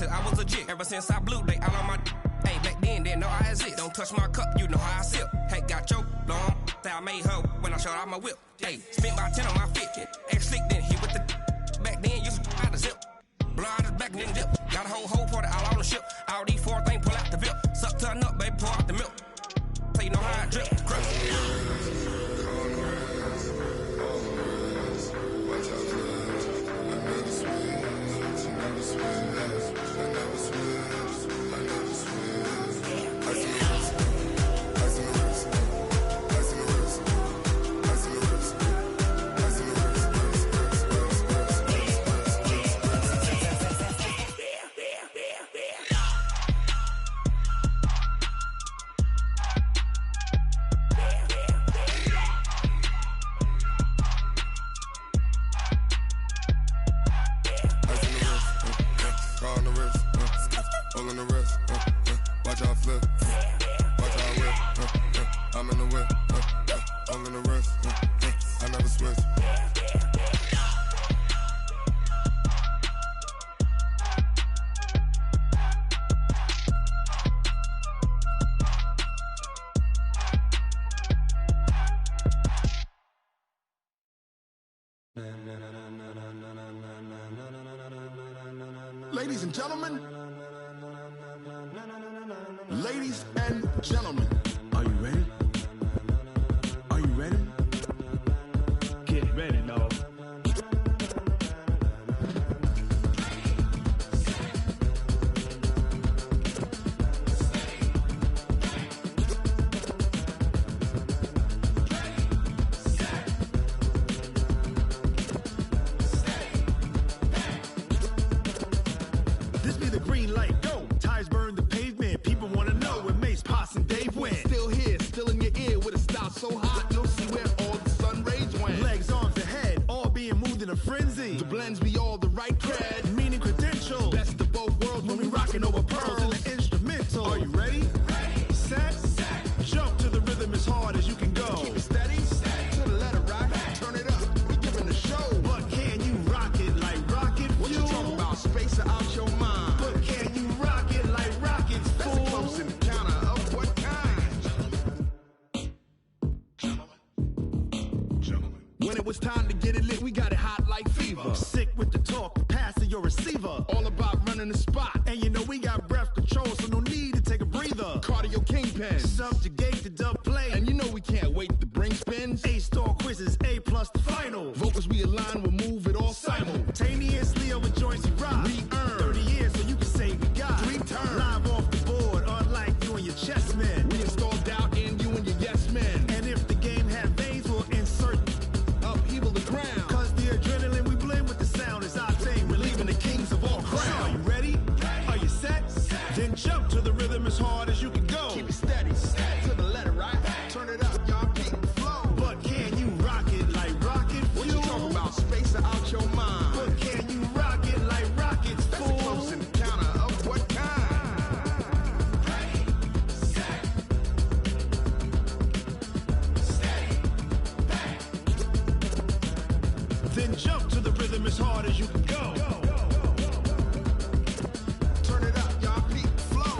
I was legit ever since I blew they all on my hey back then didn't know I exist. Don't touch my cup, you know how I sip. Hey, got your long that I made her when I showed out my whip. Hey, spent about 10 on my fit. Ex slick then hit with the back then used to out the zip. Blow out his back then dip. Got a whole party all on the ship. All these four things pull out the VIP. Suck to a nut, baby, pour out the milk. So you know how I drip. Crush. Ladies and gentlemen, ladies and gentlemen, are you ready? Are you ready? Get ready, dog. This be the green light, go. Tires burn the pavement. People wanna know where Mace, Poss, and Dave went. Still When it was time to get it lit, we got it hot like fever. Sick with the talk, passing your receiver. All about running the spot. And you know we got breath control, so no need to take a breather. Cardio kingpin, subjugate the dub play. And you know we can't wait to bring spins. A-star quizzes, A+ the final. Vocals we align, we'll move it all simultaneously over joints we rock. We earn 30 years, so you can say we got 3 turns. Live off the board, unlike you and your chess men. We install doubt in you and your yes men. And if the game had veins, we'll insert upheaval the ground. Cause the adrenaline we blend with the sound is our thing. We're leaving the kings of all crowns. So are you ready? Are you set? Then jump to the rhythm as hard as you can go. Keep it steady, to the letter, right? Turn it up, y'all keep it flow. But can you rock it like rocket fuel? What you talking about? Space out your mind. But can you rock it like rockets, fool? That's a close encounter of what kind? Then jump to the rhythm as hard as you can go. Turn it up, y'all peak flow.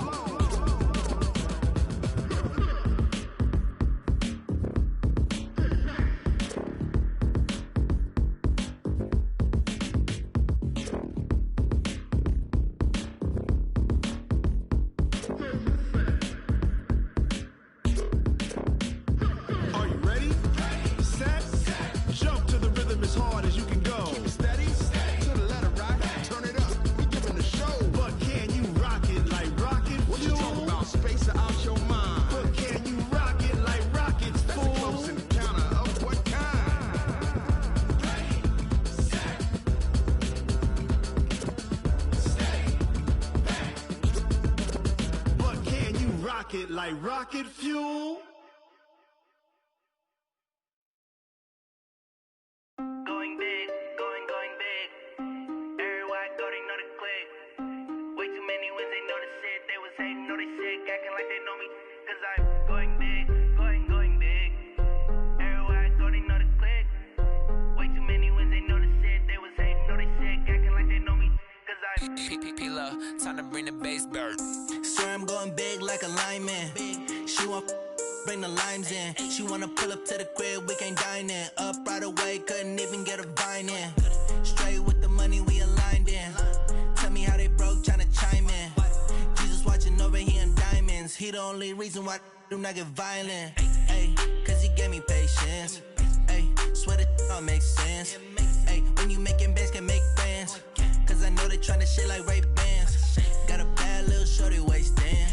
Are you ready? Set? Jump to the rhythm as hard as you can go. Keep it steady, to the letter, right? Turn it up, we giving the show. But can you rock it like rocket fuel? What you talking about? Space out your mind. But can you rock it like rockets, fool? That's a close encounter of what kind? But can you rock it like rocket fuel? Going big, going big. Everywhere I go, they know the click. Way too many wins, they know the shit. They was hating, know they sick, acting like they know me. Cause I'm going big, going big. Everywhere I go, they know the click. Way too many wins, they know the shit. They was hating, know they sick, acting like they know me. Cause I'm P-P-P-Love, time to bring the bass bird. Swear I'm going big like a lineman. She want bring the limes in. She wanna pull up to the crib, we can't dine in. Up right away, couldn't even get a vine in. Straight with the money we aligned in. Tell me how they broke, tryna chime in. Jesus watching over here in diamonds. He the only reason why I do not get violent. Ay, cause he gave me patience. Ay, swear that all makes sense. Ay, when you making bands, can make friends. Cause I know they tryna shit like Ray-Bans. Got a bad little shorty wasting.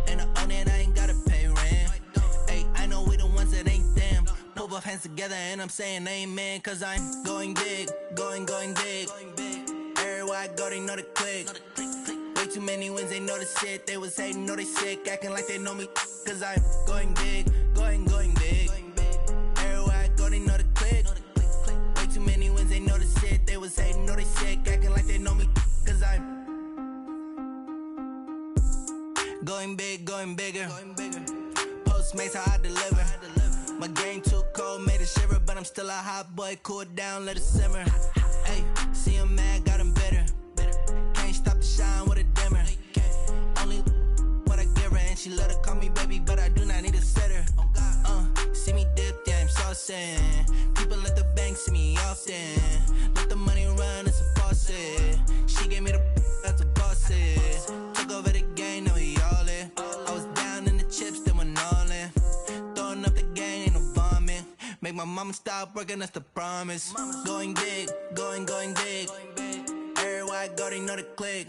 And I own it, I ain't gotta pay rent. Ay, I know we the ones that ain't them. Put both hands together and I'm saying amen. Cause I'm going big, going big. Everywhere I go, they know the click. Way too many wins, they know the shit. They was hating, know they sick, acting like they know me. Cause I'm going big, going big. Everywhere I go, they know the click. Way too many wins, they know the shit. They was hating, know they sick, acting like they know me. Cause I'm going big, going bigger. Postmates how I deliver. My game too cold, made it shiver, but I'm still a hot boy. Cool it down, let it simmer. Hey, see him mad, got him bitter. Can't stop the shine with a dimmer. Only what I give her, and she let her call me baby, but I do not need a sitter. See me dip, yeah, I'm saucing. People at the bank see me often. Let the money run, it's a faucet. She gave me the that's a boss it. Took over the game, now we all in. I was down in the chips, then went all in. Throwing up the game, ain't no vomit. Make my mama stop working, that's the promise. Going big, going big. Everywhere I go, they know the click.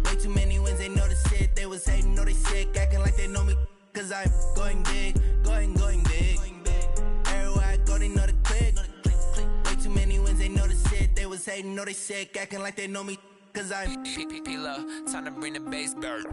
Way too many wins, they know the shit. They was hating, know they sick, acting like they know me. Cause I'm going big, going big. Everywhere I go, they know the click. Way too many wins, they know the shit. They was hating, know they sick, acting like they know me. Cause I'm P-P-P-Love, time to bring the bass bird.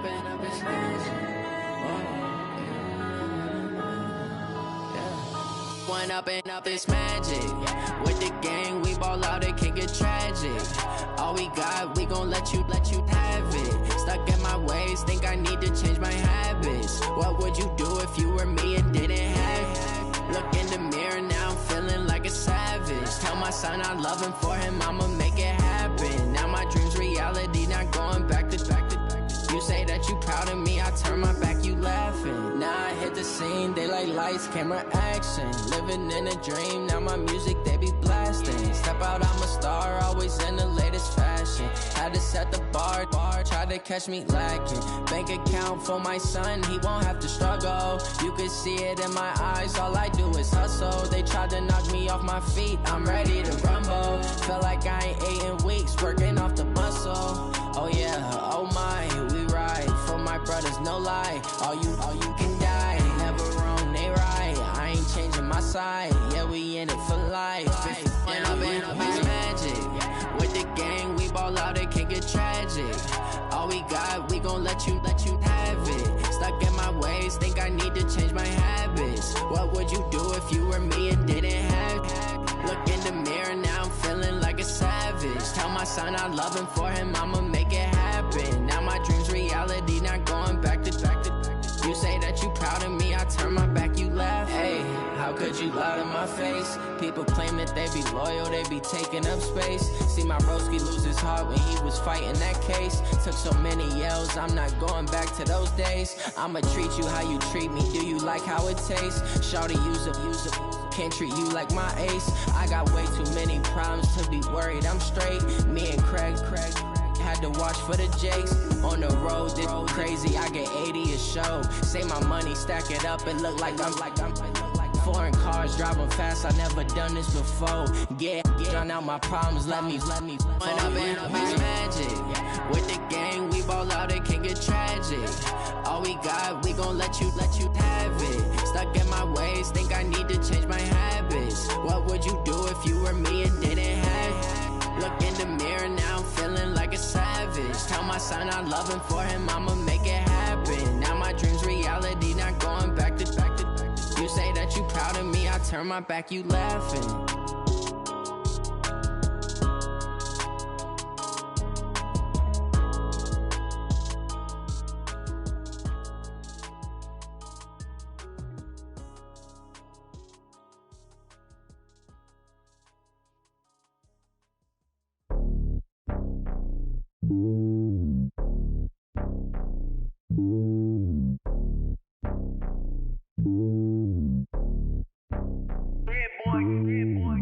it's magic. One up and up, it's magic. With the gang, we ball out, it can get tragic. All we got, we gon' let you have it. Stuck in my ways, think I need to change my habits. What would you do if you were me and didn't have it? Look in the mirror, now I'm feeling like a savage. Tell my son I love him, for him I'ma make it happen. Now my dream's reality, not going back to. You say that you proud of me, I turn my back, you laughing. Now I hit the scene, they like lights, camera, action. Living in a dream, now my music, they be blasting. Step out, I'm a star, always in the latest fashion. Had to set the bar, try to catch me lacking. Bank account for my son, he won't have to struggle. You can see it in my eyes, all I do is hustle. They tried to knock me off my feet, I'm ready to rumble. Felt like I ain't ate in weeks, working off the muscle. Oh yeah, oh my, we ride for my brothers, no lie. All you can die, never wrong, they right. I ain't changing my side, yeah, we in it for life. When up and up, it's magic. With the gang, we ball out, it can get tragic. All we got, we gon' let you have it. Stuck in my ways, think I need to change my habits. What would you do if you were me and didn't have it? Look in the mirror, now I'm feeling like a savage. Tell my son I love him, for him I'ma make it happen. Now my dream's reality, not going back to. You say that you proud of me, I turn my back, you laugh. Hey, how could you lie to my face? People claim that they be loyal, they be taking up space. See my broski lose his heart when he was fighting that case. Took so many yells, I'm not going back to those days. I'ma treat you how you treat me, do you like how it tastes? Shawty, use up. Can't treat you like my ace. I got way too many problems to be worried, I'm straight. Me and Craig had to watch for the Jakes. On the road, this crazy, I get 80 a show. Say my money, stack it up, and look like I'm foreign cars, driving fast, I never done this before. Get drown out my problems, let me When up and up, it's magic. With the gang, we ball out, it can get tragic. All we got, we gon' let you have it. Stuck in my ways, think I need to change my habits. What would you do if you were me and didn't have it? Look in the mirror, now I'm feeling like a savage. Tell my son I love him, for him I'ma make it happen. Now my dream's reality, not going back to. You say that you proud of me, I turn my back, you laughing.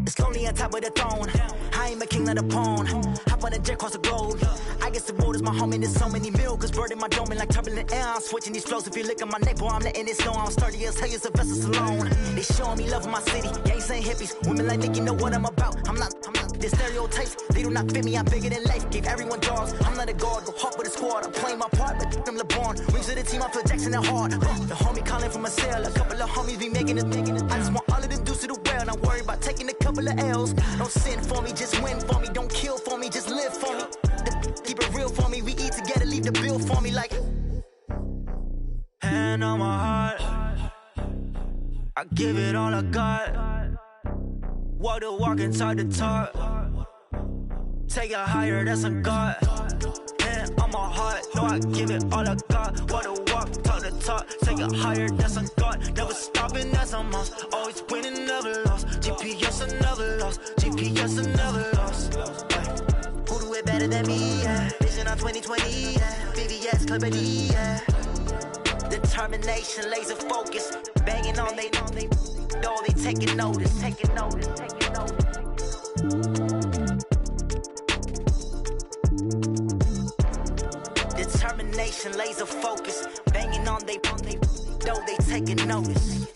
It's lonely on top of the throne. I ain't a king of the pawn. Hop on a jet across the globe. I guess the road is my home and there's so many mil. Cause bird in my dome and like turbulent air. I'm switching these flows. If you look at my neck, boy, I'm letting it slow. I'm sturdy as hell, it's a vessel alone. They showing me love in my city. Gangs ain't hippies. Women like Nick, you know what I'm about. I'm not. The stereotypes, they do not fit me. I'm bigger than life. Gave everyone dogs. I'm not a guard. Go hawk with a squad. I'm playing my part, but I'm LeBron. Rings of the team, I feel Jackson and hard. The homie calling from a cell. A couple of homies be making it. I just want all of them dudes to the well. Not worry about taking a couple of L's. Don't sin for me, just win for me. Don't kill for me, just live for me. Keep it real for me. We eat together, leave the bill for me like. Hand on my heart, I give it all I got. Walk the walk and talk the talk. Take it higher, that's a God. Hand on my heart, no, I give it all I got. Walk the walk, talk the talk. Take it higher, that's a God. Never stopping, that's a must. Always winning, never lost. GPS, I never lost. GPS, I never lost. Who do it better than me? Yeah. Vision on 2020, yeah. VVS, Clippity, yeah. Determination, laser focus. Banging on they know they taking notice. Determination, laser focus. Banging on they know they taking notice.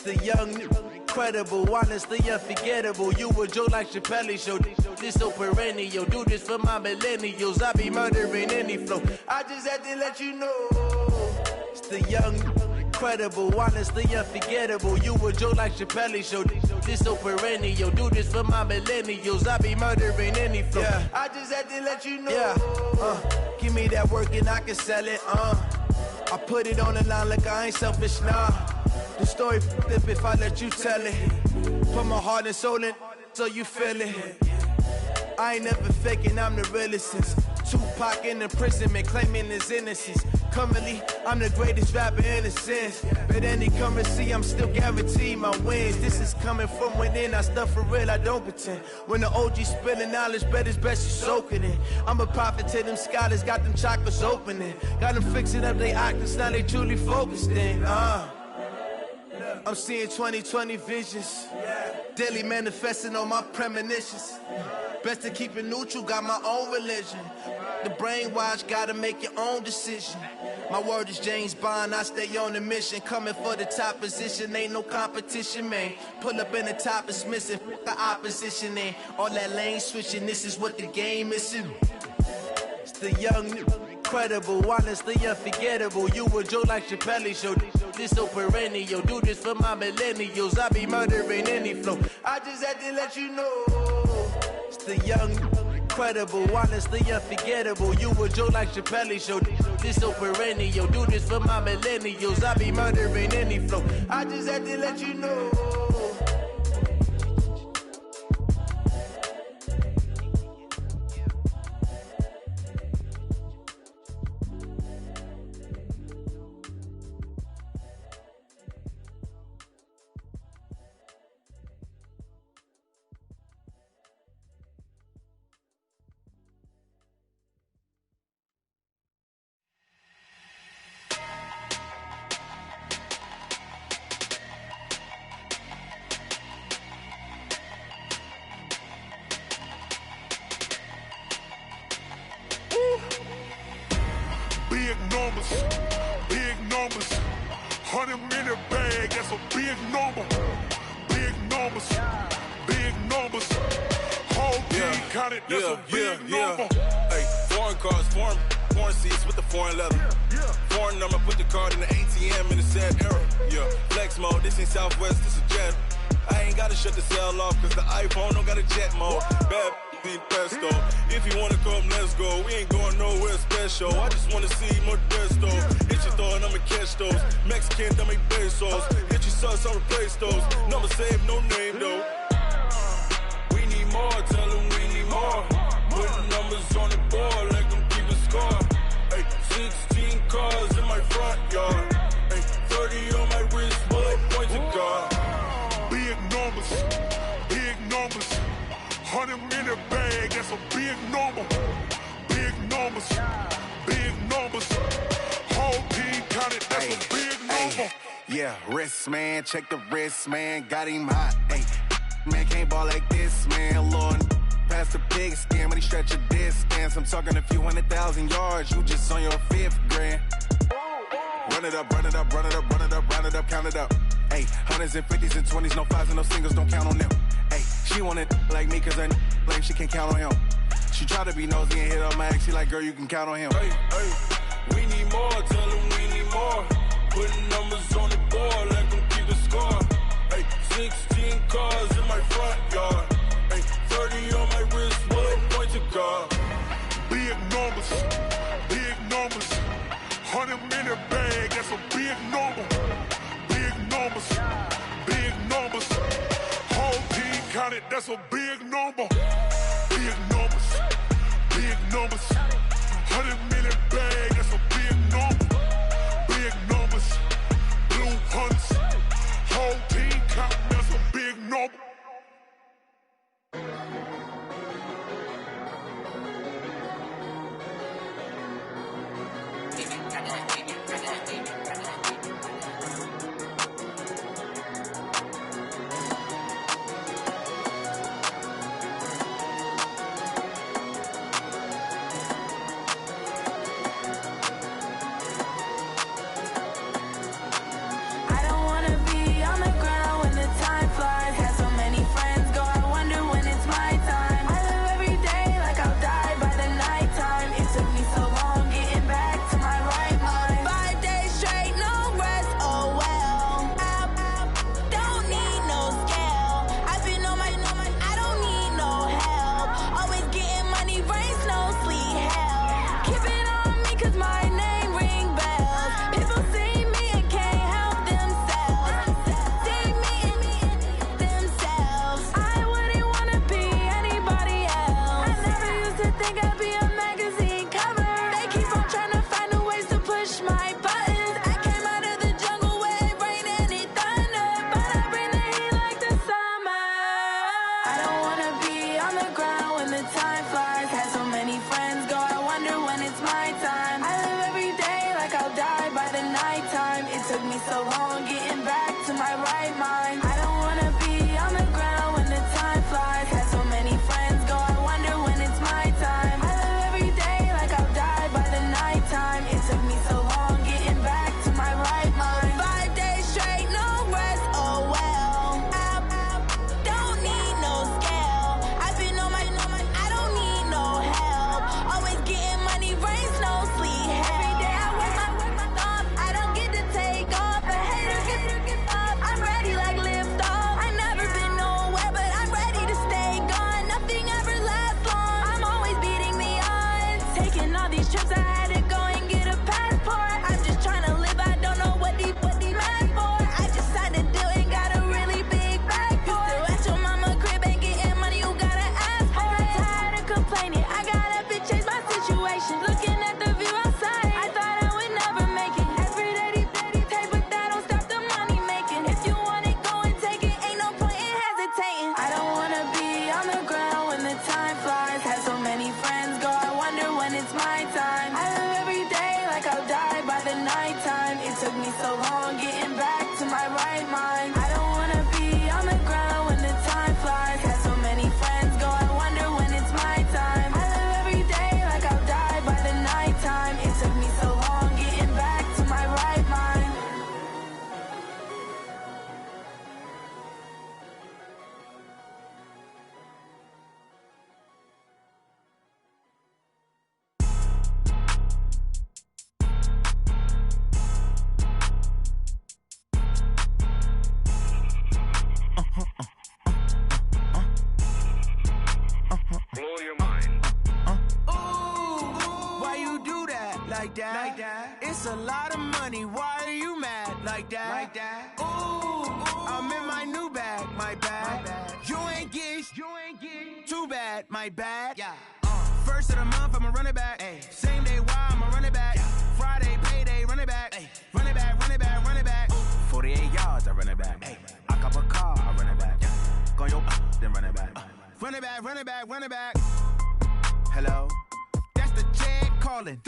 The young, incredible, honestly unforgettable. You a Joe like Chappelle show. This so perennial. Do this for my millennials. I be murdering any flow. I just had to let you know. It's the young, incredible, honestly unforgettable. You a joke like Chappelle show. This so perennial. Do this for my millennials. I be murdering any flow. Yeah. I just had to let you know. Yeah. Give me that work and I can sell it. I put it on the line like I ain't selfish, nah. The story flip if I let you tell it. Put my heart and soul in so you feel it. I ain't never faking, I'm the realest since Tupac in imprisonment, claiming his innocence. Currently, I'm the greatest rapper in a sense. But any currency, I'm still guaranteed my wins. This is coming from within, I stuff for real, I don't pretend. When the OG spilling knowledge, bet it's best you soak it in. I'm a prophet to them scholars, got them chakras opening. Got them fixing up they octaves, now they truly focused in. I'm seeing 2020 visions. Daily manifesting on my premonitions. Best to keep it neutral, got my own religion. The brainwash, gotta make your own decision. My word is James Bond, I stay on the mission. Coming for the top position, ain't no competition, man. Pull up in the top, it's missing, the opposition ain't. All that lane switching, this is what the game is. It's the young, incredible, honestly unforgettable. You a joke like Chappelle show. This so perennial. Do this for my millennials. I be murdering any flow. I just had to let you know. It's the young, incredible, honestly unforgettable. You a joke like Chappelle show. This so perennial. Do this for my millennials. I be murdering any flow. I just had to let you know. Big numbers, 100-minute bag, that's a big number. Big numbers, whole team counted, that's a big number. Hey, foreign cars, foreign seats with the foreign leather. Foreign number, put the card in the ATM in the sad era. Yeah, flex mode, this ain't Southwest, this is Jet. I ain't gotta shut the cell off, cause the iPhone don't got a jet mode. Bad need pesto. If you wanna come, let's go. We ain't going nowhere special. I just wanna see Modesto. Hit your throw and I'ma catch those. Mexican, dummy pesos. Hit your sus, I'll replace those. Number save, no name though. We need more, tell them we need more. Put numbers on the board, let them keep a score. Hey, 16 cars in my front yard. Hey, 30 on my wrist, bullet point to God. Big numbers, 100-minute bag, that's a big number. Big numbers, whole team counted, that's a big number. Yeah, wrist man, check the wrist man, got him hot. Ay, man can't ball like this, man. Lord, past the pig skin when he stretch a distance. I'm talking a few 100,000 yards, you just on your 5th grand. Run it up, count it up. Ay, hundreds and 50s and 20s, no 5s and no singles, don't count on them. Ay, she want it like me, cause her like she can't count on him. She try to be nosy and hit on my ex, she like, girl, you can count on him. Hey, we need more, tell them we need more. Putting numbers on the board, let them keep the score. Hey, 16 cars in my front yard. Hey, 30 on my wrist, bullet point to God. Big numbers, 100-minute bag, that's a big number. Big numbers, whole team counted, that's a big number. Big numbers, 100-minute bag, that's a big number. Big numbers, blue hunts, whole team counting, that's a big number. it's my time. I live every day like I'll die by the nighttime. It took me so long getting back to my right mind. I don't wanna be on the ground when the time flies. Got so many friends go, I wonder when it's my time. I live every day like I'll die by the nighttime. It took me so long getting back to my right mind. Blow your mind. Why you do that? Like that? Like that? It's a lot of money. Why are you mad? Like that? Like that? Ooh, I'm in my new bag. My bad. You ain't get. Too bad. My bad. Yeah. First of the month, I'ma run it back. Ay. Same day, why I'ma run it back. Friday, payday, run it back. Ay. Run it back, run it back, run it back. 48 yards, I run it back. Ay. I cop a car, I run it back. Go yo, then run it back. Run it back, run it back, run it back. Hello? That's the jag calling.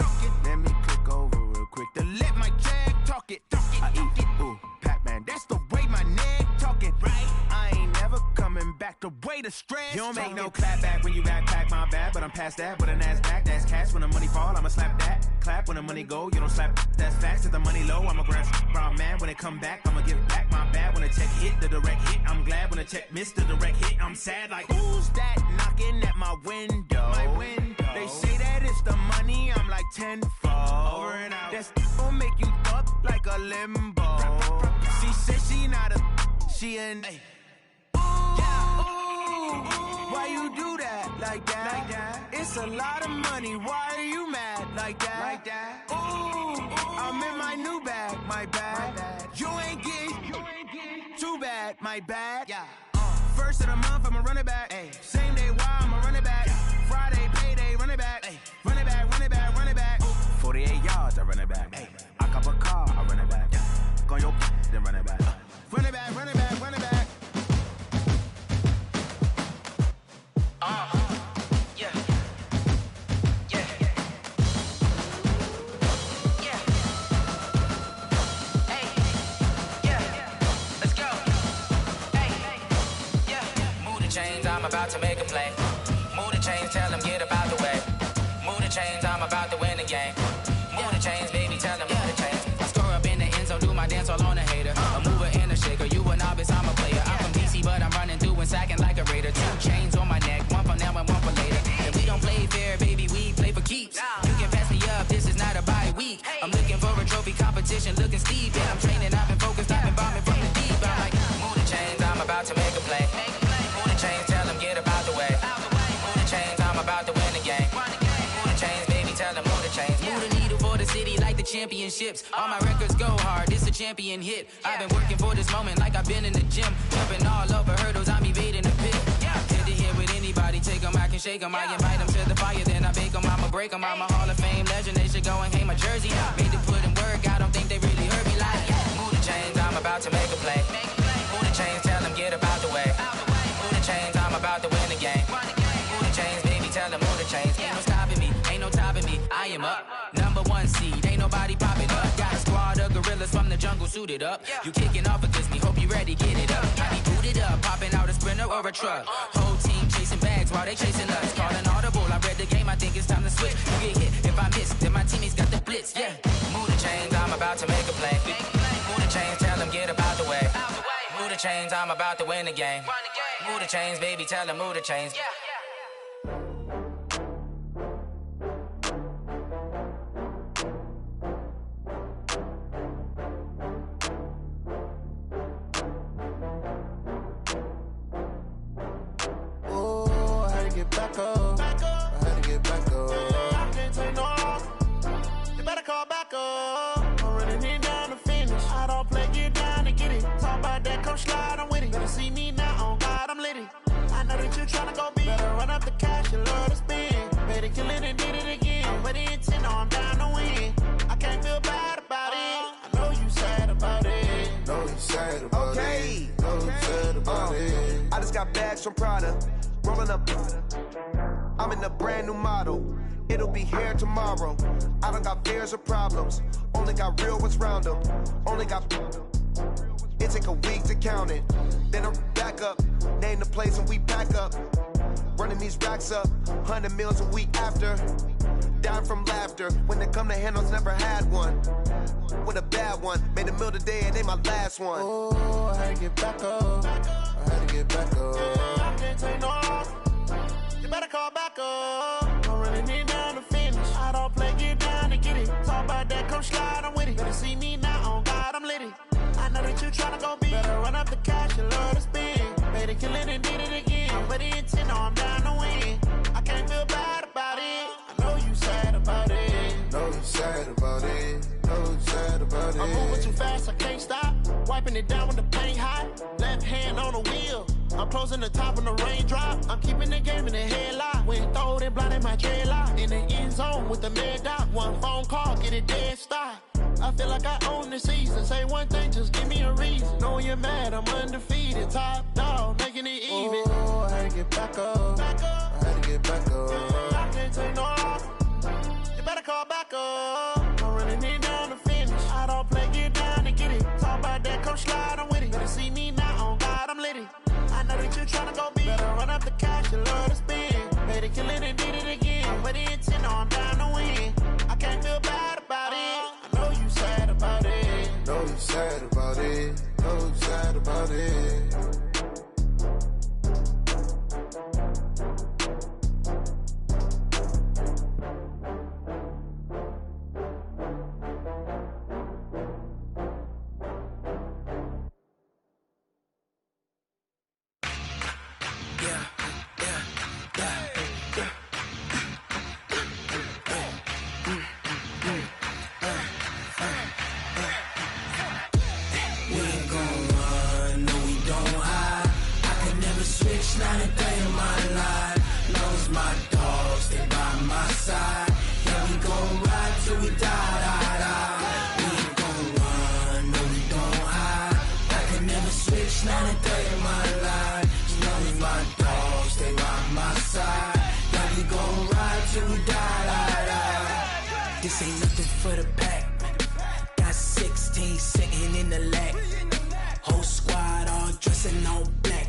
Let me click over real quick to let my jag talk it. I eat it, ooh, Pac-Man. That's the way my neck talking. Right? I ain't never coming back the way the stress. You don't make no clap back when you backpack, my bad. But I'm past that with a NASDAQ. That's cash when the money fall. I'ma slap that. Clap when the money go. You don't slap. That's facts. If the money low, I'ma grab brown man. When it come back, I'ma give back my bad. When the check hit, the direct hit. I'm glad when the check missed the direct hit. I'm sad like, who's that knocking at my window? My window. They say that it's the money. I'm like tenfold. Over and out. That's gon' make you up like a limbo. She said she not a. She an. Why you do that? Like that? Like that? It's a lot of money. Why are you mad? Like that? Like that? Ooh, I'm in my new bag. My bad. You ain't get. Too bad. My bad. Yeah. First of the month, I'ma run it back. Ay. Same day, why I'ma run it back. Friday, payday, run it back. Ay. Run it back, run it back, run it back. 48 yards, I run it back. Ay. I cop a car, I run it back. Go yo, then run it back. Run it back, run it back, run it back. Yeah. Yeah. Yeah. Hey. Yeah. Let's go. Hey. Yeah. Move the chains, I'm about to make a play. Move the chains, tell them get about the way. Move the chains, I'm about to win the game. Move the chains, baby, tell them move the chains. I score up in the end zone, do my dance all on a hater. A mover and a shaker, you a novice, I'm a player. I'm from DC, but I'm running through and sacking like a raider. 2 chains on my neck, one for now and one for later. And we don't play fair, baby, we play for keeps. You can pass me up, this is not a bye week. I'm looking for a trophy competition, looking steep. And I'm training, I've been focused, I've been bombing from the deep. I'm like, move the chains, I'm about to make a play. Move the chains, tell them get about the way. Move the chains, I'm about to win the game. Move the chains, baby, tell them move the chains. Move the needle for the city like the championships. All my records go hard, this a champion hit. I've been working for this moment like I've been in the gym. Jumping all over hurdles, I'm evading the pit. Hit it here with anybody, take them, I can shake them. I invite them to the fire, then I bake them, I'ma break them. I'm a Hall of Fame legend, they should go and hang my jersey. Made to put in work, I don't think they really heard me like. Move the chains, I'm about to make a play. Move the chains, tell them get about the way. Move the chains, I'm about to win the game. Move the chains, baby, tell them move the chains. Ain't no stopping me, ain't no topping me, I am up. Number 1 seed, ain't nobody popping up. Got a squad of gorillas from the jungle suited up. You kicking off against me, hope you ready, get it up. I be booted up, popping out a sprinter or a truck. Whole team chasing bags while they chasing us. Calling audible, I read the game, I think it's time to switch. You get hit, if I miss, then my teammates got the blitz, yeah. Move the chains, I'm about to make a play. Move the chains, tell them get about the way. Move the chains, I'm about to win the game. Move the chains, baby, tell them move the chains. Back up. I had to get back up. I can't take no loss. You better call back up. I'm running it down to finish. I don't play, get down to get it. Talk about that, come slide, I'm with it. Better see me now, on God, I'm litty. I know that you tryna go big. Better run up the cash, you love to spend. Better kill it and did it again. I'm with the intent, no, I'm down to win. I can't feel bad about it. I know you sad about it. Know you sad about it. Know you sad about it. I just got bags from Prada. Rolling up, I'm in a brand new model. it'll be here tomorrow. I don't got fears or problems, only got real ones round them. Only got. It take a week to count it, then I'm back up. Name the place and we pack up. Running these racks up, 100 meals a week after. Down from laughter, when they come to handles, never had one. With a bad one, made a meal today and ain't my last one. Oh, I had to get back up. I had to get back up. I can't take no loss. You better call back up. I'm running it down to finish. I don't play, get down to get it. Talk about that, come slide, I'm with it. Better see me now, on God, I'm litty. I know that you tryna go be. Better run up the cash, you love to spend. Made it, kill it, and did it again. But the intent, no, I'm down to win. I can't feel bad about it. I know you sad about it. Know you sad about it. Know you sad about it. I'm moving too fast, I can't stop. Wiping it down with the paint hot. Left hand on the wheel. I'm closing the top when the raindrop. I'm keeping the game in the headlock. When throwed and blinded my dreadlock. In the end zone with the mad dot. One phone call, get it dead stop. I feel like I own the season. Say one thing, just give me a reason. Knowing you're mad, I'm undefeated. Top dog, making it even. Oh, I had to get back up. I had to get back up. I can't take no loss. You better call back up. I'm running it down to finish. I don't play, get down to get it. Talk about that, come slide, I'm with it. Better see me now, on God, I'm litty. I know that you tryna go be. Better run up the cash, you love to spend. Made it, kill it, and did it again. But the intent, no, I'm down to win. I can't feel bad about it. I know you sad about it. Know you sad about it. Know you sad about it. Not a day in my life. Knows my dogs, they by my side. Yeah, we gon' ride till we die. We ain't gon' run, no, we don't hide. I can never switch, not a day in my life. Knows my dogs, they by my side. Yeah, we gon' ride till we die. This ain't nothing for the pack. Got 16 sitting in the lap. Whole squad all dressing all black.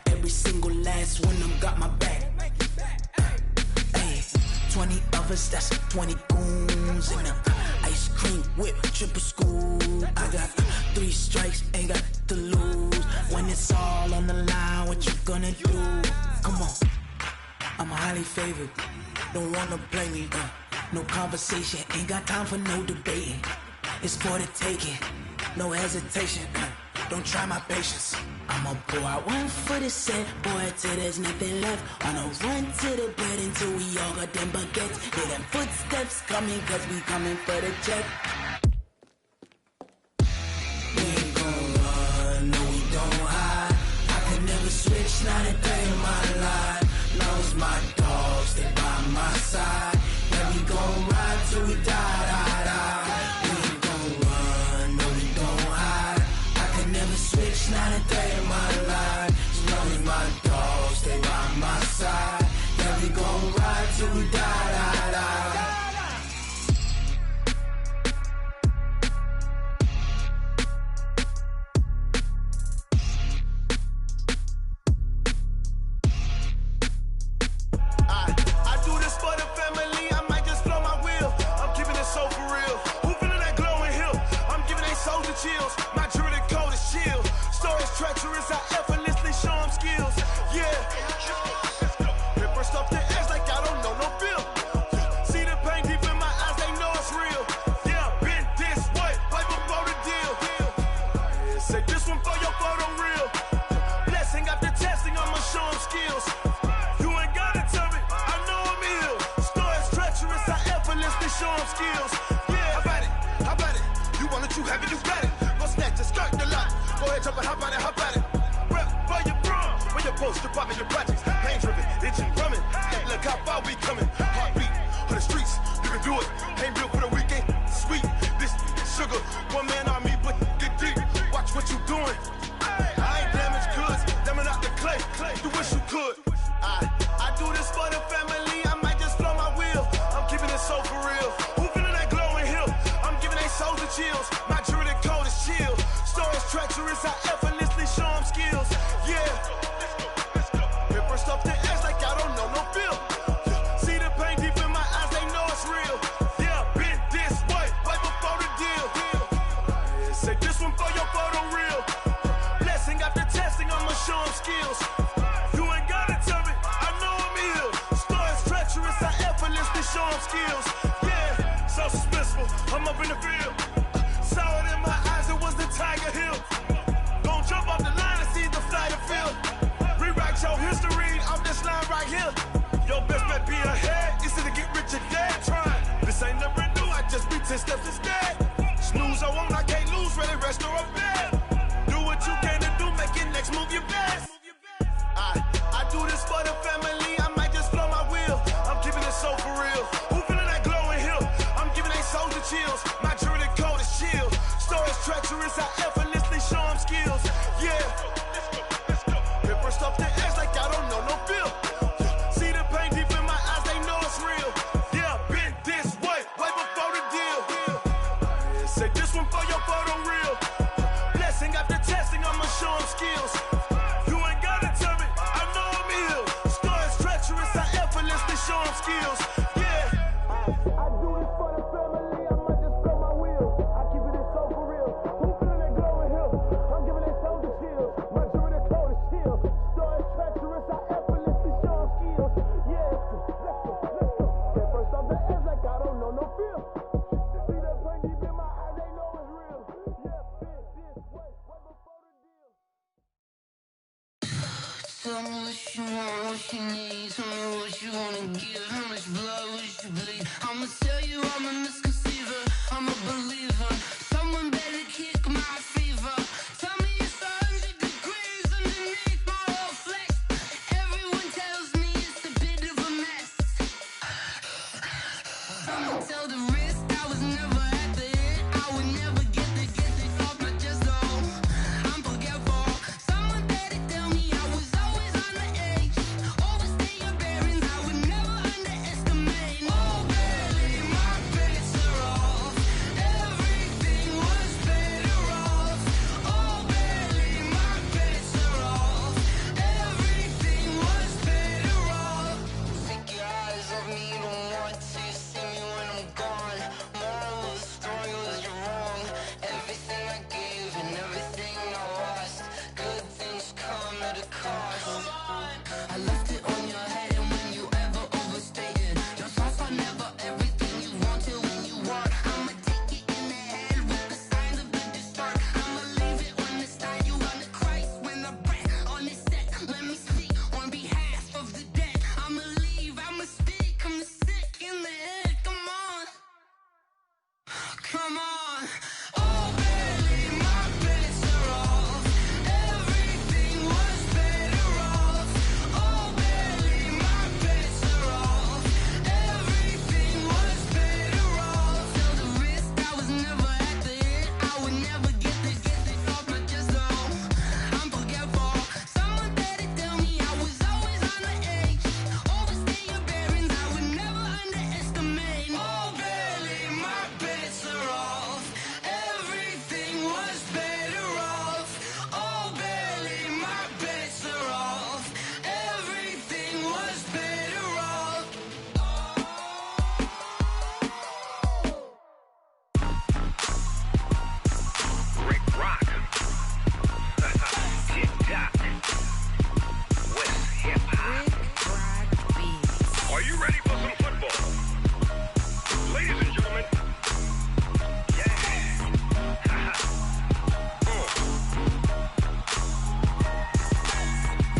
Every single last one of them got my back. Hey, 20 of us, that's 20 goons. And a ice cream whip, triple scoop. I got 3 strikes, ain't got to lose. When it's all on the line, what you gonna do? Come on, I'm highly favored. Don't wanna play me, no conversation. Ain't got time for no debating. It's for the taking, no hesitation. Don't try my patience. I'ma pour out one for the set, boy, till there's nothing left. On a run to the bed until we all got them baguettes. Hear them footsteps coming, cause we coming for the check. We ain't gon' run, no, we don't hide. I can never switch, not a day in my life. Knows my dogs, they by my side. Yeah, we gon' ride till we die. We ain't gon' run, no, we don't hide. I can never switch, not a day in my life. Knows my dogs, they by my side. Yeah, we gon' ride till we die. I do this for the family, I might just blow my wheel. I'm keeping it so for real. Who feeling that glowing hill? I'm giving they soldier chills. My jewelry coat is chill. Stories treacherous, I effortlessly show them skills. Yeah. Paper stuff the edge like I don't know no bill. See the pain deep in my eyes, they know it's real. Yeah, been this way, right before the deal. Say this one for your photo real. Blessing after testing, I'ma show them skills. You ain't gotta tell me, I know I'm ill. Stories treacherous, I effortlessly show them skills. Yeah, how about it? You want it, you have it, you got it. Go snatch it, skirt the lot. Go ahead, jump it, how about it? Rep for your bro, when your post, you're popping your projects. Pain driven, itching, drumming. Look how far we coming. Heartbeat on the streets, you can do it. Ain't built for the weekend, sweet. This sugar, one man army, but get deep. Watch what you doing. I ain't damaged goods, damn it out the clay. You wish you could. I do this for the family, I might just blow my wheel. Sean skills. Yeah, so suspenseful. I'm up in the field. Saw it in my eyes, it was the Tiger Hill. Gon' jump off the line and see the flight of field. Rewrite your history off this line right here. Your best bet be ahead, easy to get rich or dead trying. This ain't never new, I just be 10 steps instead. Snooze or won't, I can't lose, ready, rest or a bed. Do what you can to do, make your next move your best. I do this for the family, I might just blow my wheel. I'm keeping it so for real. Who feeling that glowing hill? I'm giving they soldier chills. My jewelry code is chill. Stories treacherous, I effortlessly show them skills. Yeah. Paper stuff the edge like I don't know no feel. See the pain deep in my eyes, they know it's real. Yeah, been this way before the deal. Say this one for your photo reel. Blessing after testing, I'ma show them skills. You ain't gotta tell me, I know I'm ill. Stories treacherous, I effortlessly show them skills. Yeah. I do this for the family, I might just blow my wheel. I keep it so for real. Who feeling that glowing hill? I'm giving they soldier chills. My jewelry code is chill. Stories treacherous, I effortlessly show them skills. Yeah. Let's go. Get first off the edge like I don't know no feel. See that pain deep in my eyes, they know it's real. Yeah, been this way before the deal. Tell me what you want, what you need. Tell me what you wanna give. How much blood would you bleed? I'ma tell you I'm a misconceiver. I'm a believer. Someone better kick my fever. Tell me it's 100 degrees underneath my whole flesh. Everyone tells me it's a bit of a mess. I'ma tell the risk I was never at the end. I would never get this off my chest though. I'm forgetful. Someone better tell me I was always on the edge. Overstay your bearings, I would never underestimate. Oh baby, my bets are off. Everything was better off. Oh baby, my bets are off. Everything was better off. Take your eyes off me, don't want to see me when I'm gone. Moral of the story was you're wrong. Everything I gave and everything I lost. Good things come at a cost. I left it on your head and when you ever overstated. Your thoughts are never everything you wanted when you want. I'ma take it in the head with the signs of the distort. I'ma leave it on the side. You on the Christ when the breath on this set. Let me speak on behalf of the dead. I'ma leave, I'ma speak. I'm sick in the head. Come on. Come on. Oh baby, my bets are off. Everything was better off. Oh baby, my bets are off. Everything was better off. Tell the risk I was never at the end. I would never get this off my chest though. I'm forgetful. Someone better tell me I was always on the edge. Overstay your bearings, I would never underestimate. Oh baby, my bets are off. Everything was better off. Oh baby, my bets are off. Everything was better off. Rick Rock. Tick-tock. West hip-hop. Are you ready for some football? Ladies and gentlemen. Yeah.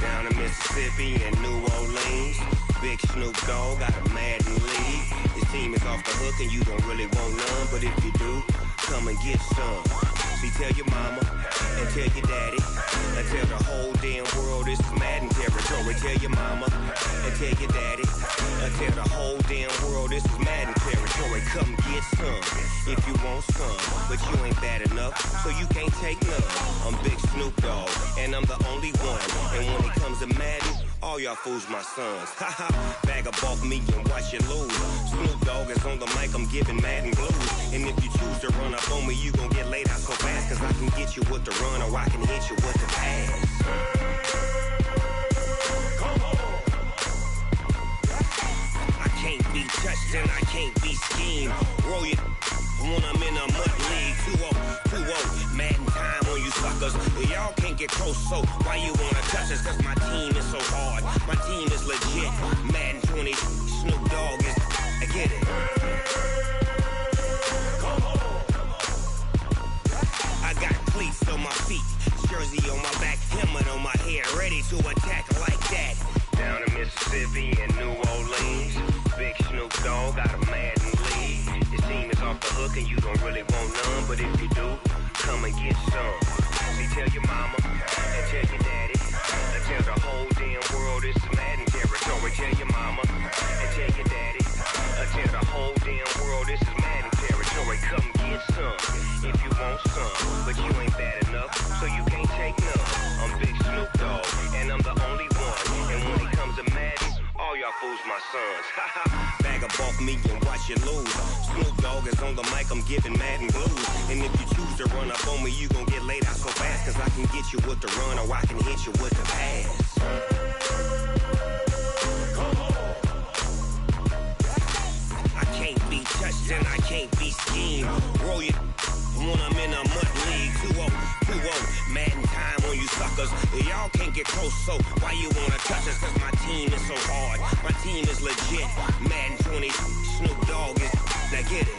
Down in Mississippi and New Orleans, Big Snoop Dogg got a Madden lead. His team is off the hook and you don't really want none, but if you do, come and get some. See, tell your mama and tell your daddy and tell the whole damn world this is Madden territory. Tell your mama and tell your daddy and tell the whole damn world this is Madden territory. Come get some if you want some, but you ain't bad enough, so you can't take none. I'm Big Snoop Dogg and I'm the only one, and when it comes to Madden, all y'all fools my sons. Haha, bag of off me and watch you lose. Snoop Dogg is on the mic, I'm giving Madden blues. And if you choose to run up on me, you gon' get laid out so fast, cause I can get you with the run or I can hit you with the pass. I can't be touched and I can't be schemed. Roll your when I'm in a mud league. 2-0, Madden time on you suckers. Y'all can't get close, so why you wanna touch us? Cause my team is so hard, my team is legit. Madden 20, Snoop Dogg is, I get it. tell your mama, and tell your daddy, tell the whole damn world this is Madden territory. Come get some if you want some, but you ain't bad enough, so you can't take none. I'm Big Snoop Dogg, and I'm the only one. And when it comes to Madden, all y'all fools my sons. Bag up off me and watch you lose. Snoop Dogg is on the mic, I'm giving Madden blues. And if you choose to run up on me, you gon' get laid out so fast. Cause I can get you with the run or I can hit you with the pass. I can't be touched and I can't be schemed. Roll you when I'm in a mud league. 2-0, Madden time on you suckers. Y'all can't get close, so why you wanna touch us? Cause my team is so hard, my team is legit. Madden 20, Snoop Dogg is, now get it.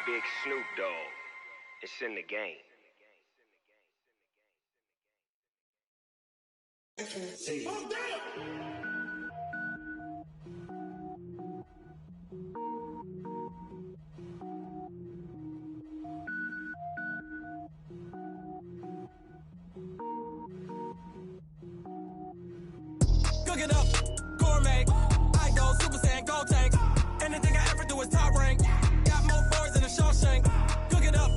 Big Snoop Dogg, it's in the game. Cook it up, gourmet. I go Super Saiyan, gold tank. Anything I ever do is top rank. Got more boys than a Shawshank. Cook it up,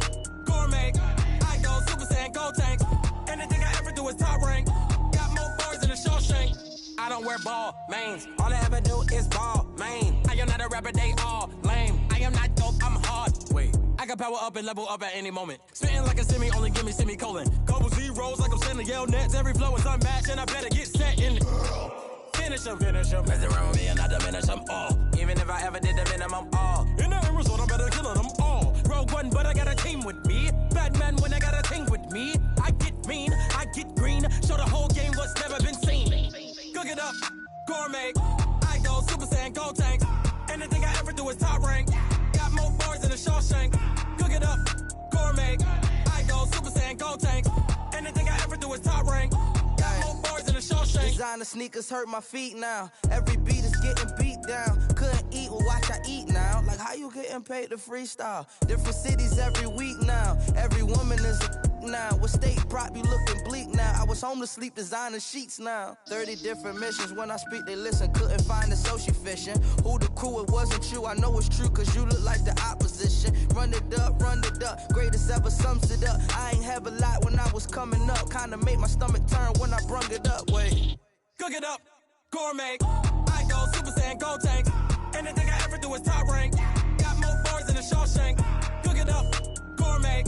gourmet. I go Super Saiyan, gold tank. Anything I ever do is top rank. Got more boys than a Shawshank. I don't wear ball mains. All I ever do is ball main. I am not a rapper, they all lame. I am not dope, I'm hard. Wait, I can power up and level up at any moment. Spitting like a semi, only give me semicolon. Couple zeros like I'm sending yell nets. Every flow is unmatched and I better get set in. Finish them. Mess around with me and I diminish them all. Even if I ever did the minimum all. In the end result, I'm better killing them all. Rogue One, but I got a team with me. Batman when I got a thing with me. I get mean, I get green. Show the whole game what's never been seen. Cook it up, gourmet. I go Super Saiyan, gold tank. Anything I ever do is top rank. Got more bars than a Shawshank. Cook it up, gourmet. I go Super Saiyan, gold tank. Anything I ever do is top rank. Got more bars than a Shawshank. Designer sneakers hurt my feet now. Every beat is getting beat down. Couldn't eat, well watch I eat now. Like how you getting paid to freestyle? Different cities every week now. Every woman is a now. With state prop, you looking bleak now. I was home to sleep designer sheets now. 30 different missions. When I speak, they listen. Couldn't find the social fishing. Who the crew, it wasn't you. I know it's true, cause you look like the opposition. Run it up, greatest ever sums it up. I ain't have a lot when I was coming up. Kinda made my stomach turn when I brung it up. Wait. Cook it up, gourmet. I go Super Saiyan, gold tank. Anything I ever do is top rank. Got more bars than a Shawshank. Cook it up, gourmet.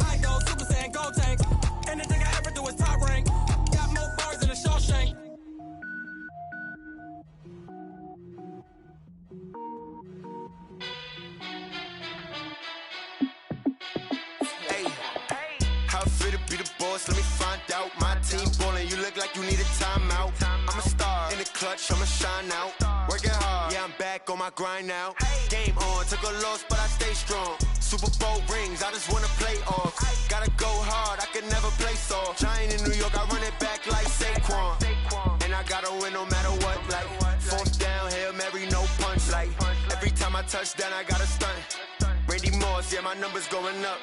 I go Super Saiyan, gold tank. Anything I ever do is top rank. Got more bars than a Shawshank. Hey, how I feel to be the boss? Let me find out. My team ballin', you look like you need a timeout. I'm a star in the clutch, I'ma shine out. Working hard, yeah, I'm back on my grind now. Game on, took a loss, but I stay strong. Super Bowl rings, I just wanna play off. Gotta go hard, I can never play soft. Giant in New York, I run it back like Saquon. And I gotta win no matter what, like fourth down, Hail Mary, no punch. Like every time I touch down, I gotta stunt. Randy Moss, yeah, my numbers going up.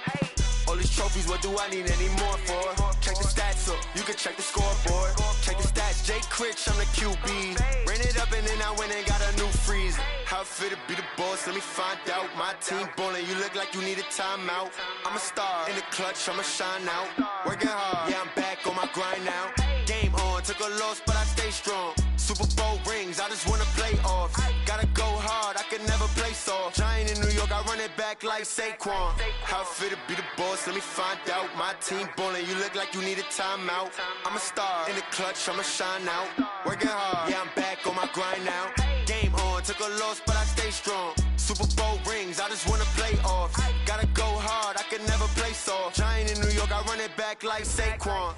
All these trophies, what do I need any more for? Check the stats up, you can check the scoreboard. Check the stats, Jay Critch, I'm the QB. Ran it up and then I went and got a new freeze. How I feel to be the boss, let me find out. My team ballin', you look like you need a timeout. I'm a star in the clutch, I'ma shine out. Working hard, yeah, I'm back on my grind now. Game on, took a loss, but I stay strong. Super Bowl rings, I just wanna play off. Gotta go hard, I can never play soft. Giant in New York, I run it back like Saquon. How I feel to be the boss, let me find out. My team ballin', you look like you need a timeout. I'm a star in the clutch, I'ma shine out. Working hard, yeah, I'm back on my grind now. Game on, took a loss, but I stay strong. Super Bowl rings, I just wanna play off. Gotta go hard, I can never play soft. Giant in New York, I run it back like Saquon.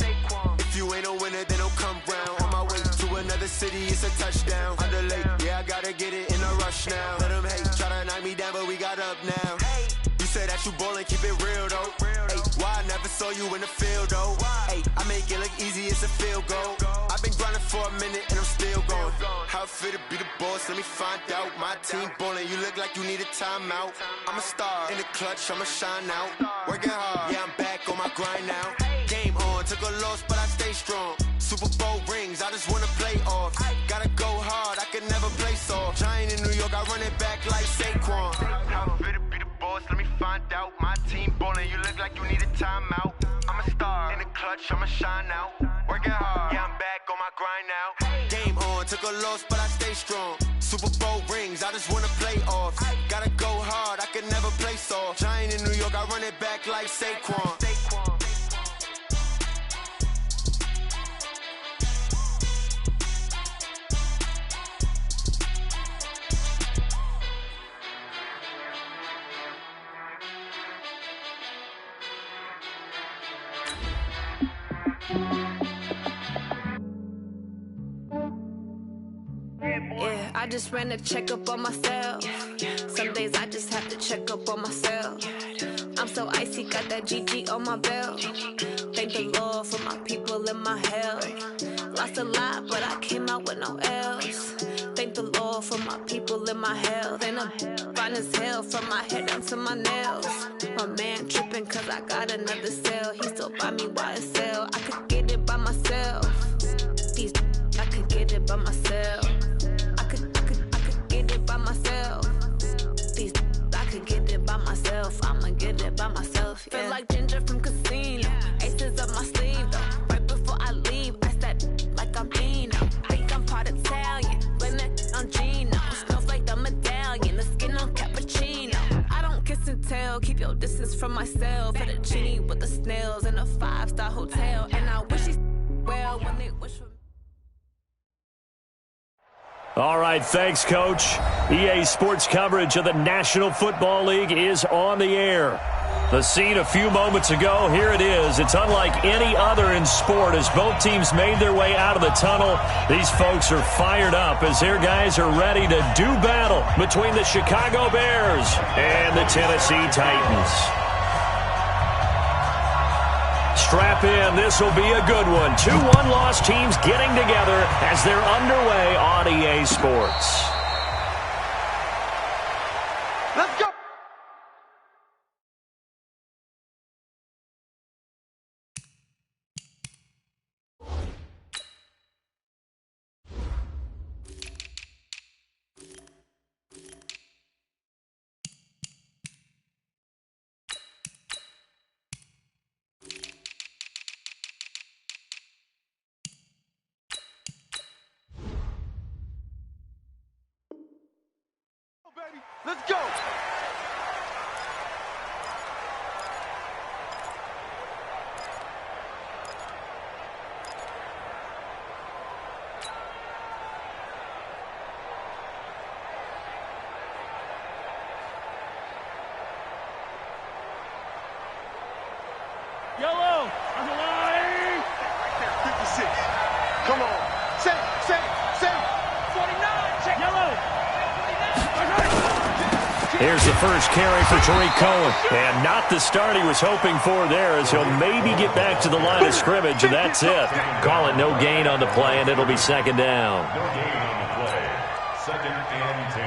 If you ain't a winner, then don't come round. On my way to another city, it's a touchdown. Underlay, yeah, I gotta get it in a rush now. Let them hate, try to knock me down, but we got up now. You said that you ballin', keep it real though. Hey, why I never saw you in the field though? Hey, I make it look easy, it's a field goal. I've been grinding for a minute and I'm still going. How it feel to be the boss? Let me find out. My team ballin', you look like you need a timeout. I'm a star in the clutch, I'ma shine out. Working hard, yeah, I'm back on my grind now. Game on, took a loss, but I stay strong. Super Bowl rings, I just wanna play off. Gotta go hard, I can never play soft. Giant in New York, I run it back like Saquon. How it feel to be the boss? Let me find out. My team ballin', you look like you need a timeout. I'm a star in the clutch, I'ma shine out. Working hard, yeah, I'm back on my grind now. Game on, took a loss, but I stay strong. Super Bowl rings, I just wanna play off. Gotta go hard, I can never play soft. Giant in New York, I run it back like Saquon. Yeah, I just ran a checkup on myself. Some days I just have to check up on myself. I'm so icy, got that GG on my belt. Thank the Lord for my people and my health. Lost a lot, but I came out with no L's. Thank the Lord for my people and my health. And I'm fine as hell from my head down to my nails. My man tripping cause I got another cell. He still buy me YSL. I could get it by myself. I could get it by myself. I could get it by myself. I could get it by myself. I'ma get it by myself. Yeah. Feel like Ginger from Casino. Aces up my sleeve though. Right before I leave, I step like I'm Dino. Think I'm part Italian. Blame that on Gino. Smells like the medallion. The skin on cappuccino. I don't kiss and tell. Keep your distance from myself. For the genie with the snails in a 5-star hotel. And I wish he well when they wish for me. All right, thanks, Coach. EA Sports coverage of the National Football League is on the air. The scene a few moments ago, here it is. It's unlike any other in sport as both teams made their way out of the tunnel. These folks are fired up as their guys are ready to do battle between the Chicago Bears and the Tennessee Titans. Strap in, this will be a good one. 2 one-loss teams getting together as they're underway on EA Sports. Let's go! Let's go! Yellow! On the line! Right there, 56. Come on. Say. 49. Check. Yellow! Here's the first carry for Tariq Cohen. And not the start he was hoping for there as he'll maybe get back to the line of scrimmage, and that's it. Call it no gain on the play, and it'll be second down. No gain on the play. 2nd and 10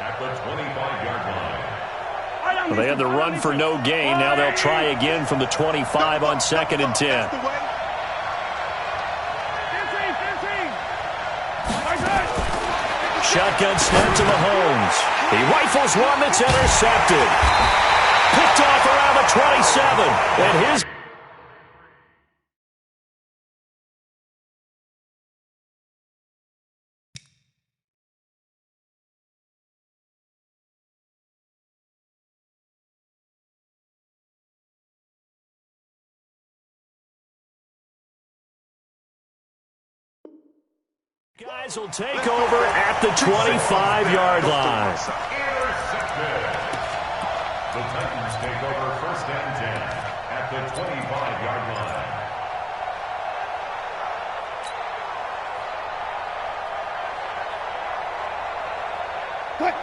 at the 25-yard line. Well, they had the run for no gain. Now they'll try again from the 25 on 2nd and 10. Shotgun snap to Mahomes. He rifles one that's intercepted. Picked off around the 27. And his... Guys will take over at the 25-yard line. Intercepted. The Titans take over 1st and 10 at the 25-yard line. What?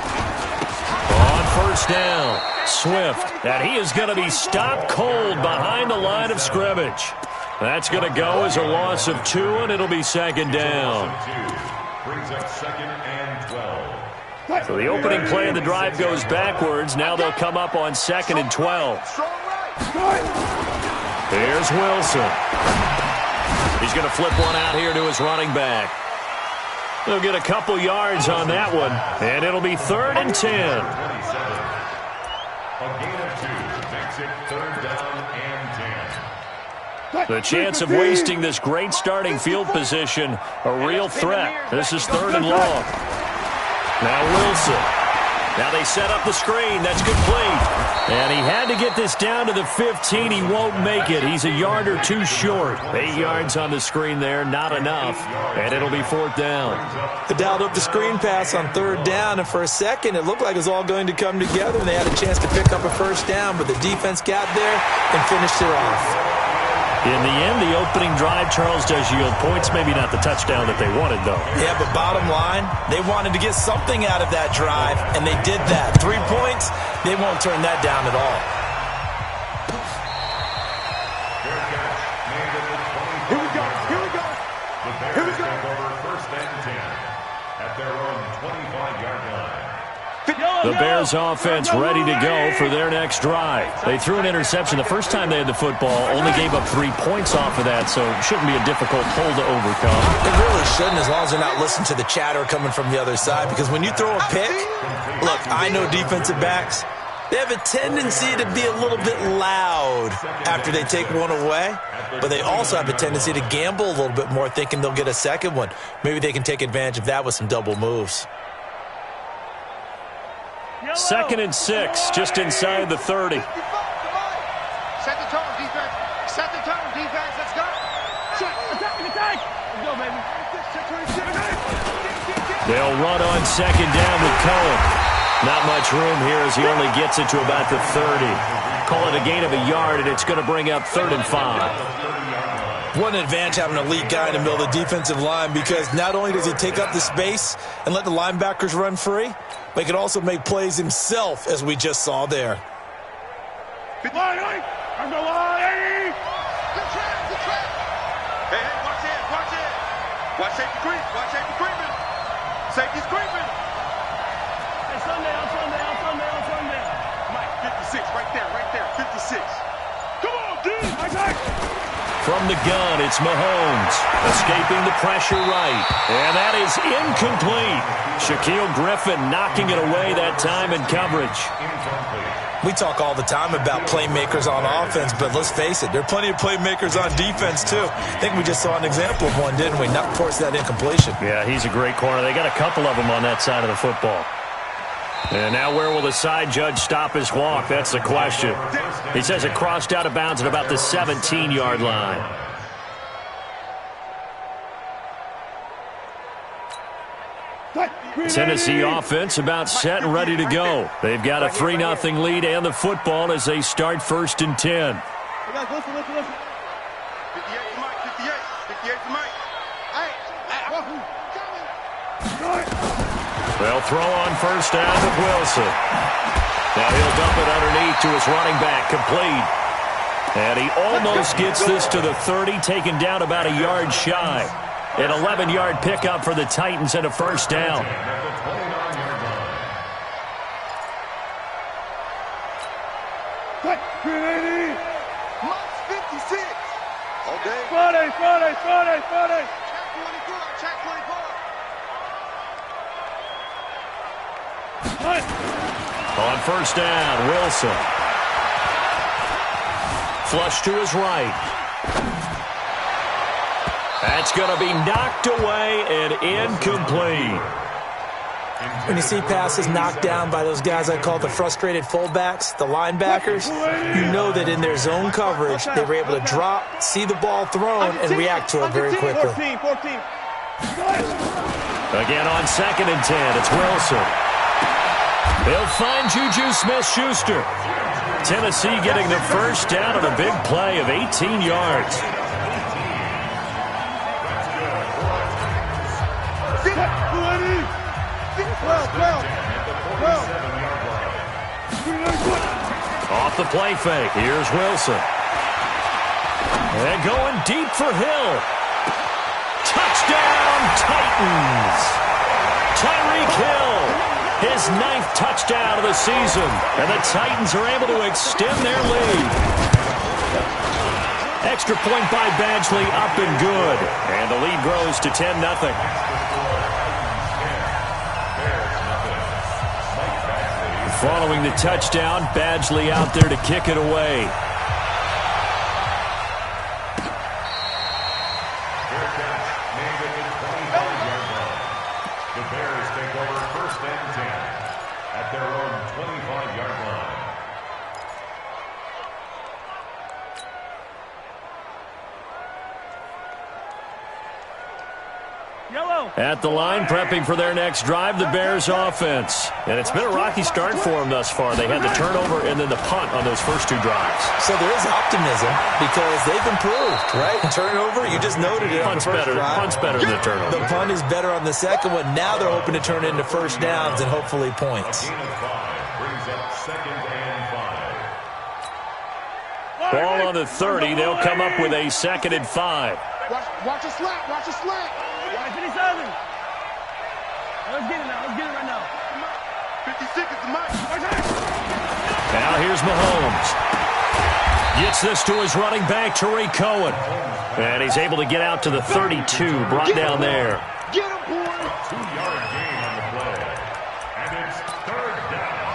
On first down, Swift, and he is going to be stopped cold behind the line of scrimmage. That's going to go as a loss of 2, and it'll be second down. Brings up 2nd and 12. So the opening play of the drive goes backwards. Now they'll come up on 2nd and 12. Here's Wilson. He's going to flip one out here to his running back. They'll get a couple yards on that one, and it'll be 3rd and 10. A gain of 2 makes it 3rd down and 10. The chance of wasting this great starting field position, a real threat. This is 3rd and long. Now Wilson. Now they set up the screen. That's complete. And he had to get this down to the 15. He won't make it. He's a yard or 2 short. 8 yards on the screen there, not enough. And it'll be 4th down. They dialed up the screen pass on 3rd down, and for a second it looked like it was all going to come together, and they had a chance to pick up a first down, but the defense got there and finished it off. In the end, the opening drive, Charles, does yield points. Maybe not the touchdown that they wanted, though. Yeah, but bottom line, they wanted to get something out of that drive, and they did that. 3 points, they won't turn that down at all. Here we go. The Bears take over 1st and 10 at their own 25-yard line. The Bears offense ready to go for their next drive. They threw an interception the first time they had the football, only gave up 3 points off of that, so it shouldn't be a difficult hole to overcome. It really shouldn't, as long as they're not listening to the chatter coming from the other side, because when you throw a pick, look, I know defensive backs, they have a tendency to be a little bit loud after they take one away, but they also have a tendency to gamble a little bit more, thinking they'll get a second one. Maybe they can take advantage of that with some double moves. 2nd and 6, just inside the 30. Set the tone, defense. Set the tone, defense. Let's go. Attack. Let's go, baby. They'll run on 2nd down with Cohen. Not much room here as he only gets it to about the 30. Call it a gain of a yard, and it's going to bring up 3rd and 5. What an advantage having an elite guy in the middle of the defensive line, because not only does he take up the space and let the linebackers run free, but he can also make plays himself, as we just saw there. Hey, watch it. Watch safety creeping. Safety's creeping. Hey, Sunday. Mike, 56, right there, 56. Come on, dude. From the gun, it's Mahomes, escaping the pressure right. And that is incomplete. Shaquille Griffin knocking it away that time in coverage. We talk all the time about playmakers on offense, but let's face it, there are plenty of playmakers on defense, too. I think we just saw an example of one, didn't we? Not force that incompletion. Yeah, he's a great corner. They got a couple of them on that side of the football. And now where will the side judge stop his walk? That's the question. He says it crossed out of bounds at about the 17-yard line. Tennessee offense about set and ready to go. They've got a 3-0 lead and the football as they start 1st and 10. 58 to Mike. 58 to Mike. They'll throw on 1st down with Wilson. Now he'll dump it underneath to his running back, complete. And he almost gets this to the 30, taken down about a yard shy. An 11-yard pickup for the Titans and a 1st down. Mike's 56. All day. Friday. Check 24. On 1st down, Wilson. Flush to his right. That's going to be knocked away and incomplete. When you see passes knocked down by those guys I call the frustrated fullbacks, the linebackers, you know that in their zone coverage, they were able to drop, see the ball thrown, and react to it very quickly. 14. Again on 2nd and 10, it's Wilson. They'll find Juju Smith-Schuster. Tennessee getting the 1st down on a big play of 18 yards. off the play fake. Here's Wilson. And going deep for Hill. Touchdown, Titans. Tyreek Hill, his 9th touchdown of the season. And the Titans are able to extend their lead. Extra point by Badgley, up and good. And the lead grows to 10-0. Following the touchdown, Badgley out there to kick it away. The Bears take over 1st and 10 at their own 25-yard line. At the line, prepping for their next drive, the Bears offense. And it's been a rocky start for them thus far. They had the turnover and then the punt on those first 2 drives. So there is optimism because they've improved, right? Turnover, you just noted it. Punt's better than the turnover. The punt is better on the second one. Now they're hoping to turn it into first downs and hopefully points. A gain of 5 brings up 2nd and 5. Ball on the 30. They'll come up with a 2nd and 5. Watch a slant. Watch a slant. 57. Let's get it now. Let's get it right now. 56 is the mark. Now here's Mahomes. Gets this to his running back, Tariq Cohen. And he's able to get out to the 32, brought down there. Get him, boy. 2-yard gain on the play. And it's 3rd down.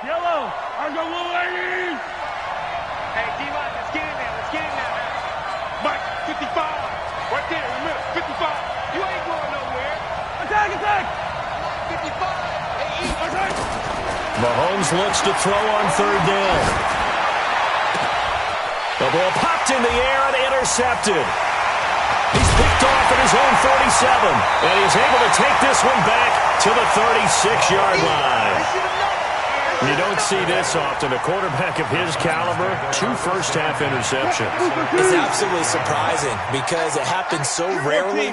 Yellow. Argo Blue ladies. Hey, D-Line, let's get in there. Let's get in there, man. Mike, 55. Right there, remember, 55. You ain't going nowhere. Attack, attack. 55. Hey, attack. Mahomes looks to throw on 3rd down. The ball popped in the air and intercepted. He's picked off at his own 47, and he's able to take this one back to the 36-yard line. You don't see this often. A quarterback of his caliber, 2 first-half interceptions. It's absolutely surprising because it happens so rarely.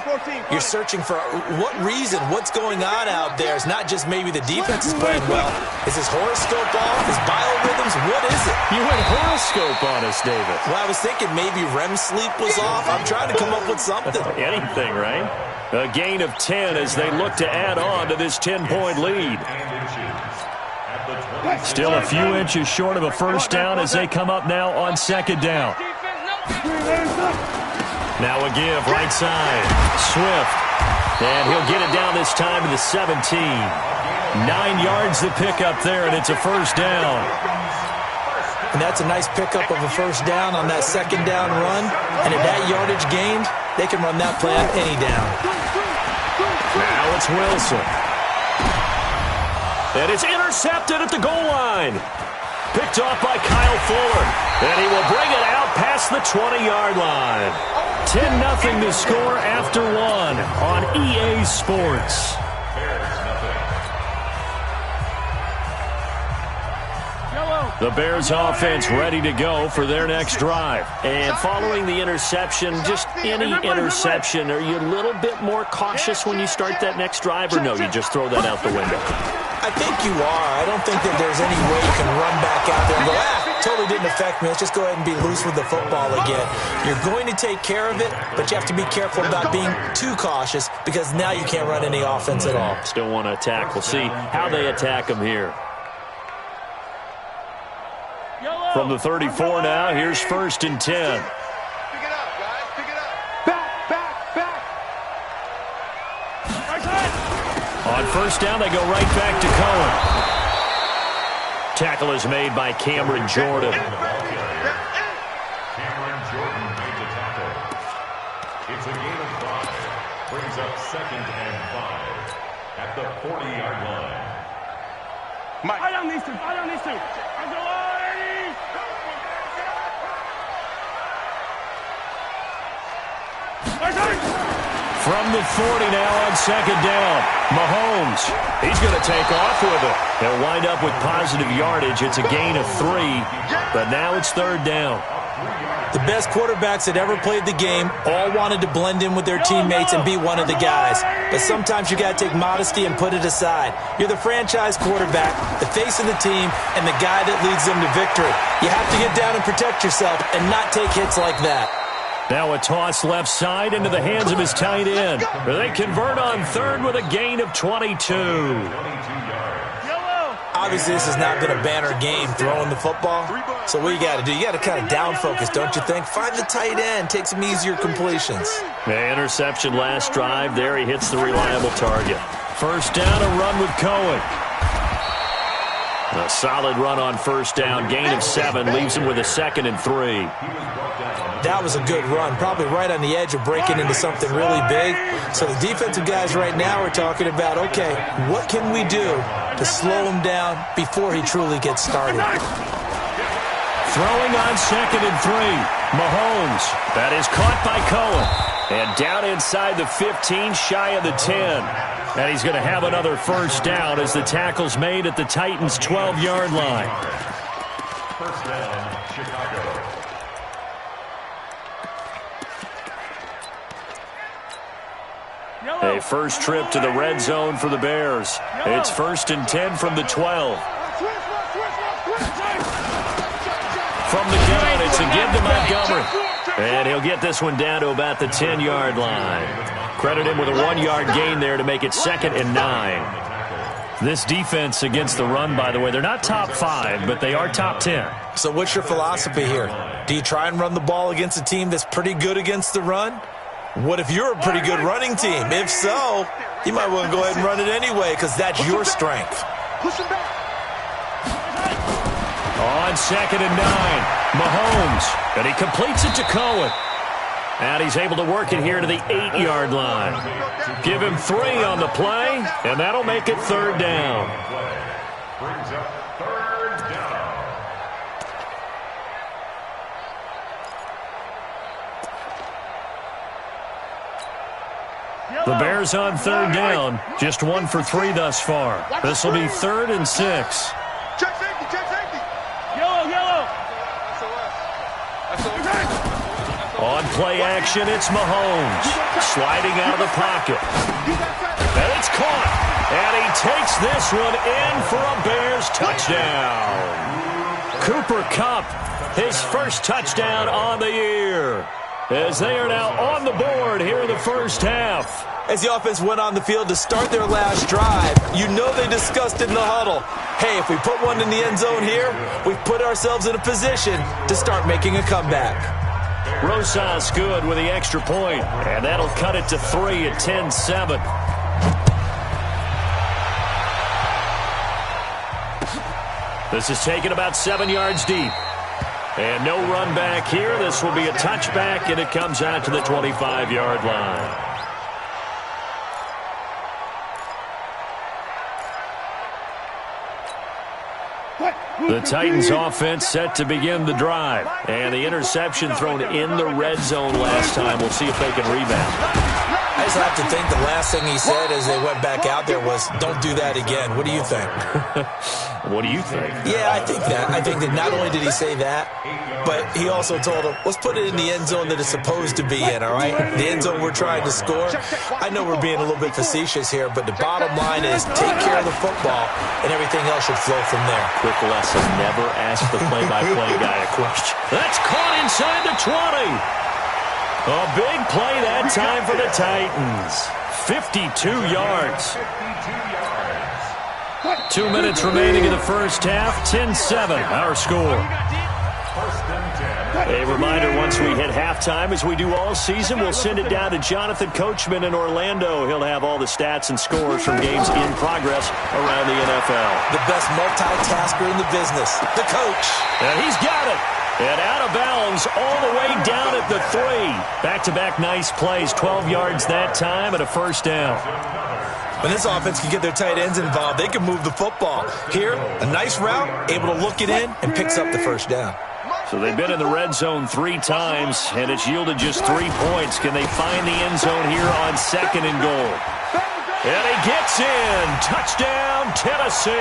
You're searching for what reason, what's going on out there. It's not just maybe the defense is playing well. Is his horoscope off? His biorhythms? What is it? You went horoscope on us, David. Well, I was thinking maybe REM sleep was off. I'm trying to come up with something. Anything, right? A gain of 10 as they look to add on to this 10-point lead. Still a few inches short of a first down as they come up now on 2nd down. Now a give, right side. Swift. And he'll get it down this time to the 17. 9 yards to pick up there, and it's a first down. And that's a nice pickup of a first down on that 2nd down run. And at that yardage gained, they can run that play on any down. Now it's Wilson. And it's intercepted at the goal line. Picked off by Kyle Fuller. And he will bring it out past the 20-yard line. 10-0 to score after 1 on EA Sports. The Bears offense ready to go for their next drive. And following the interception, just any interception, are you a little bit more cautious when you start that next drive, or no, you just throw that out the window? I think you are. I don't think that there's any way you can run back out there and go, totally didn't affect me. Let's just go ahead and be loose with the football again. You're going to take care of it, but you have to be careful about being too cautious because now you can't run any offense at all. Still want to attack. We'll see how they attack them here. From the 34 now, here's 1st and 10. Pick it up, guys. Pick it up. Back. On first down, they go right back to Cohen. Tackle is made by Cameron Jordan. Cameron Jordan made the tackle. It's a gain of 5. Brings up 2nd and 5 at the 40-yard line. Mike. I don't need to. From the 40 now on 2nd down. Mahomes Mahomes. He's going to take off with it. He'll wind up with positive yardage. It's a gain of 3, but now it's third down. The best quarterbacks that ever played the game all wanted to blend in with their teammates and be one of the guys. But sometimes you got to take modesty and put it aside. You're the franchise quarterback, the face of the team, and the guy that leads them to victory. You have to get down and protect yourself and not take hits like that. Now a toss left side into the hands of his tight end. They convert on third with a gain of 22. Obviously, this has not been a banner game throwing the football. So what you got to do, you got to kind of down focus, don't you think? Find the tight end, take some easier completions. The interception last drive. There he hits the reliable target. First down, a run with Cohen. A solid run on first down. Gain of 7 leaves him with a 2nd and 3. That was a good run, probably right on the edge of breaking into something really big. So the defensive guys right now are talking about, okay, what can we do to slow him down before he truly gets started? Throwing on 2nd and 3. Mahomes. That is caught by Cohen. And down inside the 15, shy of the 10. And he's going to have another first down as the tackle's made at the Titans' 12-yard line. First down, Chicago. A first trip to the red zone for the Bears. It's 1st and 10 from the 12. From the gun, it's a give to Montgomery. And he'll get this one down to about the 10-yard line. Credit him with a 1-yard gain there to make it 2nd and 9. This defense against the run, by the way, they're not top 5, but they are top 10. So what's your philosophy here? Do you try and run the ball against a team that's pretty good against the run? What if you're a pretty good running team? If so, you might want to go ahead and run it anyway because that's your strength. On 2nd and 9, Mahomes, and he completes it to Cohen. And he's able to work it here to the 8-yard line. Give him 3 on the play, and that'll make it 3rd down. Brings up 3rd down. The Bears on 3rd down, just 1 for 3 thus far. This will be 3rd and 6. Check safety. Yellow. On play action, it's Mahomes. Sliding out of the pocket. And it's caught. And he takes this one in for a Bears touchdown. Cooper Kupp, his first touchdown on the year. As they are now on the board here in the first half. As the offense went on the field to start their last drive, you know they discussed in the huddle, hey, if we put one in the end zone here, we've put ourselves in a position to start making a comeback. Rosas good with the extra point, and that'll cut it to 3 at 10-7. This is taken about 7 yards deep. And no run back here. This will be a touchback, and it comes out to the 25-yard line. The Titans offense set to begin the drive. And the interception thrown in the red zone last time. We'll see if they can rebound. I just have to think the last thing he said as they went back out there was, don't do that again. What do you think? What do you think? Yeah, I think that. I think that not only did he say that, but he also told him, let's put it in the end zone that it's supposed to be in, all right? The end zone we're trying to score. I know we're being a little bit facetious here, but the bottom line is take care of the football, and everything else should flow from there. Quick lesson, never ask the play-by-play guy a question. That's caught inside the 20. A big play that time for the Titans. 52 yards. 2 minutes remaining in the first half. 10-7, our score. A reminder, once we hit halftime, as we do all season, we'll send it down to Jonathan Coachman in Orlando. He'll have all the stats and scores from games in progress around the NFL. The best multitasker in the business, the coach. And he's got it. And out of bounds all the way down at the 3. Back-to-back nice plays, 12 yards that time and a first down. When this offense can get their tight ends involved, they can move the football. Here, a nice route, able to look it in, and picks up the first down. So they've been in the red zone 3 times, and it's yielded just 3 points. Can they find the end zone here on 2nd and goal? And he gets in. Touchdown, Tennessee.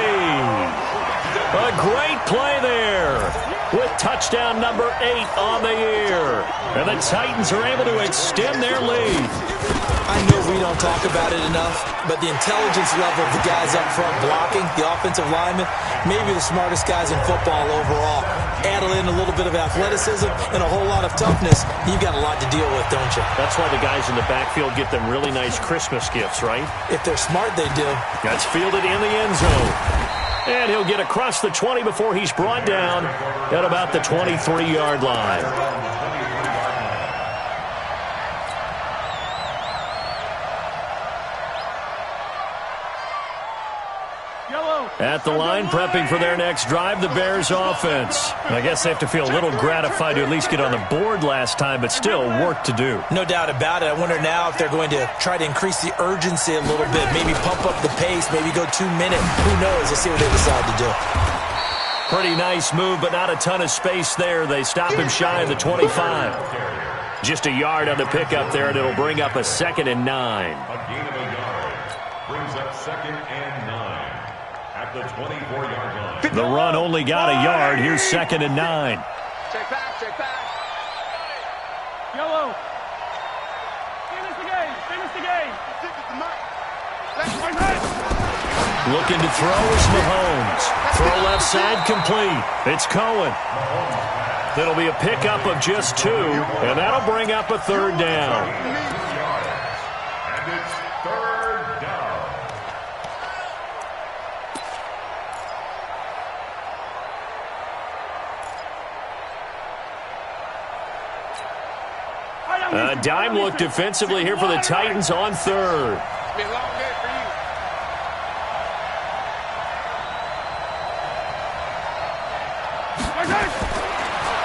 A great play there with touchdown number 8 on the year. And the Titans are able to extend their lead. I know we don't talk about it enough, but the intelligence level of the guys up front blocking, the offensive linemen, maybe the smartest guys in football overall. Add in a little bit of athleticism and a whole lot of toughness, you've got a lot to deal with, don't you? That's why the guys in the backfield get them really nice Christmas gifts, right? If they're smart, they do. That's fielded in the end zone. And he'll get across the 20 before he's brought down at about the 23-yard line. At the line, prepping for their next drive, the Bears offense. I guess they have to feel a little gratified to at least get on the board last time, but still work to do. No doubt about it. I wonder now if they're going to try to increase the urgency a little bit, maybe pump up the pace, maybe go 2 minute. Who knows? Let's see what they decide to do. Pretty nice move, but not a ton of space there. They stop him shy of the 25. Just a yard on the pickup there, and it'll bring up a 2nd and 9. A gain of a yard brings up 2nd and 9 at the 24-yard line. The run only got a yard. Here's 2nd and 9. Check back, check back. Yellow. Finish the game, finish the game. Looking to throw is Mahomes. Throw left side complete. It's Cohen. That'll be a pickup of just 2, and that'll bring up a 3rd down. And it's 3rd down. A dime look defensively here for the Titans on 3rd.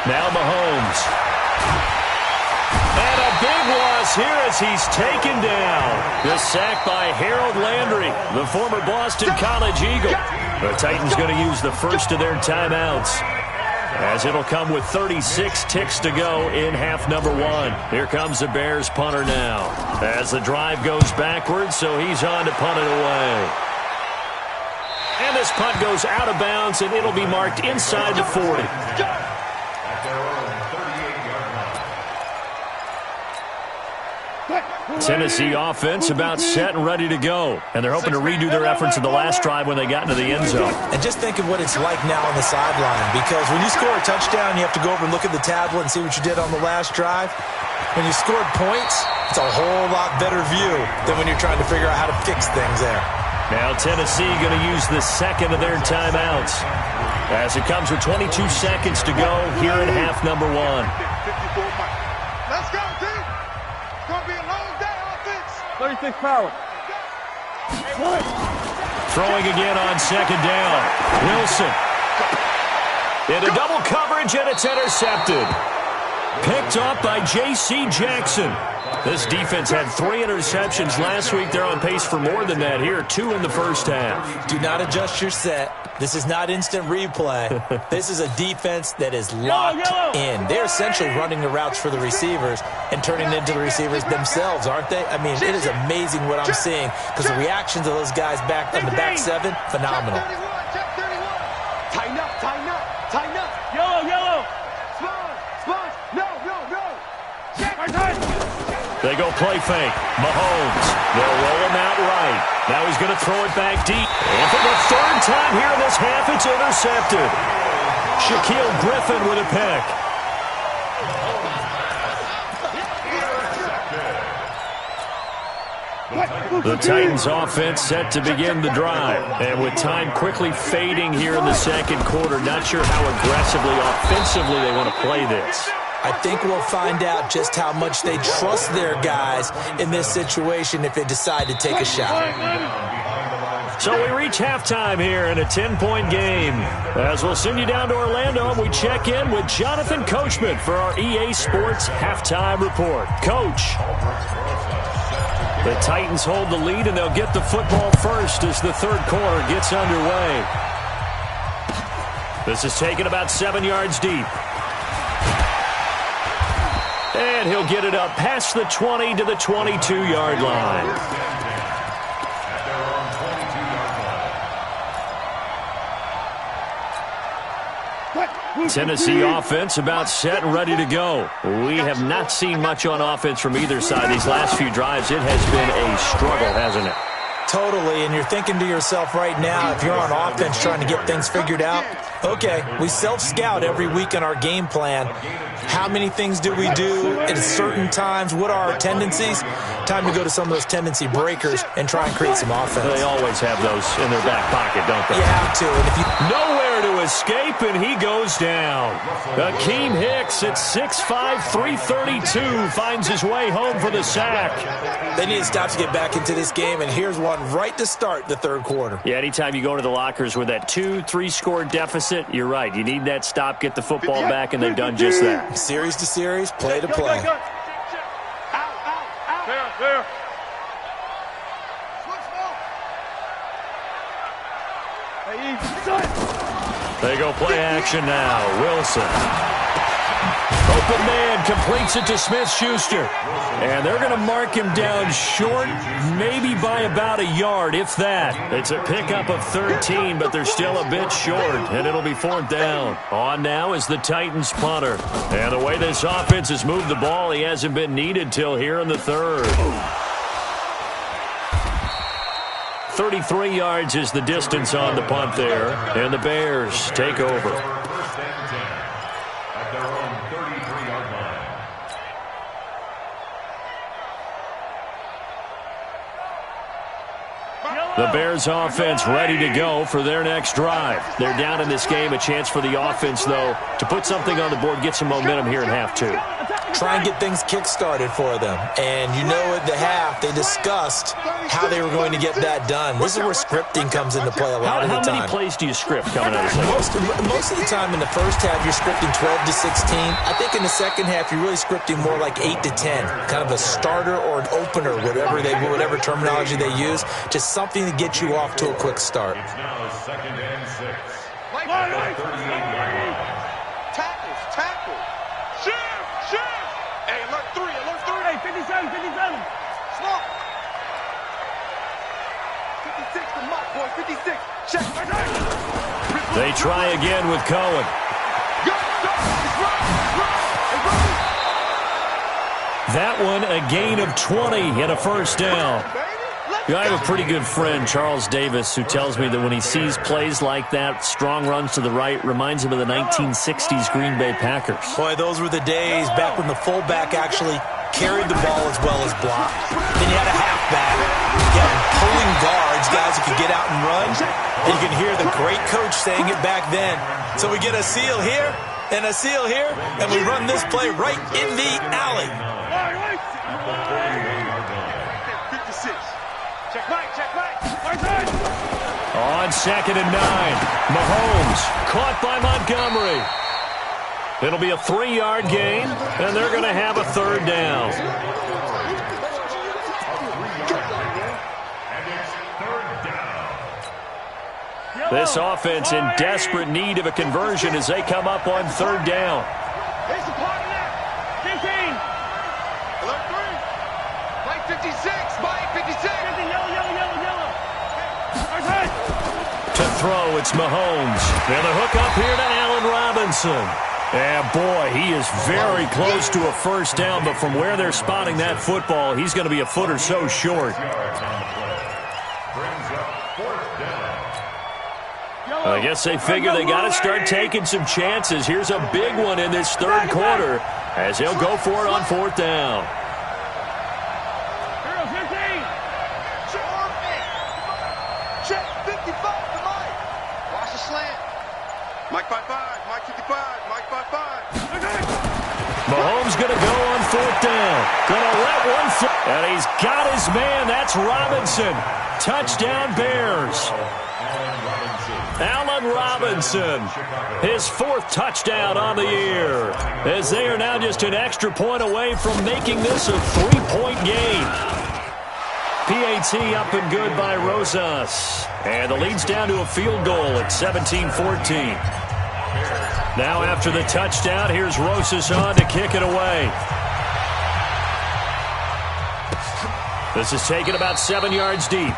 Now Mahomes. And a big loss here as he's taken down. The sack by Harold Landry, the former Boston College Eagle. The Titans going to use the first of their timeouts, as it'll come with 36 ticks to go in half number 1. Here comes the Bears punter now, as the drive goes backwards, so he's on to punt it away. And this punt goes out of bounds, and it'll be marked inside the 40. Tennessee offense about set and ready to go. And they're hoping to redo their efforts in the last drive when they got into the end zone. And just think of what it's like now on the sideline, because when you score a touchdown, you have to go over and look at the tablet and see what you did on the last drive. When you scored points, it's a whole lot better view than when you're trying to figure out how to fix things there. Now Tennessee going to use the second of their timeouts, as it comes with 22 seconds to go here in half number 1. Let's go, team. It's going to be a long day offense. 36 power. Throwing again on 2nd down. Wilson. Into double coverage, and it's intercepted. Picked up by J.C. Jackson. This defense had 3 interceptions last week. They're on pace for more than that here, 2 in the first half. Do not adjust your set. This is not instant replay. This is a defense that is locked in. They're essentially running the routes for the receivers and turning it into the receivers themselves, aren't they? I mean, it is amazing what I'm seeing, because the reactions of those guys back on the back 7, phenomenal. Tighten up, tighten up, tighten up. Yellow, yellow. Sponge, no, no, no. Check. They go play fake. Mahomes. They'll roll him out right. Now he's going to throw it back deep. And for the 3rd time here in this half, it's intercepted. Shaquille Griffin with a pick. The Titans offense set to begin the drive. And with time quickly fading here in the second quarter, not sure how aggressively, offensively they want to play this. I think we'll find out just how much they trust their guys in this situation if they decide to take a shot. So we reach halftime here in a 10-point game. As we'll send you down to Orlando, and we check in with Jonathan Coachman for our EA Sports Halftime Report. Coach. The Titans hold the lead, and they'll get the football first as the 3rd quarter gets underway. This is taken about 7 yards deep. And he'll get it up past the 20 to the 22-yard line. Tennessee offense about set and ready to go. We have not seen much on offense from either side these last few drives. It has been a struggle, hasn't it? Totally, and you're thinking to yourself right now, if you're on offense trying to get things figured out, okay, we self-scout every week in our game plan. How many things do we do at certain times? What are our tendencies? Time to go to some of those tendency breakers and try and create some offense. They always have those in their back pocket, don't they? You have to. And if you nowhere to escape, and he goes down. Akeem Hicks at 6'5", 332 finds his way home for the sack. They need to stop to get back into this game, and here's one right to start the third quarter. Yeah, anytime you go to the lockers with that 2-3 score deficit, you're right. You need that stop, get the football back, and they've done just that. Series to series, play to play. There. They go play action now. Wilson. Open man completes it to Smith-Schuster. And they're going to mark him down short, maybe by about a yard, if that. It's a pickup of 13, but they're still a bit short, and it'll be 4th down. On now is the Titans punter. And the way this offense has moved the ball, he hasn't been needed till here in the third. 33 yards is the distance on the punt there, and the Bears take over. The Bears offense ready to go for their next drive. They're down in this game. A chance for the offense, though, to put something on the board, get some momentum here in half two. Try and get things kick-started for them. And you know at the half, they discussed how they were going to get that done. This is where scripting comes into play a lot of the time. How many plays do you script coming out of the second? Most of the time in the first half, you're scripting 12 to 16. I think in the second half, you're really scripting more like 8 to 10. Kind of a starter or an opener, whatever terminology they use. Just something to get you off to a quick start. It's now 2nd and 6. Tackles. Shift. Hey, alert 3. Hey, 57. Slow. 56 to Mike, boy. 56. Check. They try again with Cohen. That one, a gain of 20 and a 1st down. I have a pretty good friend, Charles Davis, who tells me that when he sees plays like that, strong runs to the right, reminds him of the 1960s Green Bay Packers. Boy, those were the days back when the fullback actually carried the ball as well as blocked. Then you had a halfback. You had pulling guards, guys who could get out and run. And you can hear the great coach saying it back then. So we get a seal here and a seal here, and we run this play right in the alley. Check Mike. On 2nd and 9, Mahomes caught by Montgomery. It'll be a 3-yard gain, and they're going to have a 3rd down. This offense in desperate need of a conversion as they come up on 3rd down. Here's the part of that. 15. Alert 3. Mike 56. Mike 56. Yellow. To throw, it's Mahomes. And the hook up here to Allen Robinson. And boy, he is very close to a 1st down, but from where they're spotting that football, he's going to be a foot or so short. I guess they figure they got to start taking some chances. Here's a big one in this 3rd quarter as he'll go for it on 4th down. Check 55 to Mike. Watch the slant. Mike 55. Mike 55. Mike 55. Mahomes going to go on 4th down. Going to let one fly. And he's got his man. That's Robinson. Touchdown Bears. Allen Robinson, his 4th touchdown on the year, as they are now just an extra point away from making this a 3-point game. PAT up and good by Rosas, and the lead's down to a field goal at 17-14. Now after the touchdown, here's Rosas on to kick it away. This is taken about 7 yards deep.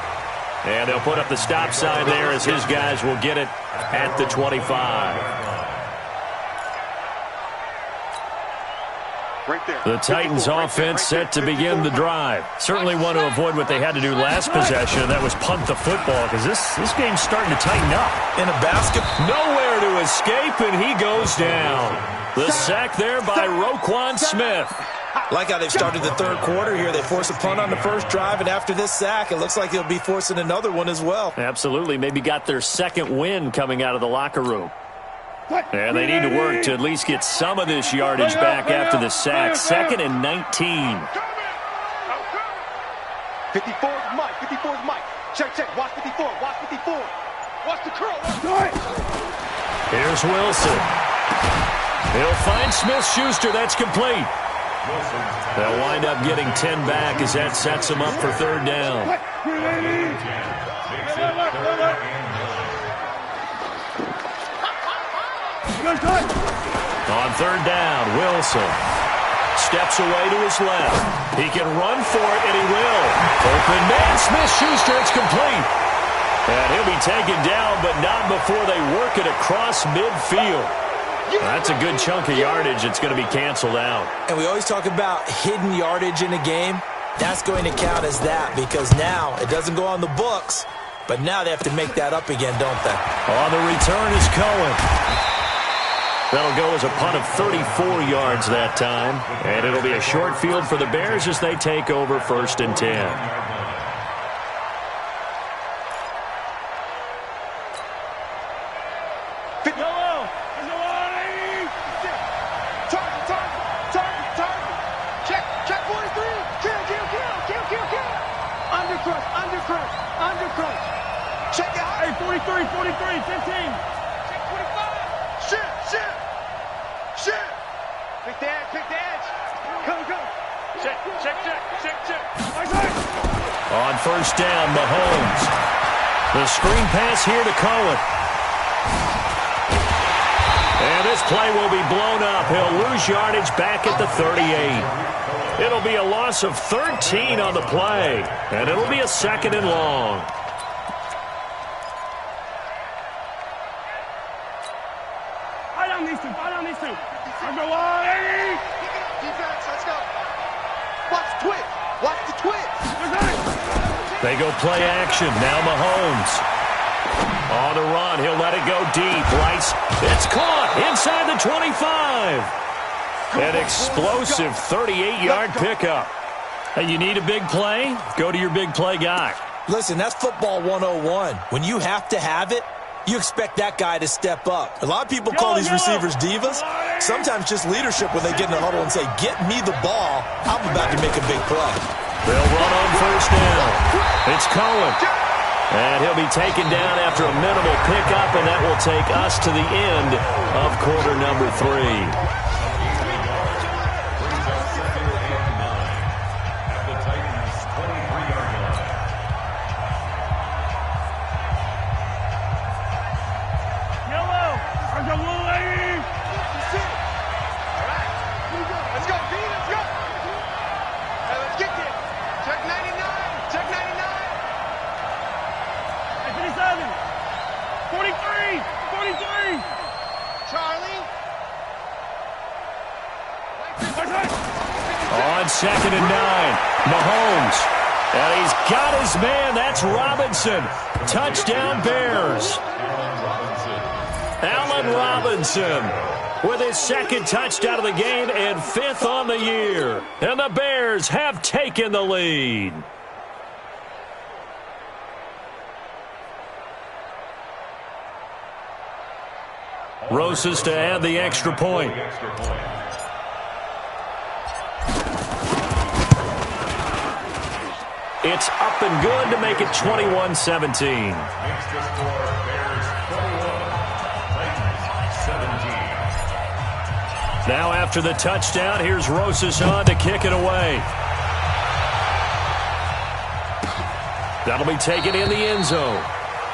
And they'll put up the stop sign there as his guys will get it at the 25. The Titans offense set to begin the drive. Certainly want to avoid what they had to do last possession. That was punt the football because this game's starting to tighten up. In a basket. Nowhere to escape, and he goes down. The sack there by Roquan Smith. Like how they've started the third quarter here. They force a punt on the first drive, and after this sack, it looks like they'll be forcing another one as well. Absolutely. Maybe got their second win coming out of the locker room. And they need to work to at least get some of this yardage back after the sack. 2nd and 19. 54's Mike. 54's Mike. Check. Watch 54. Watch 54. Watch the curl. Here's Wilson. He'll find Smith-Schuster. That's complete. They'll wind up getting 10 back as that sets them up for third down. On third down, Wilson steps away to his left. He can run for it, and he will. Open man, Smith-Schuster, it's complete. And he'll be taken down, but not before they work it across midfield. That's a good chunk of yardage. It's going to be canceled out. And we always talk about hidden yardage in a game. That's going to count as that because now it doesn't go on the books, but now they have to make that up again, don't they? On the return is Cohen. That'll go as a punt of 34 yards that time. And it'll be a short field for the Bears as they take over 1st and 10. Undercrush. Check out. Hey, 43, 15. Check 25. Shit. Pick the edge. Come. Check. On first down, Mahomes. The screen pass here to Cohen. And this play will be blown up. He'll lose yardage back at the 38. It'll be a loss of 13 on the play. And it'll be a 2nd and long. Fight on these two. I'm going wide. Defense, let's go. Watch the twist. They go play action. Now Mahomes. On the run. He'll let it go deep. Rice. It's caught inside the 25. An explosive 38-yard pickup. Hey, you need a big play? Go to your big play guy. Listen, that's football 101. When you have to have it, you expect that guy to step up. A lot of people call these receivers divas. Sometimes just leadership when they get in the huddle and say, get me the ball. I'm about to make a big play. They'll run on first down. It's Cohen. And he'll be taken down after a minimal pickup, and that will take us to the end of quarter number 3. On 2nd and 9, Mahomes. And he's got his man. That's Robinson. Touchdown, Bears. Allen Robinson with his 2nd touchdown of the game and 5th on the year. And the Bears have taken the lead. Rosas to add the extra point. It's up and good to make it 21-17. Now after the touchdown, here's Rosas on to kick it away. That'll be taken in the end zone.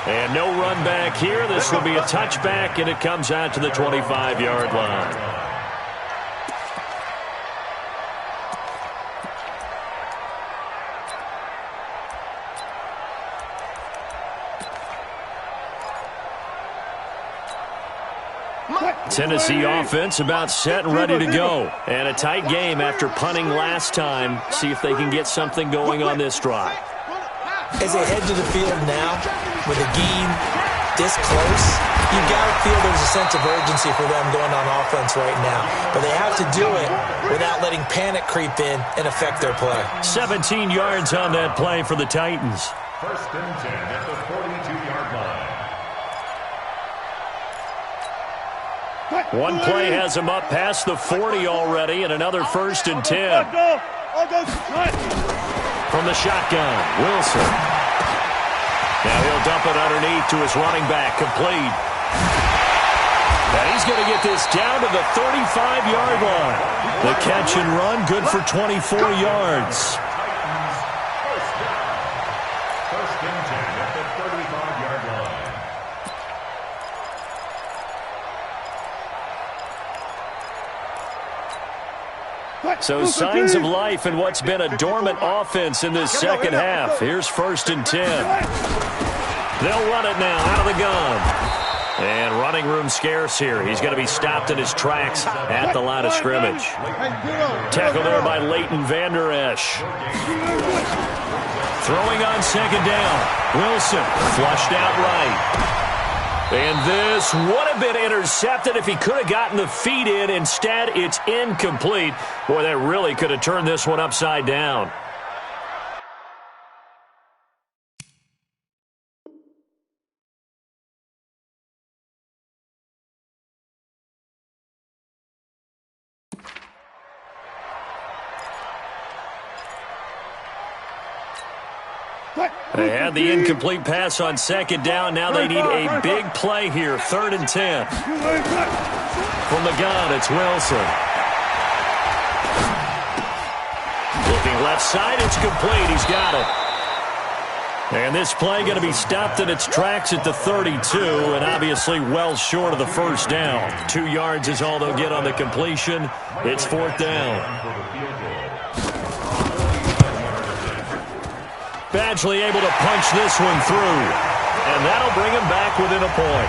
And no run back here. This will be a touchback, and it comes out to the 25-yard line. Tennessee offense about set and ready to go. And a tight game after punting last time. See if they can get something going on this drive. As they head to the field now, with a game this close, you've got to feel there's a sense of urgency for them going on offense right now. But they have to do it without letting panic creep in and affect their play. 17 yards on that play for the Titans. First and 10 at the 42-yard line. One play has him up past the 40 already, and another first and 10. From the shotgun, Wilson. Now he'll dump it underneath to his running back, complete. And he's going to get this down to the 35-yard line. The catch and run, good for 24 yards. First and 10 at the 35-yard line. So signs of life in what's been a dormant offense in this second half. Here's first and 10. They'll run it now out of the gun. And running room scarce here. He's going to be stopped in his tracks at the line of scrimmage. Tackled there by Leighton Vander Esch. Throwing on second down. Wilson flushed out right. And this would have been intercepted if he could have gotten the feet in. Instead, it's incomplete. Boy, that really could have turned this one upside down. They had the incomplete pass on second down. Now they need a big play here. 3rd and 10. From the gun, it's Wilson. Looking left side, it's complete. He's got it. And this play going to be stopped in its tracks at the 32, and obviously well short of the first down. 2 yards is all they'll get on the completion. It's 4th down. Badgley able to punch this one through, and that'll bring him back within a point.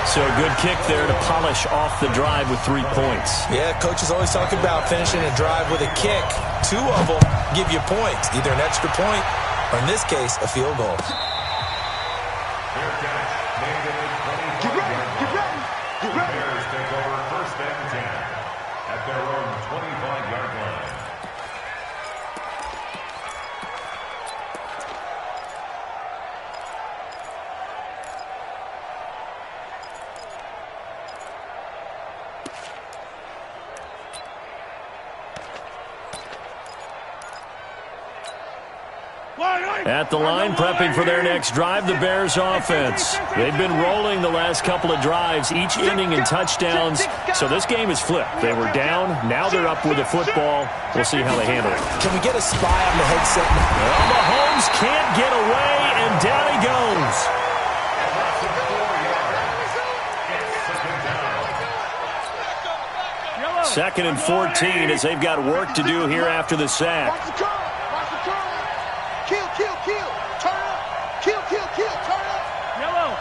So a good kick there to polish off the drive with 3 points. Yeah, coaches always talk about finishing a drive with a kick. 2 of them give you points, either an extra point or, in this case, a field goal. Get ready, get ready, get ready. Bears take over first and 10 at their own 25-yard line. At the line, prepping for their next drive, the Bears offense. They've been rolling the last couple of drives, each inning in touchdowns. So this game is flipped. They were down. Now they're up with the football. We'll see how they handle it. Can we get a spy on the headset? Well, Mahomes can't get away, and down he goes. 2nd and 14 as they've got work to do here after the sack. Kill, kill, kill. Turn up. Kill, kill, kill. Turn up. Yellow.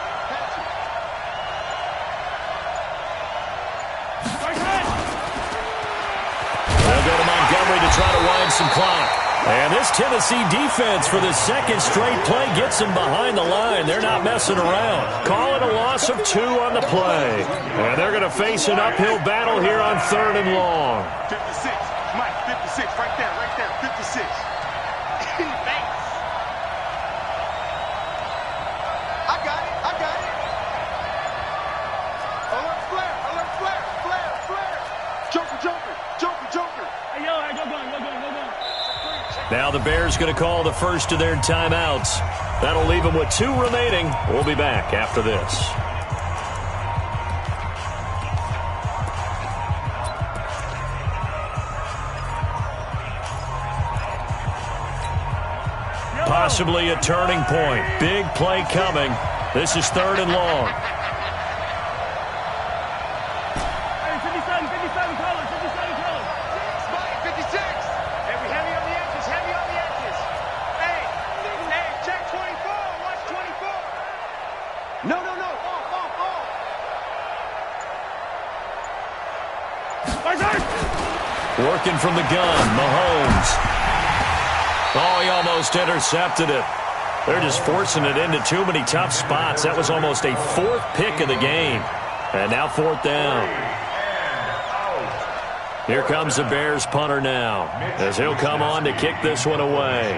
They'll go to Montgomery to try to wind some clock. And this Tennessee defense for the second straight play gets them behind the line. They're not messing around. Call it a loss of 2 on the play. And they're going to face an uphill battle here on 3rd and long. 56. Mike, 56. Right there. 56. Now the Bears going to call the first of their timeouts. That'll leave them with 2 remaining. We'll be back after this. Possibly a turning point. Big play coming. This is 3rd and long. Working from the gun, Mahomes. Oh, he almost intercepted it. They're just forcing it into too many tough spots. That was almost a fourth pick of the game. And now fourth down. Here comes the Bears punter now, as he'll come on to kick this one away.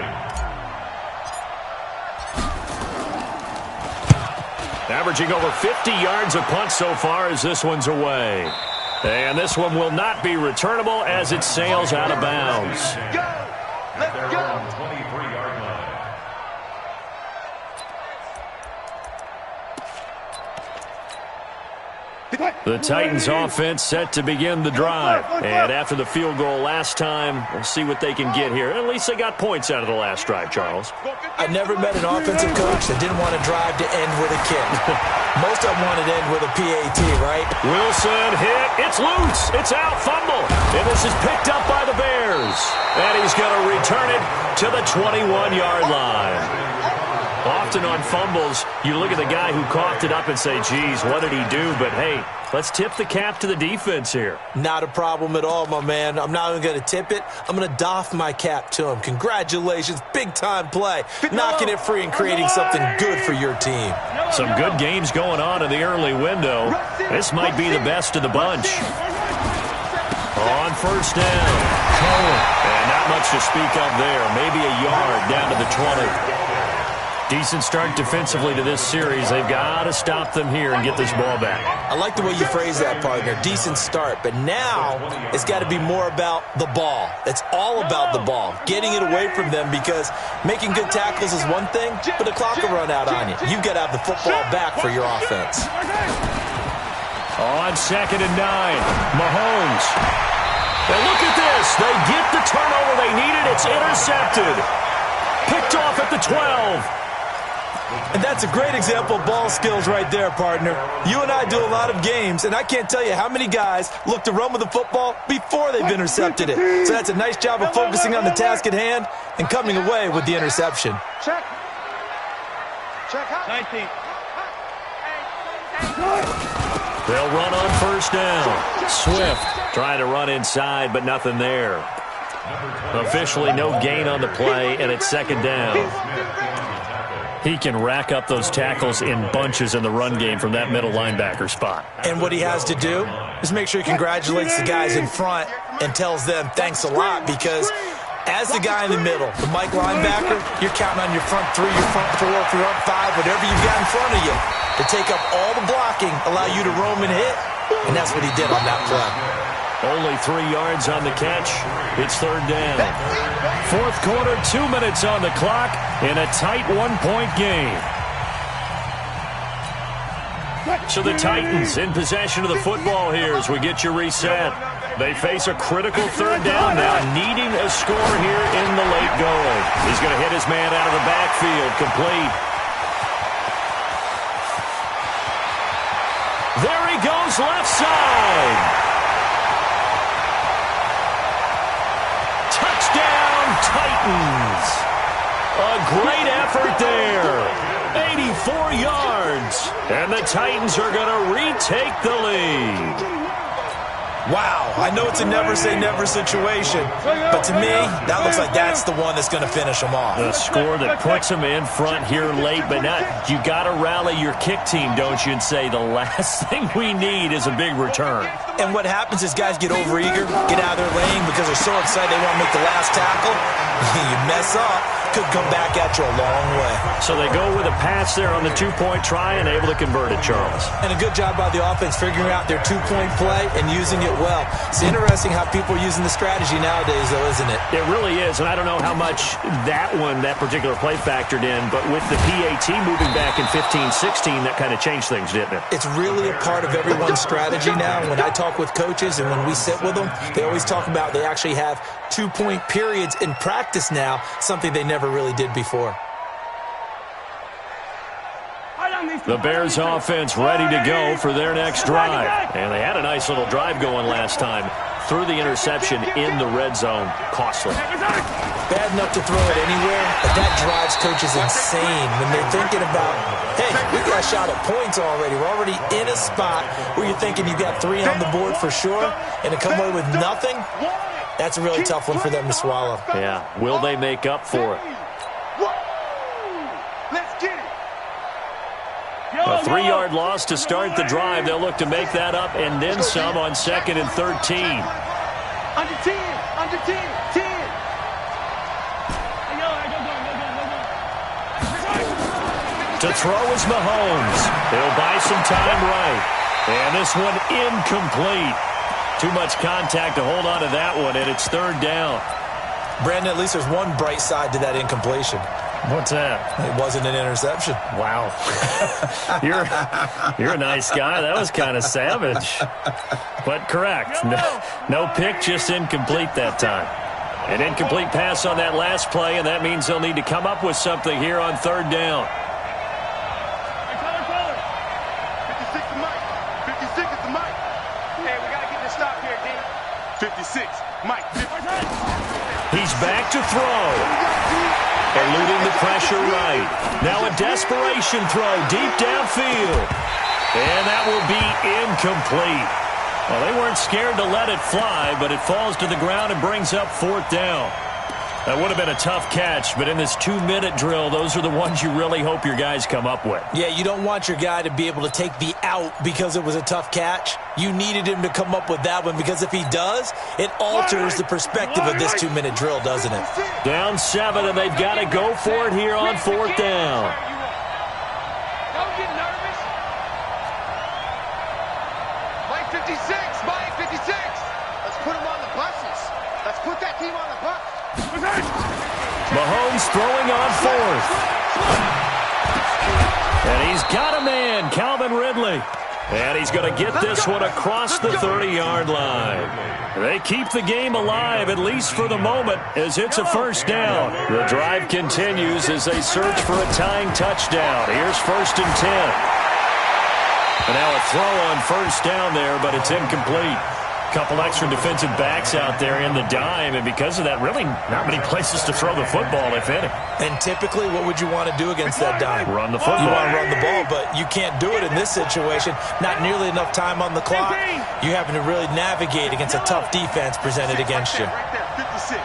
Averaging over 50 yards a punt so far as this one's away. And this one will not be returnable as it sails out of bounds. Let's go. 23-yard line. The Titans offense set to begin the drive. And after the field goal last time, we'll see what they can get here. At least they got points out of the last drive, Charles. I never met an offensive coach that didn't want to drive to end with a kick. Most of them wanted to end with a PAT, right? Wilson hit. It's loose. It's out. Fumble. And this is picked up by the Bears. And he's going to return it to the 21-yard line. Often on fumbles, you look at the guy who coughed it up and say, geez, what did he do? But, hey, let's tip the cap to the defense here. Not a problem at all, my man. I'm not even going to tip it. I'm going to doff my cap to him. Congratulations. Big-time play. Knocking it free and creating something good for your team. Some good games going on in the early window. This might be the best of the bunch. On first down. And not much to speak of there. Maybe a yard down to the 20. Decent start defensively to this series. They've got to stop them here and get this ball back. I like the way you phrase that, partner. Decent start. But now it's got to be more about the ball. It's all about the ball. Getting it away from them, because making good tackles is one thing, but the clock will run out on you. You've got to have the football back for your offense. On 2nd and 9, Mahomes. Well, look at this. They get the turnover they needed. It's intercepted. Picked off at the 12. And that's a great example of ball skills right there, partner. You and I do a lot of games, and I can't tell you how many guys look to run with the football before they've intercepted it. So that's a nice job of focusing on the task at hand and coming away with the interception. Check. Check out. 19. They'll run on first down. Swift trying to run inside, but nothing there. Officially no gain on the play, and it's second down. He can rack up those tackles in bunches in the run game from that middle linebacker spot. And what he has to do is make sure he congratulates the guys in front and tells them thanks a lot, because as the guy in the middle, the Mike linebacker, you're counting on your front three, your front four, front five, whatever you've got in front of you to take up all the blocking, allow you to roam and hit, and that's what he did on that play. Only 3 yards on the catch. It's third down. Fourth quarter, 2 minutes on the clock in a tight one-point game. So the Titans in possession of the football here as we get you reset. They face a critical third down now, needing a score here in the late going. He's going to hit his man out of the backfield, complete. There he goes, left side. Titans. A great effort there. 84 yards. And the Titans are going to retake the lead. Wow, I know it's a never-say-never situation, but to me, that looks like that's the one that's going to finish them off. The score that puts them in front here late, but not, you got to rally your kick team, don't you, and say the last thing we need is a big return. And what happens is guys get overeager, get out of their lane because they're so excited they want to make the last tackle. You mess up, could come back at you a long way. So they go with a pass there on the two-point try and able to convert it, Charles. And a good job by the offense figuring out their two-point play and using it well. It's interesting how people are using the strategy nowadays, though, isn't it? It really is, and I don't know how much that particular play factored in, but with the PAT moving back in 15-16, that kind of changed things, didn't it? It's really a part of everyone's strategy now. When I talk with coaches and when we sit with them, they always talk about they actually have two-point periods in practice now, something they never really did before. The Bears offense ready to go for their next drive. And they had a nice little drive going last time. Through the interception in the red zone. Costly. bad enough to throw it anywhere, but that drives coaches insane when they're thinking about, hey, we got a shot at points already. We're already in a spot where you're thinking you got 3 on the board for sure, and to come away with nothing, that's a really tough one for them to swallow. Yeah, will they make up for it? Let's get it. A 3-yard loss to start the drive. They'll look to make that up and then some on 2nd and 13. Under 10, under 10, 10. To throw is Mahomes. He'll buy some time right. And this one incomplete. Too much contact to hold on to that one, and it's 3rd down. Brandon, at least there's one bright side to that incompletion. What's that? It wasn't an interception. Wow. You're a nice guy. That was kind of savage. But correct. No pick, just incomplete that time. An incomplete pass on that last play, and that means they'll need to come up with something here on 3rd down. 56 is Mike. 56 is the Mike. Hey, we got to get this stop here, D. 56, Mike. He's back to throw. Eluding the pressure right. Now a desperation throw deep downfield. And that will be incomplete. Well, they weren't scared to let it fly, but it falls to the ground and brings up 4th down. That would have been a tough catch, but in this 2-minute drill, those are the ones you really hope your guys come up with. Yeah, you don't want your guy to be able to take the out because it was a tough catch. You needed him to come up with that one because if he does, it alters the perspective of this 2-minute drill, doesn't it? Down 7, and they've got to go for it here on 4th down. Don't get nervous. Mike 56, Mike 56. Let's put him on the buses. Let's put that team on the bus. Mahomes throwing on 4th. And he's got a man, Calvin Ridley. And he's going to get this one across the 30-yard line. They keep the game alive, at least for the moment, as it's a 1st down. The drive continues as they search for a tying touchdown. Here's 1st and 10. And now a throw on 1st down there, but it's incomplete. Couple extra defensive backs out there in the dime, and because of that, really not many places to throw the football, if any. And typically, what would you want to do against that dime? Run the football. You want to run the ball, but you can't do it in this situation. Not nearly enough time on the clock. You're having to really navigate against a tough defense presented against you. Right there, 56.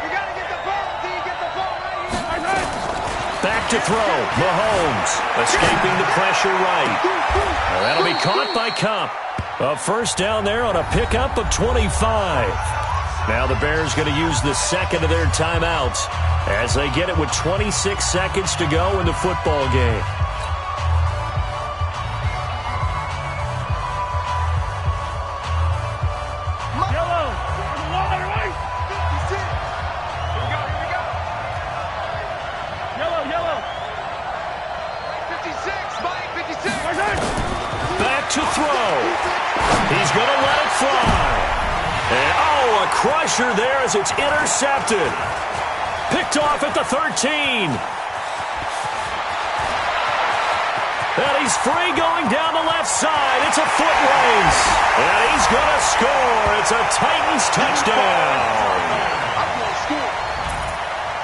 You got to get the ball, D. Get the ball right here. Back to throw. Mahomes escaping the pressure right. Well, that'll be caught by Cup. A 1st down there on a pickup of 25. Now the Bears going to use the 2nd of their timeouts as they get it with 26 seconds to go in the football game. Yellow. Right. 56. Here we go. Yellow. 56, Mike 56. Back to throw. He's going to let it fly. And, a crusher there as it's intercepted. Picked off at the 13. And he's free going down the left side. It's a foot race. And he's going to score. It's a Titans touchdown.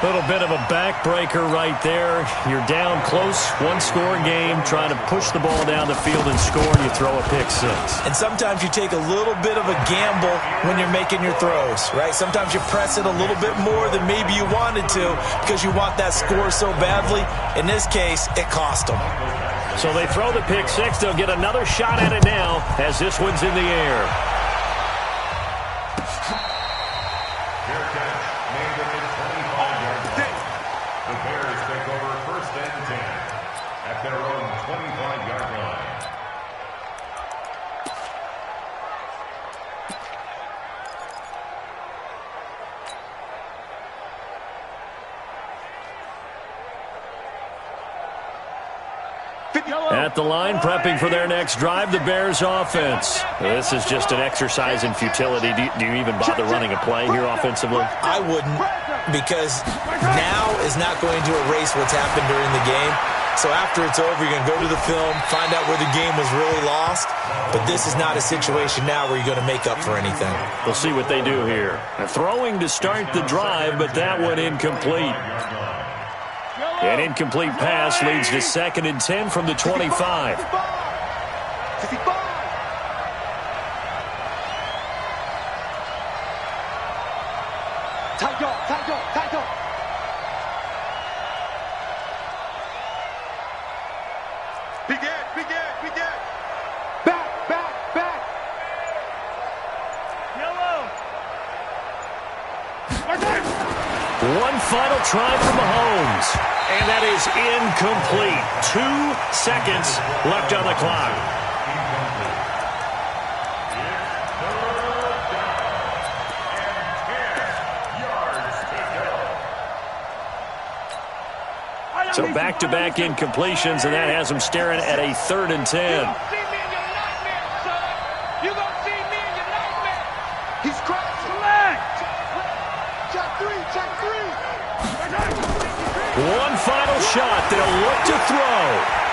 Little bit of a backbreaker right there. You're down close, 1-score game, trying to push the ball down the field and score, and you throw a pick 6. And sometimes you take a little bit of a gamble when you're making your throws, right? Sometimes you press it a little bit more than maybe you wanted to because you want that score so badly. In this case, it cost them. So they throw the pick 6. They'll get another shot at it now as this one's in the air. At the line, prepping for their next drive, the Bears offense. This is just an exercise in futility. Do you even bother running a play here offensively? I wouldn't, because now is not going to erase what's happened during the game. So after it's over, you're going to go to the film, find out where the game was really lost. But this is not a situation now where you're going to make up for anything. We'll see what they do here. Throwing to start the drive, but that one incomplete. An incomplete pass leads to 2nd and 10 from the 25. One final try from Mahomes, and that is incomplete. 2 seconds left on the clock. So back-to-back incompletions, and that has them staring at a 3rd and 10. One final shot. They'll look to throw.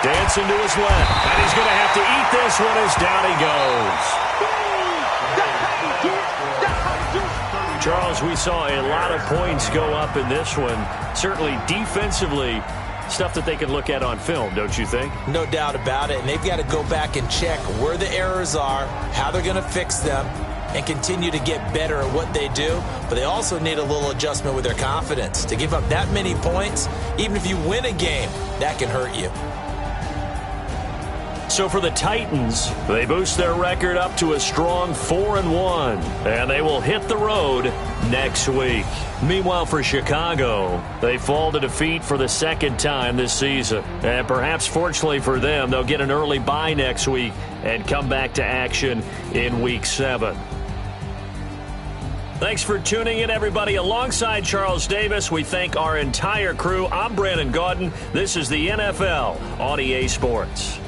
Dancing to his left. And he's going to have to eat this one as down he goes. Charles, we saw a lot of points go up in this one. Certainly defensively, stuff that they can look at on film, don't you think? No doubt about it. And they've got to go back and check where the errors are, how they're going to fix them, and continue to get better at what they do. But they also need a little adjustment with their confidence. To give up that many points, even if you win a game, that can hurt you. So for the Titans, they boost their record up to a strong 4-1, and they will hit the road next week. Meanwhile, for Chicago, they fall to defeat for the 2nd time this season. And perhaps fortunately for them, they'll get an early bye next week and come back to action in Week 7. Thanks for tuning in, everybody. Alongside Charles Davis, we thank our entire crew. I'm Brandon Gaudin. This is the NFL on EA Sports.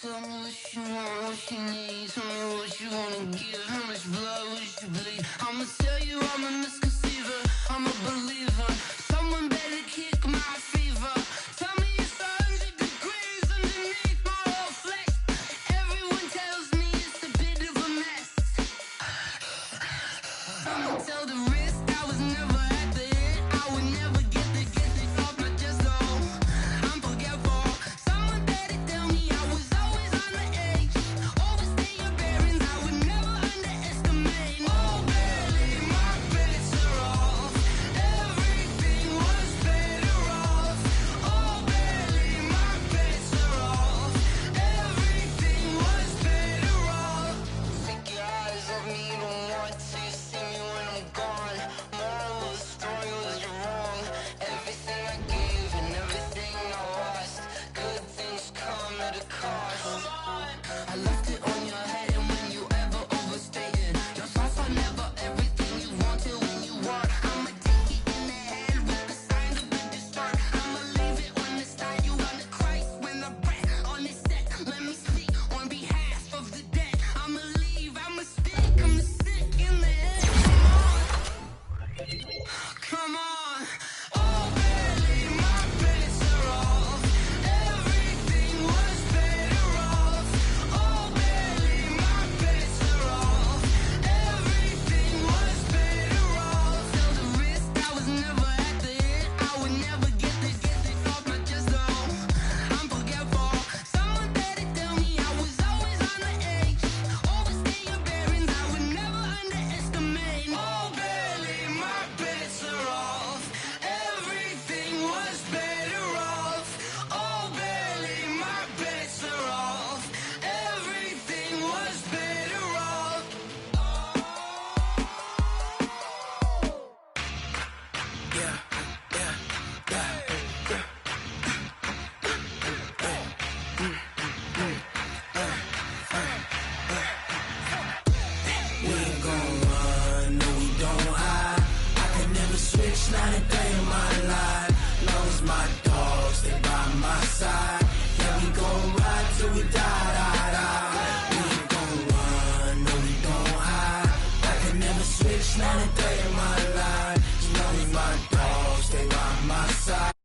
Tell me what you want, what you need. Tell me what you wanna give. How much blood would you bleed? I'ma tell you I'm a misconceiver. I'm a believer. Someone better kick my fever. Tell me it's 100 degrees underneath my whole flesh. Everyone tells me it's a bit of a mess. I'ma tell the risk I was never at the end. I would never get this off my chest though. I'm forgetful. Someone better tell me I was always on the edge. Overstay your bearings, I would never underestimate. Oh barely, my bets are off. Everything was better off. Oh barely, my bets are off. Everything was better off. Take your eyes off me, don't want to see me when I'm gone. Moral of the story was you're wrong. Everything I gave and everything I lost. Good things come at a cost. I left it on your head, and when you ever overstay it, your thoughts are never everything you wanted when you want. I'ma take it in the head with the signs of the distort. I'ma leave it on the side. You on the Christ when the breath on this set. Let me speak on behalf of the dead. I'ma leave, I'ma speak, I'm sick in the head. Come on. Oh, barely, my bets are off. Everything was better off. Oh, barely, my bets are off. Everything was better off. Tell the risk I was never at the end. I would never get this off my chest though. I'm forgetful. Someone better tell me I was always on the edge. Overstay your bearings, I would never underestimate. Oh, barely, my bets are off. Everything was better off. Oh, barely, my bets are off. Everything was better off. We ain't gon' run, no we don't hide. I could never switch, not a day in my life. Long as my dogs stay by my side. Yeah, we gon' ride till we die. We ain't gon' run, no we don't hide. I could never switch, not a day in my life. Long as my dogs stay by my side.